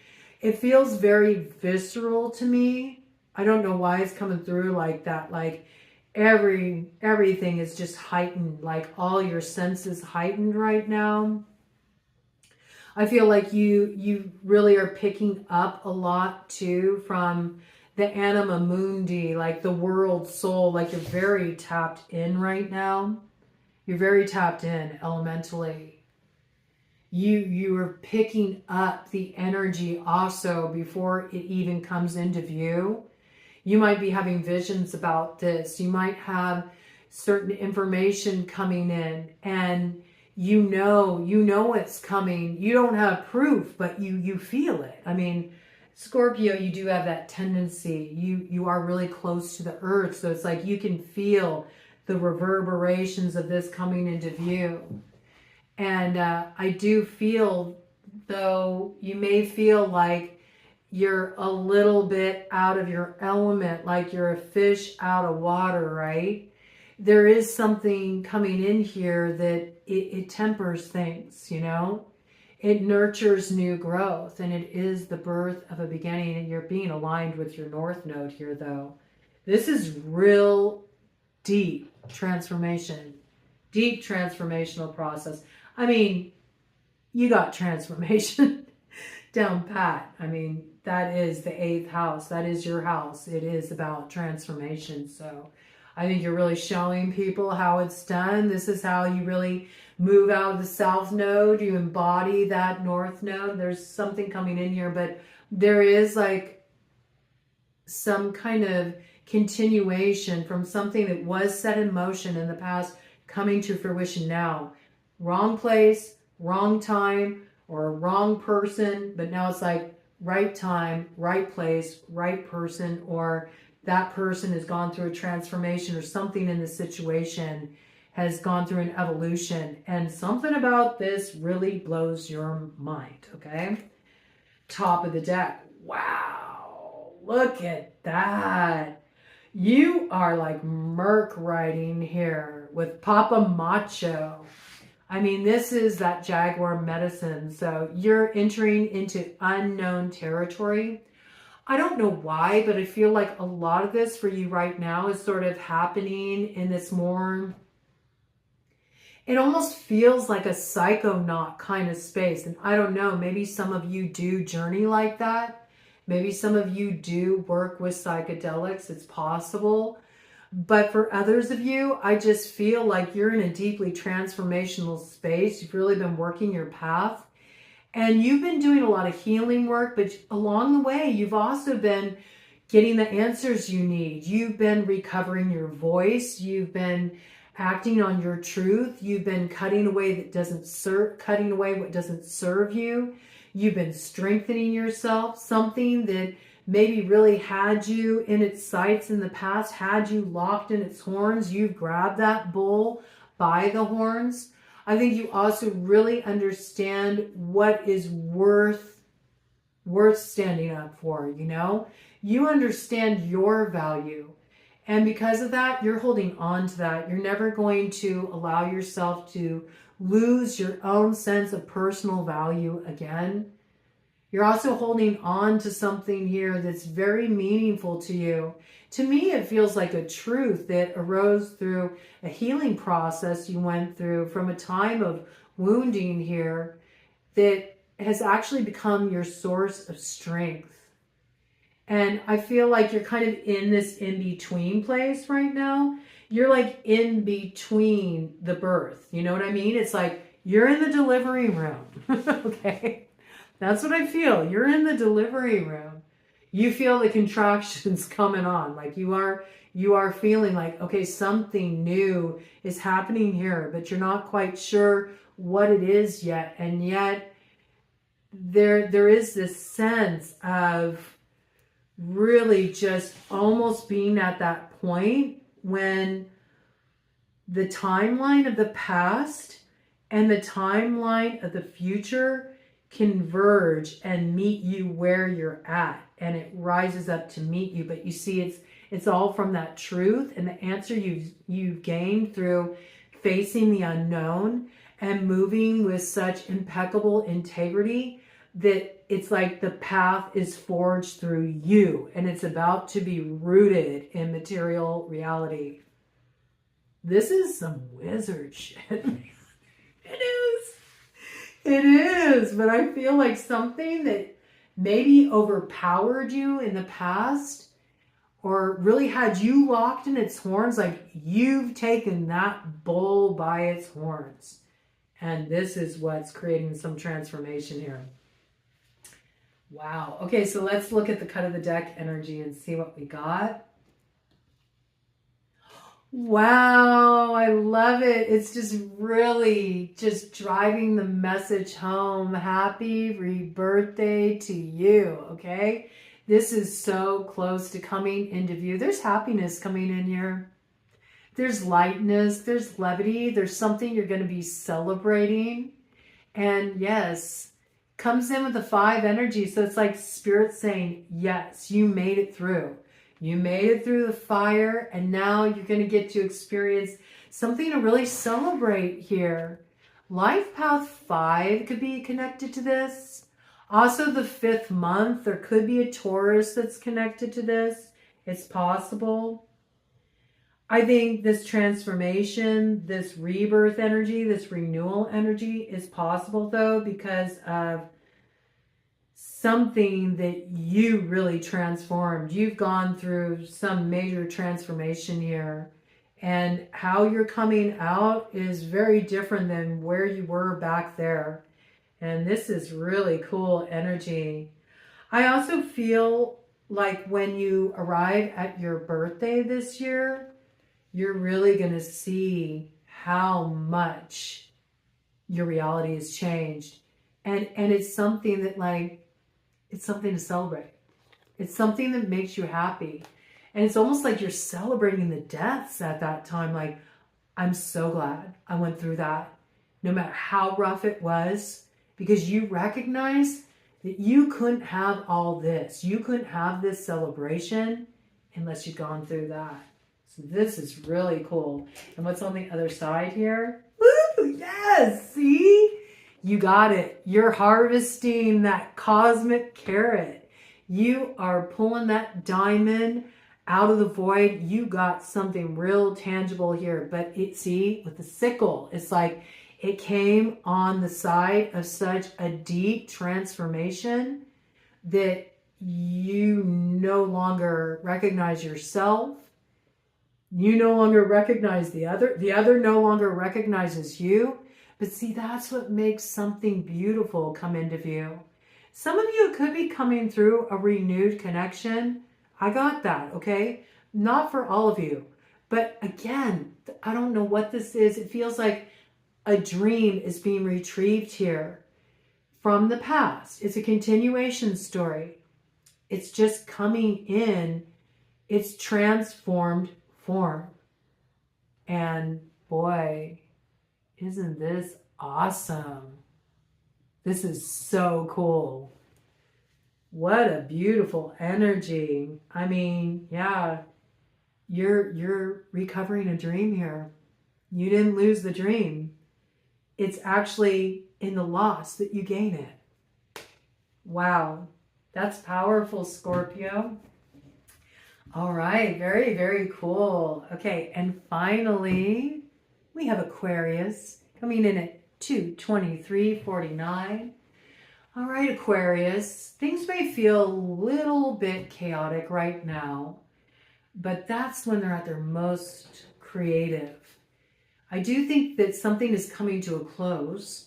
It feels very visceral to me. I don't know why it's coming through like that. Like everything is just heightened. Like all your senses heightened right now. I feel like you really are picking up a lot too from the anima mundi, like the world soul, like you're very tapped in right now. You're very tapped in elementally. You are picking up the energy also before it even comes into view. You might be having visions about this. You might have certain information coming in and you know it's coming. You don't have proof, but you feel it. I mean, Scorpio, you do have that tendency. You are really close to the earth. So it's like you can feel the reverberations of this coming into view. And I do feel, though, you may feel like you're a little bit out of your element, like you're a fish out of water, right? There is something coming in here that it tempers things, you know? It nurtures new growth, and it is the birth of a beginning, and you're being aligned with your North Node here, though. This is real deep transformation, deep transformational process. I mean, you got transformation down pat. I mean, that is the 8th house. That is your house. It is about transformation. So I think you're really showing people how it's done. This is how you really move out of the South Node. You embody that North Node. There's something coming in here, but there is like some kind of continuation from something that was set in motion in the past coming to fruition now. Wrong place, wrong time, or wrong person, but now it's like right time, right place, right person, or that person has gone through a transformation or something in the situation has gone through an evolution, and something about this really blows your mind, okay? Top of the deck. Wow, look at that. You are like Merc riding here with Papa Macho. I mean, this is that Jaguar medicine. So you're entering into unknown territory. I don't know why, but I feel like a lot of this for you right now is sort of happening in this more, it almost feels like a psychonaut kind of space. And I don't know, maybe some of you do journey like that. Maybe some of you do work with psychedelics. It's possible. But for others of you, I just feel like you're in a deeply transformational space. You've really been working your path. And you've been doing a lot of healing work, but along the way, you've also been getting the answers you need. You've been recovering your voice. You've been acting on your truth. You've been cutting away what doesn't serve you. You've been strengthening yourself. Something that maybe really had you in its sights in the past, had you locked in its horns. You've grabbed that bull by the horns. I think you also really understand what is worth standing up for, you know? You understand your value. And because of that, you're holding on to that. You're never going to allow yourself to lose your own sense of personal value again. You're also holding on to something here that's very meaningful to you. To me, it feels like a truth that arose through a healing process you went through from a time of wounding here, that has actually become your source of strength. And I feel like you're kind of in this in-between place right now. You're like in between the birth. You know what I mean? It's like you're in the delivery room. Okay? That's what I feel. You're in the delivery room. You feel the contractions coming on. Like you are feeling like, okay, something new is happening here, but you're not quite sure what it is yet. And yet there is this sense of really just almost being at that point when the timeline of the past and the timeline of the future converge and meet you where you're at, and it rises up to meet you. But you see, it's all from that truth and the answer you've gained through facing the unknown and moving with such impeccable integrity that it's like the path is forged through you, and it's about to be rooted in material reality. This is some wizard shit. It is. It is. But I feel like something that maybe overpowered you in the past or really had you locked in its horns, like you've taken that bull by its horns. And this is what's creating some transformation here. Wow. Okay, so let's look at the cut of the deck energy and see what we got. Wow, I love it. It's just really just driving the message home. Happy rebirthday to you, okay? This is so close to coming into view. There's happiness coming in here. There's lightness, there's levity, there's something you're going to be celebrating. And yes, comes in with the 5 energy. So it's like spirit saying, yes, you made it through. You made it through the fire, and now you're going to get to experience something to really celebrate here. Life path 5 could be connected to this. Also the 5th month, there could be a Taurus that's connected to this. It's possible. I think this transformation, this rebirth energy, this renewal energy is possible though because of something that you really transformed. You've gone through some major transformation here, and how you're coming out is very different than where you were back there. And this is really cool energy. I also feel like when you arrive at your birthday this year, you're really going to see how much your reality has changed. And it's something that it's something to celebrate. It's something that makes you happy. And it's almost like you're celebrating the deaths at that time. Like, I'm so glad I went through that, no matter how rough it was, because you recognize that you couldn't have all this. You couldn't have this celebration unless you'd gone through that. So this is really cool. And what's on the other side here? Woo! Yes! See? You got it. You're harvesting that cosmic carrot. You are pulling that diamond out of the void. You got something real tangible here. But see, with the sickle, it's like it came on the side of such a deep transformation that you no longer recognize yourself. You no longer recognize the other. The other no longer recognizes you. But see, that's what makes something beautiful come into view. Some of you could be coming through a renewed connection. I got that, okay? Not for all of you. But again, I don't know what this is. It feels like a dream is being retrieved here from the past. It's a continuation story. It's just coming in its transformed form. And boy, isn't this awesome? This is so cool. What a beautiful energy. I mean, yeah, you're recovering a dream here. You didn't lose the dream. It's actually in the loss that you gain it. Wow, that's powerful, Scorpio. All right, very, very cool. Okay, and finally, we have Aquarius coming in at 223.49. All right, Aquarius, things may feel a little bit chaotic right now, but that's when they're at their most creative. I do think that something is coming to a close,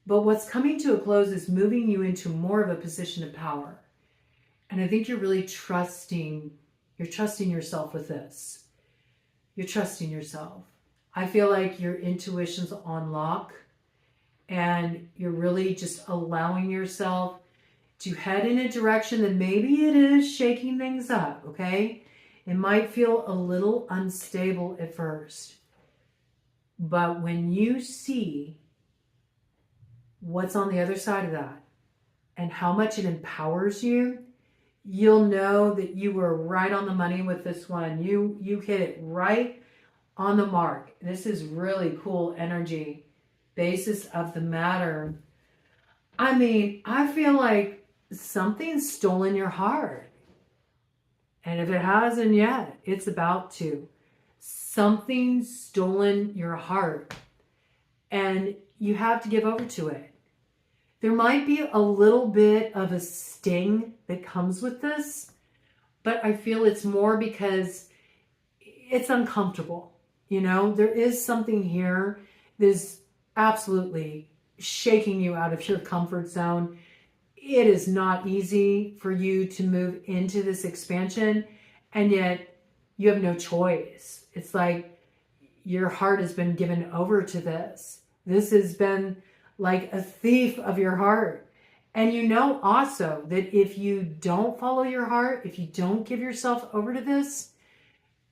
but what's coming to a close is moving you into more of a position of power. And I think you're really trusting yourself with this. You're trusting yourself. I feel like your intuition's on lock and you're really just allowing yourself to head in a direction that maybe it is shaking things up, okay? It might feel a little unstable at first, but when you see what's on the other side of that and how much it empowers you, you'll know that you were right on the money with this one. You hit it right on the mark. This is really cool energy. Basis of the matter. I mean, I feel like something's stolen your heart. And if it hasn't yet, it's about to. Something's stolen your heart. And you have to give over to it. There might be a little bit of a sting that comes with this, but I feel it's more because it's uncomfortable. You know, there is something here that's absolutely shaking you out of your comfort zone. It is not easy for you to move into this expansion, and yet you have no choice. It's like your heart has been given over to this. This has been like a thief of your heart. And you know also that if you don't follow your heart, if you don't give yourself over to this,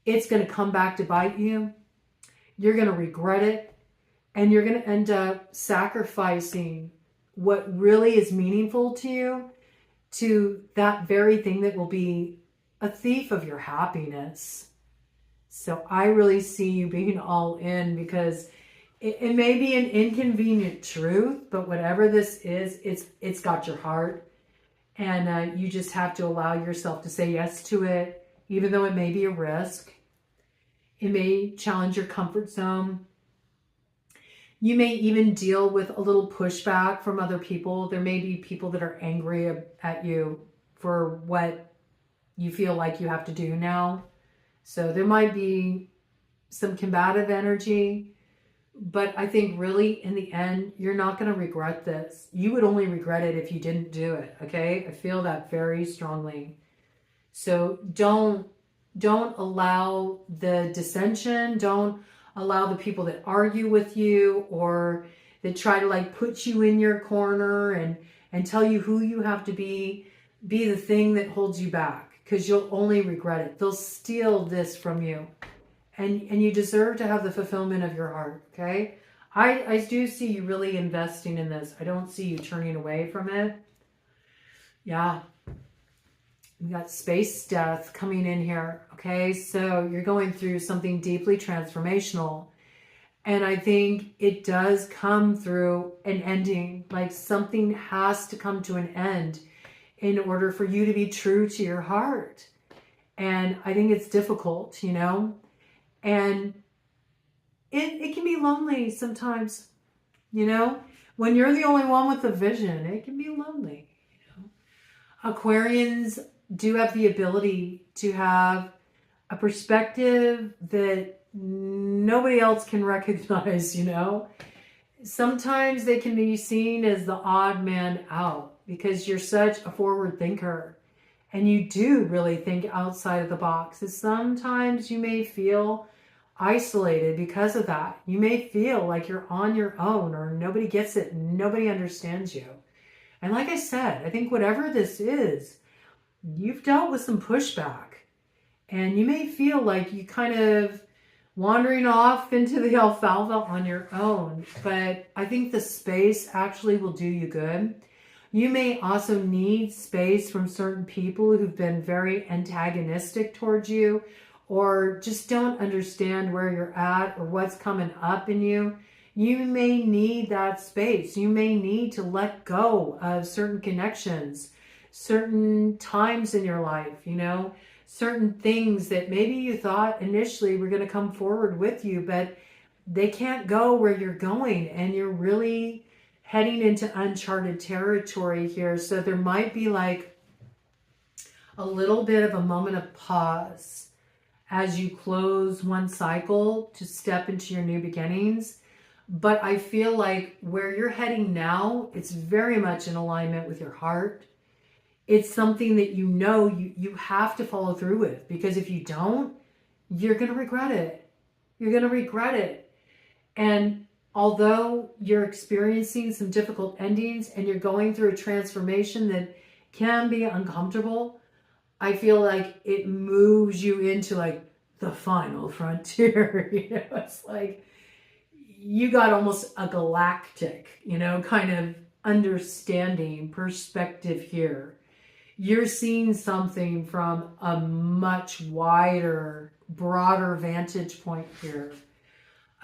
it's going to come back to bite you. You're going to regret it. And you're going to end up sacrificing what really is meaningful to you to that very thing that will be a thief of your happiness. So I really see you being all in, because it may be an inconvenient truth, but whatever this is, it's got your heart. And you just have to allow yourself to say yes to it, even though it may be a risk. It may challenge your comfort zone. You may even deal with a little pushback from other people. There may be people that are angry at you for what you feel like you have to do now. So there might be some combative energy, but I think really in the end, you're not going to regret this. You would only regret it if you didn't do it. Okay. I feel that very strongly. So don't allow the dissension. Don't allow the people that argue with you or that try to like put you in your corner and tell you who you have to be the thing that holds you back, because you'll only regret it. They'll steal this from you, and you deserve to have the fulfillment of your heart. Okay. I do see you really investing in this. I don't see you turning away from it. Yeah. We got space death coming in here. Okay. So you're going through something deeply transformational. And I think it does come through an ending. Like something has to come to an end in order for you to be true to your heart. And I think it's difficult, you know, and it can be lonely sometimes, you know, when you're the only one with a vision, it can be lonely. You know? Aquarians do have the ability to have a perspective that nobody else can recognize, you know. Sometimes they can be seen as the odd man out because you're such a forward thinker and you do really think outside of the box. And sometimes you may feel isolated because of that. You may feel like you're on your own or nobody gets it, nobody understands you. And like I said, I think whatever this is, you've dealt with some pushback and you may feel like you kind of wandering off into the alfalfa on your own, but I think the space actually will do you good. You may also need space from certain people who've been very antagonistic towards you or just don't understand where you're at or what's coming up in you. You may need that space. You may need to let go of certain connections, certain times in your life, you know, certain things that maybe you thought initially were going to come forward with you, but they can't go where you're going and you're really heading into uncharted territory here. So there might be like a little bit of a moment of pause as you close one cycle to step into your new beginnings. But I feel like where you're heading now, it's very much in alignment with your heart. It's something that you know you have to follow through with, because if you don't, you're going to regret it. You're going to regret it. And although you're experiencing some difficult endings and you're going through a transformation that can be uncomfortable, I feel like it moves you into like the final frontier. You know, it's like you got almost a galactic, you know, kind of understanding perspective here. You're seeing something from a much wider, broader vantage point here.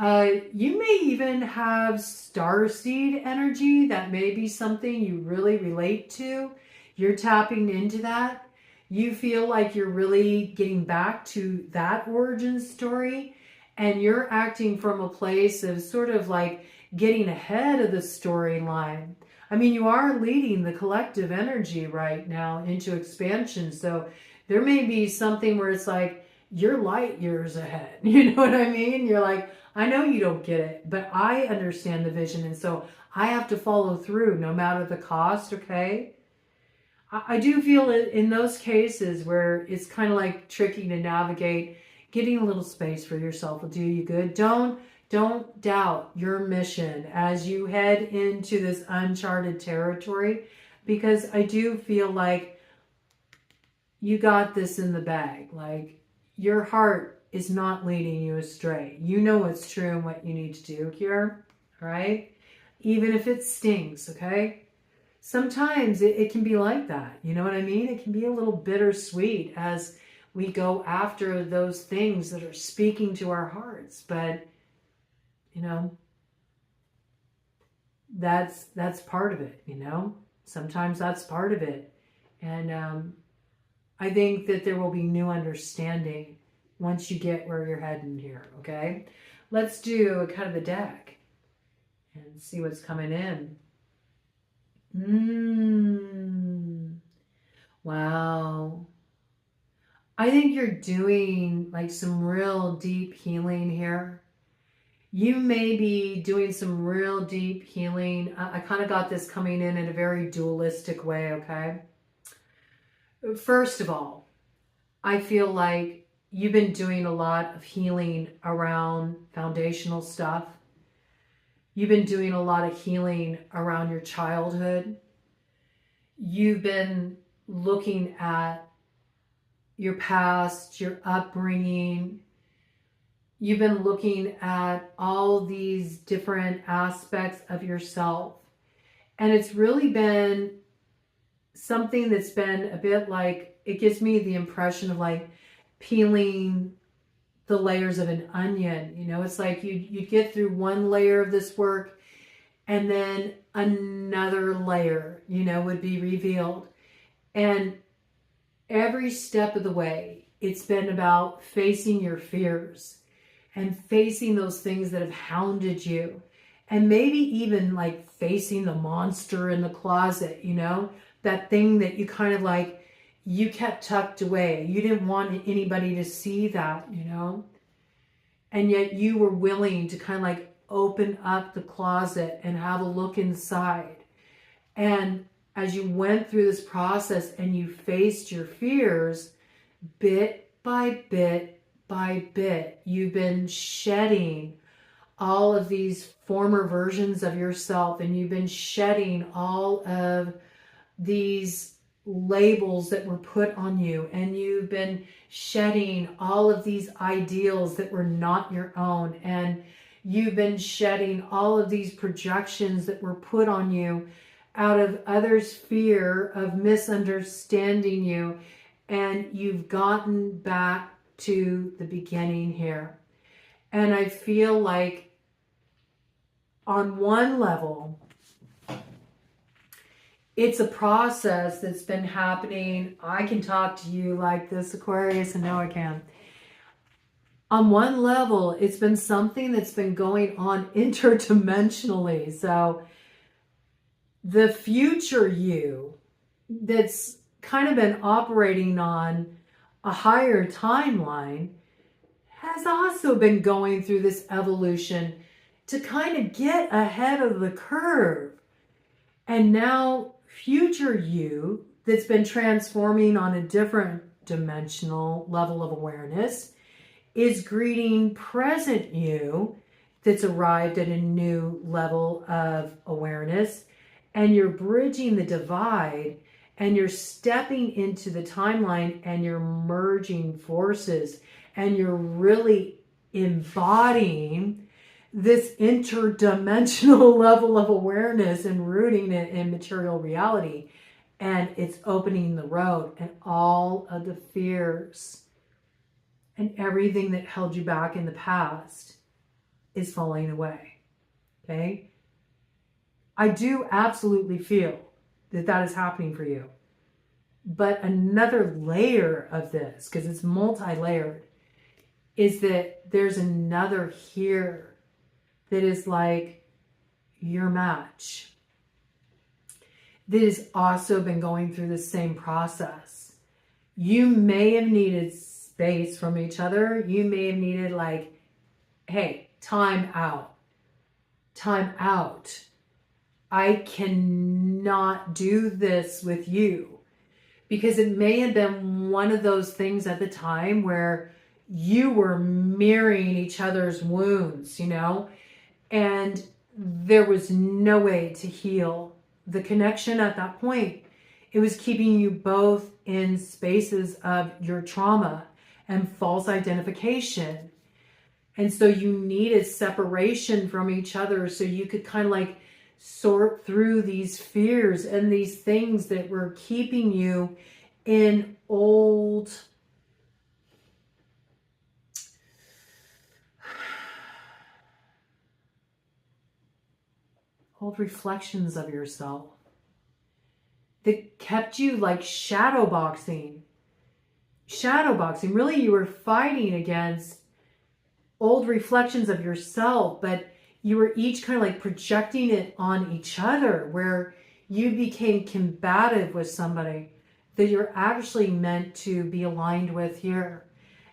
You may even have starseed energy. That may be something you really relate to. You're tapping into that. You feel like you're really getting back to that origin story, and you're acting from a place of sort of like getting ahead of the storyline. I mean, you are leading the collective energy right now into expansion. So there may be something where it's like you're light years ahead. You know what I mean? You're like, I know you don't get it, but I understand the vision. And so I have to follow through no matter the cost. Okay. I do feel it in those cases where it's kind of like tricky to navigate. Getting a little space for yourself will do you good. Don't doubt your mission as you head into this uncharted territory, because I do feel like you got this in the bag. Like your heart is not leading you astray. You know what's true and what you need to do here, right? Even if it stings, okay? Sometimes it can be like that. You know what I mean? It can be a little bittersweet as we go after those things that are speaking to our hearts. But you know, that's part of it, you know? Sometimes that's part of it. And I think that there will be new understanding once you get where you're heading here, okay? Let's do a cut of the deck and see what's coming in. Wow. I think you're doing like some real deep healing here. You may be doing some real deep healing. I kind of got this coming in a very dualistic way, okay? First of all, I feel like you've been doing a lot of healing around foundational stuff. You've been doing a lot of healing around your childhood. You've been looking at your past, your upbringing. You've been looking at all these different aspects of yourself. And it's really been something that's been a bit like, it gives me the impression of like peeling the layers of an onion. You know, it's like you'd get through one layer of this work and then another layer, you know, would be revealed. And every step of the way, it's been about facing your fears and facing those things that have hounded you, and maybe even like facing the monster in the closet, you know, that thing that you kind of like, you kept tucked away. You didn't want anybody to see that, you know, and yet you were willing to kind of like open up the closet and have a look inside. And as you went through this process and you faced your fears, bit by bit by bit, you've been shedding all of these former versions of yourself, and you've been shedding all of these labels that were put on you, and you've been shedding all of these ideals that were not your own, and you've been shedding all of these projections that were put on you out of others' fear of misunderstanding you, and you've gotten back to the beginning here. And I feel like on one level, it's a process that's been happening. I can talk to you like this, Aquarius, and now I can. On one level, it's been something that's been going on interdimensionally. So the future you that's kind of been operating on a higher timeline has also been going through this evolution to kind of get ahead of the curve. And now future you that's been transforming on a different dimensional level of awareness is greeting present you that's arrived at a new level of awareness, and you're bridging the divide, and you're stepping into the timeline, and you're merging forces, and you're really embodying this interdimensional level of awareness and rooting it in material reality. And it's opening the road, and all of the fears and everything that held you back in the past is falling away. Okay? I do absolutely feel that that is happening for you. But another layer of this, because it's multi-layered, is that there's another here that is like your match, that has also been going through the same process. You may have needed space from each other. You may have needed like, hey, time out. Time out. I cannot do this with you. Because it may have been one of those things at the time where you were mirroring each other's wounds, you know, and there was no way to heal the connection at that point. It was keeping you both in spaces of your trauma and false identification. And so you needed separation from each other so you could kind of like sort through these fears and these things that were keeping you in old reflections of yourself that kept you like shadowboxing. Really, you were fighting against old reflections of yourself, but you were each kind of like projecting it on each other, where you became combative with somebody that you're actually meant to be aligned with here.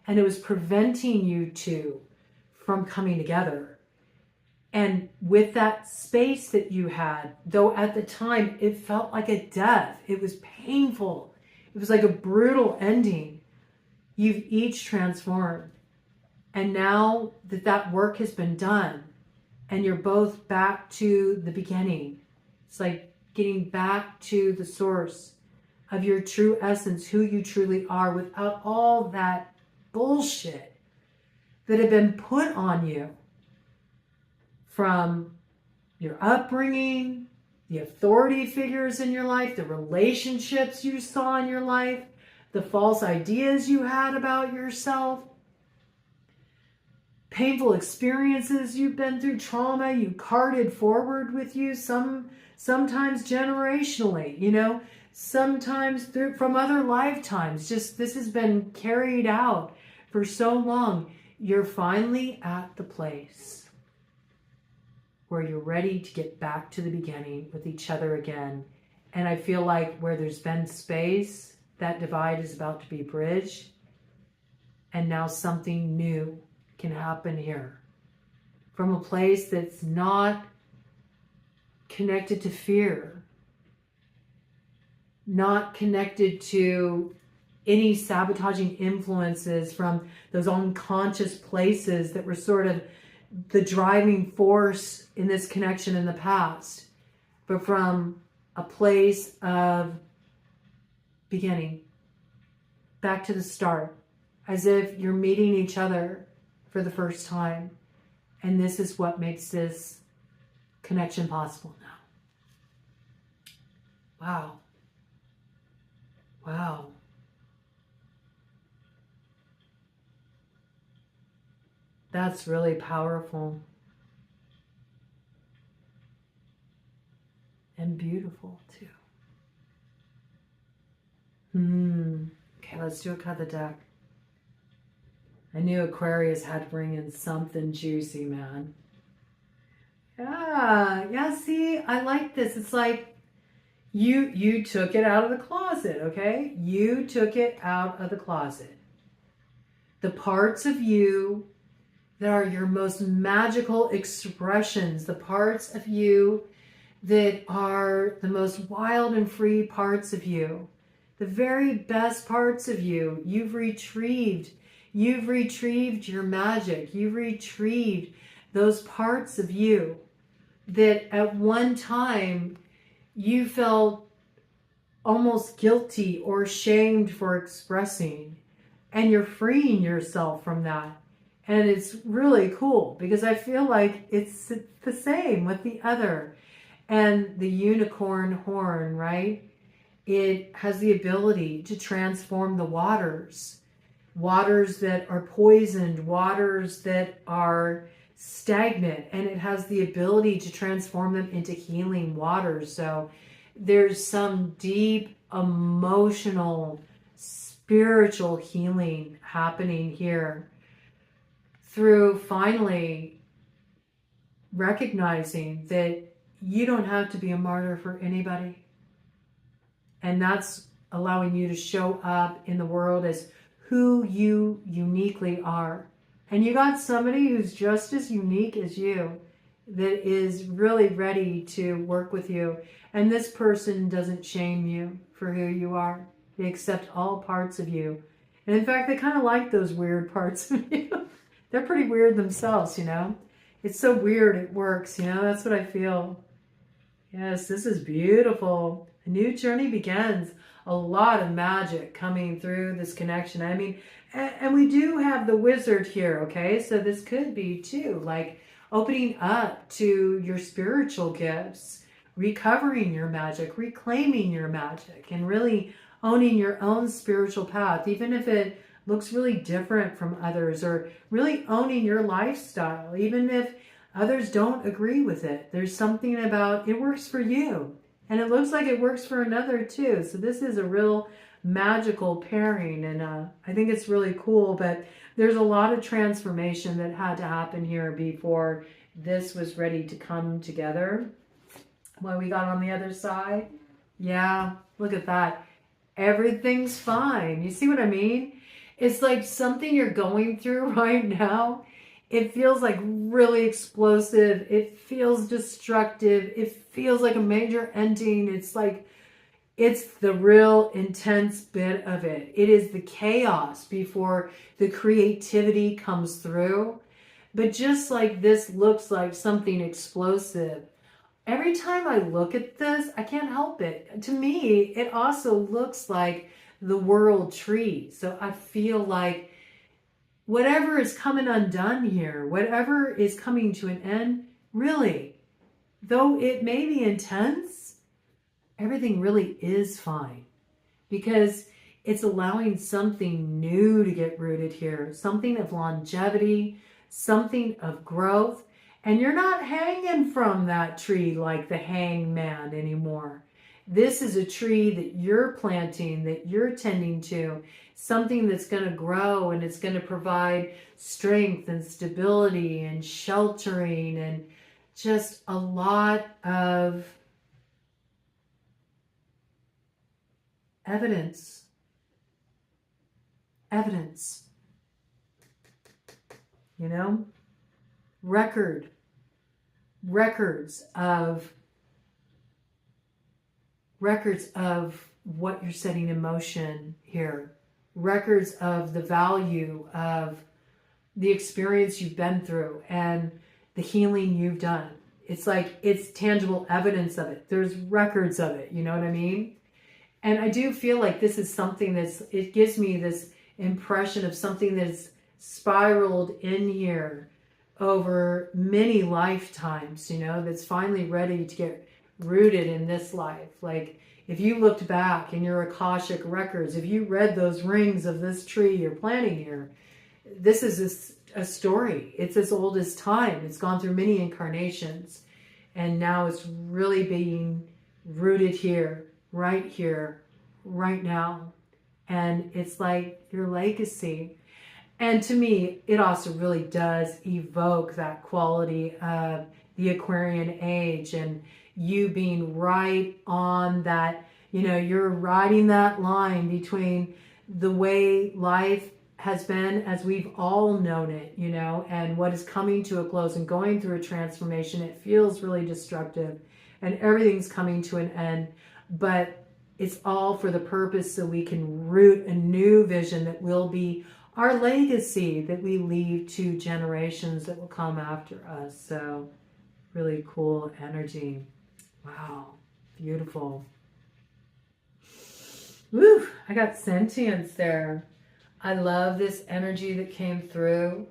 And it was preventing you two from coming together. And with that space that you had, though at the time it felt like a death, it was painful, it was like a brutal ending, you've each transformed. And now that that work has been done, and you're both back to the beginning, it's like getting back to the source of your true essence, who you truly are, without all that bullshit that had been put on you from your upbringing, the authority figures in your life, the relationships you saw in your life, the false ideas you had about yourself, painful experiences you've been through, trauma you carted forward with you, sometimes generationally, you know, sometimes from other lifetimes. Just this has been carried out for so long. You're finally at the place where you're ready to get back to the beginning with each other again. And I feel like where there's been space, that divide is about to be bridged. And now something new can happen here. From a place that's not connected to fear, not connected to any sabotaging influences from those unconscious places that were sort of the driving force in this connection in the past, but from a place of beginning, back to the start, as if you're meeting each other for the first time. And this is what makes this connection possible now. Wow. Wow. That's really powerful and beautiful too. Okay, let's do a cut of the deck. I knew Aquarius had to bring in something juicy, man. Yeah, see, I like this. It's like You took it out of the closet, okay? You took it out of the closet. The parts of you that are your most magical expressions, the parts of you that are the most wild and free parts of you, the very best parts of you, you've retrieved. You've retrieved your magic. You've retrieved those parts of you that at one time you felt almost guilty or ashamed for expressing, and you're freeing yourself from that. And it's really cool because I feel like it's the same with the other. And the unicorn horn, right? It has the ability to transform the waters that are poisoned, waters that are stagnant, and it has the ability to transform them into healing waters. So there's some deep emotional, spiritual healing happening here through finally recognizing that you don't have to be a martyr for anybody. And that's allowing you to show up in the world as who you uniquely are. And you got somebody who's just as unique as you that is really ready to work with you. And this person doesn't shame you for who you are. They accept all parts of you. And in fact, they kind of like those weird parts of you. They're pretty weird themselves, you know. It's so weird it works, you know. That's what I feel. Yes, this is beautiful. A new journey begins. A lot of magic coming through this connection. I mean, and we do have the wizard here, okay? So this could be too, like opening up to your spiritual gifts, recovering your magic, reclaiming your magic, and really owning your own spiritual path, even if it looks really different from others, or really owning your lifestyle, even if others don't agree with it. There's something about it works for you. And it looks like it works for another too. So this is a real magical pairing. And I think it's really cool. But there's a lot of transformation that had to happen here before this was ready to come together. What we got on the other side? Yeah, look at that. Everything's fine. You see what I mean? It's like something you're going through right now. It feels like really explosive. It feels destructive. It feels like a major ending. It's like, it's the real intense bit of it. It is the chaos before the creativity comes through. But just like this looks like something explosive, every time I look at this, I can't help it. To me, it also looks like the world tree. So I feel like whatever is coming undone here, whatever is coming to an end, really, though it may be intense, everything really is fine because it's allowing something new to get rooted here, something of longevity, something of growth. And you're not hanging from that tree like the hangman anymore. This is a tree that you're planting, that you're tending to, something that's going to grow, and it's going to provide strength and stability and sheltering and just a lot of evidence. You know? Records of what you're setting in motion here, records of the value of the experience you've been through and the healing you've done. It's like, it's tangible evidence of it. There's records of it, you know what I mean? And I do feel like this is something it gives me this impression of something that's spiraled in here over many lifetimes, you know, that's finally ready to get rooted in this life. Like if you looked back in your Akashic records, if you read those rings of this tree you're planting here, this is a story. It's as old as time. It's gone through many incarnations, and now it's really being rooted here, right now. And it's like your legacy. And to me, it also really does evoke that quality of the Aquarian age. And you being right on that, you know, you're riding that line between the way life has been as we've all known it, you know, and what is coming to a close and going through a transformation. It feels really destructive and everything's coming to an end, but it's all for the purpose so we can root a new vision that will be our legacy that we leave to generations that will come after us. So really cool energy. Wow, beautiful. Woo, I got sentience there. I love this energy that came through.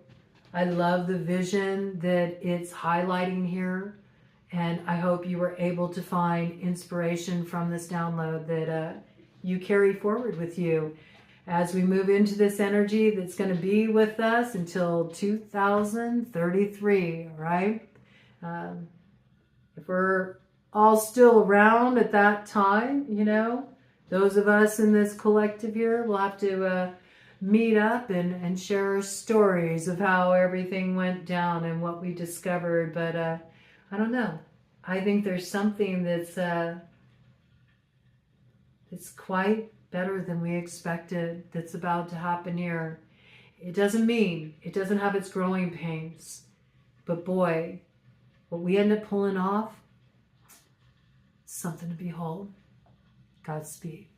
I love the vision that it's highlighting here. And I hope you were able to find inspiration from this download that you carry forward with you as we move into this energy that's going to be with us until 2033, right? If we're all still around at that time, you know, those of us in this collective here will have to meet up and share stories of how everything went down and what we discovered. But I don't know. I think there's something that's quite better than we expected that's about to happen here. It doesn't mean it doesn't have its growing pains, but boy, what we end up pulling off, something to behold. Godspeed.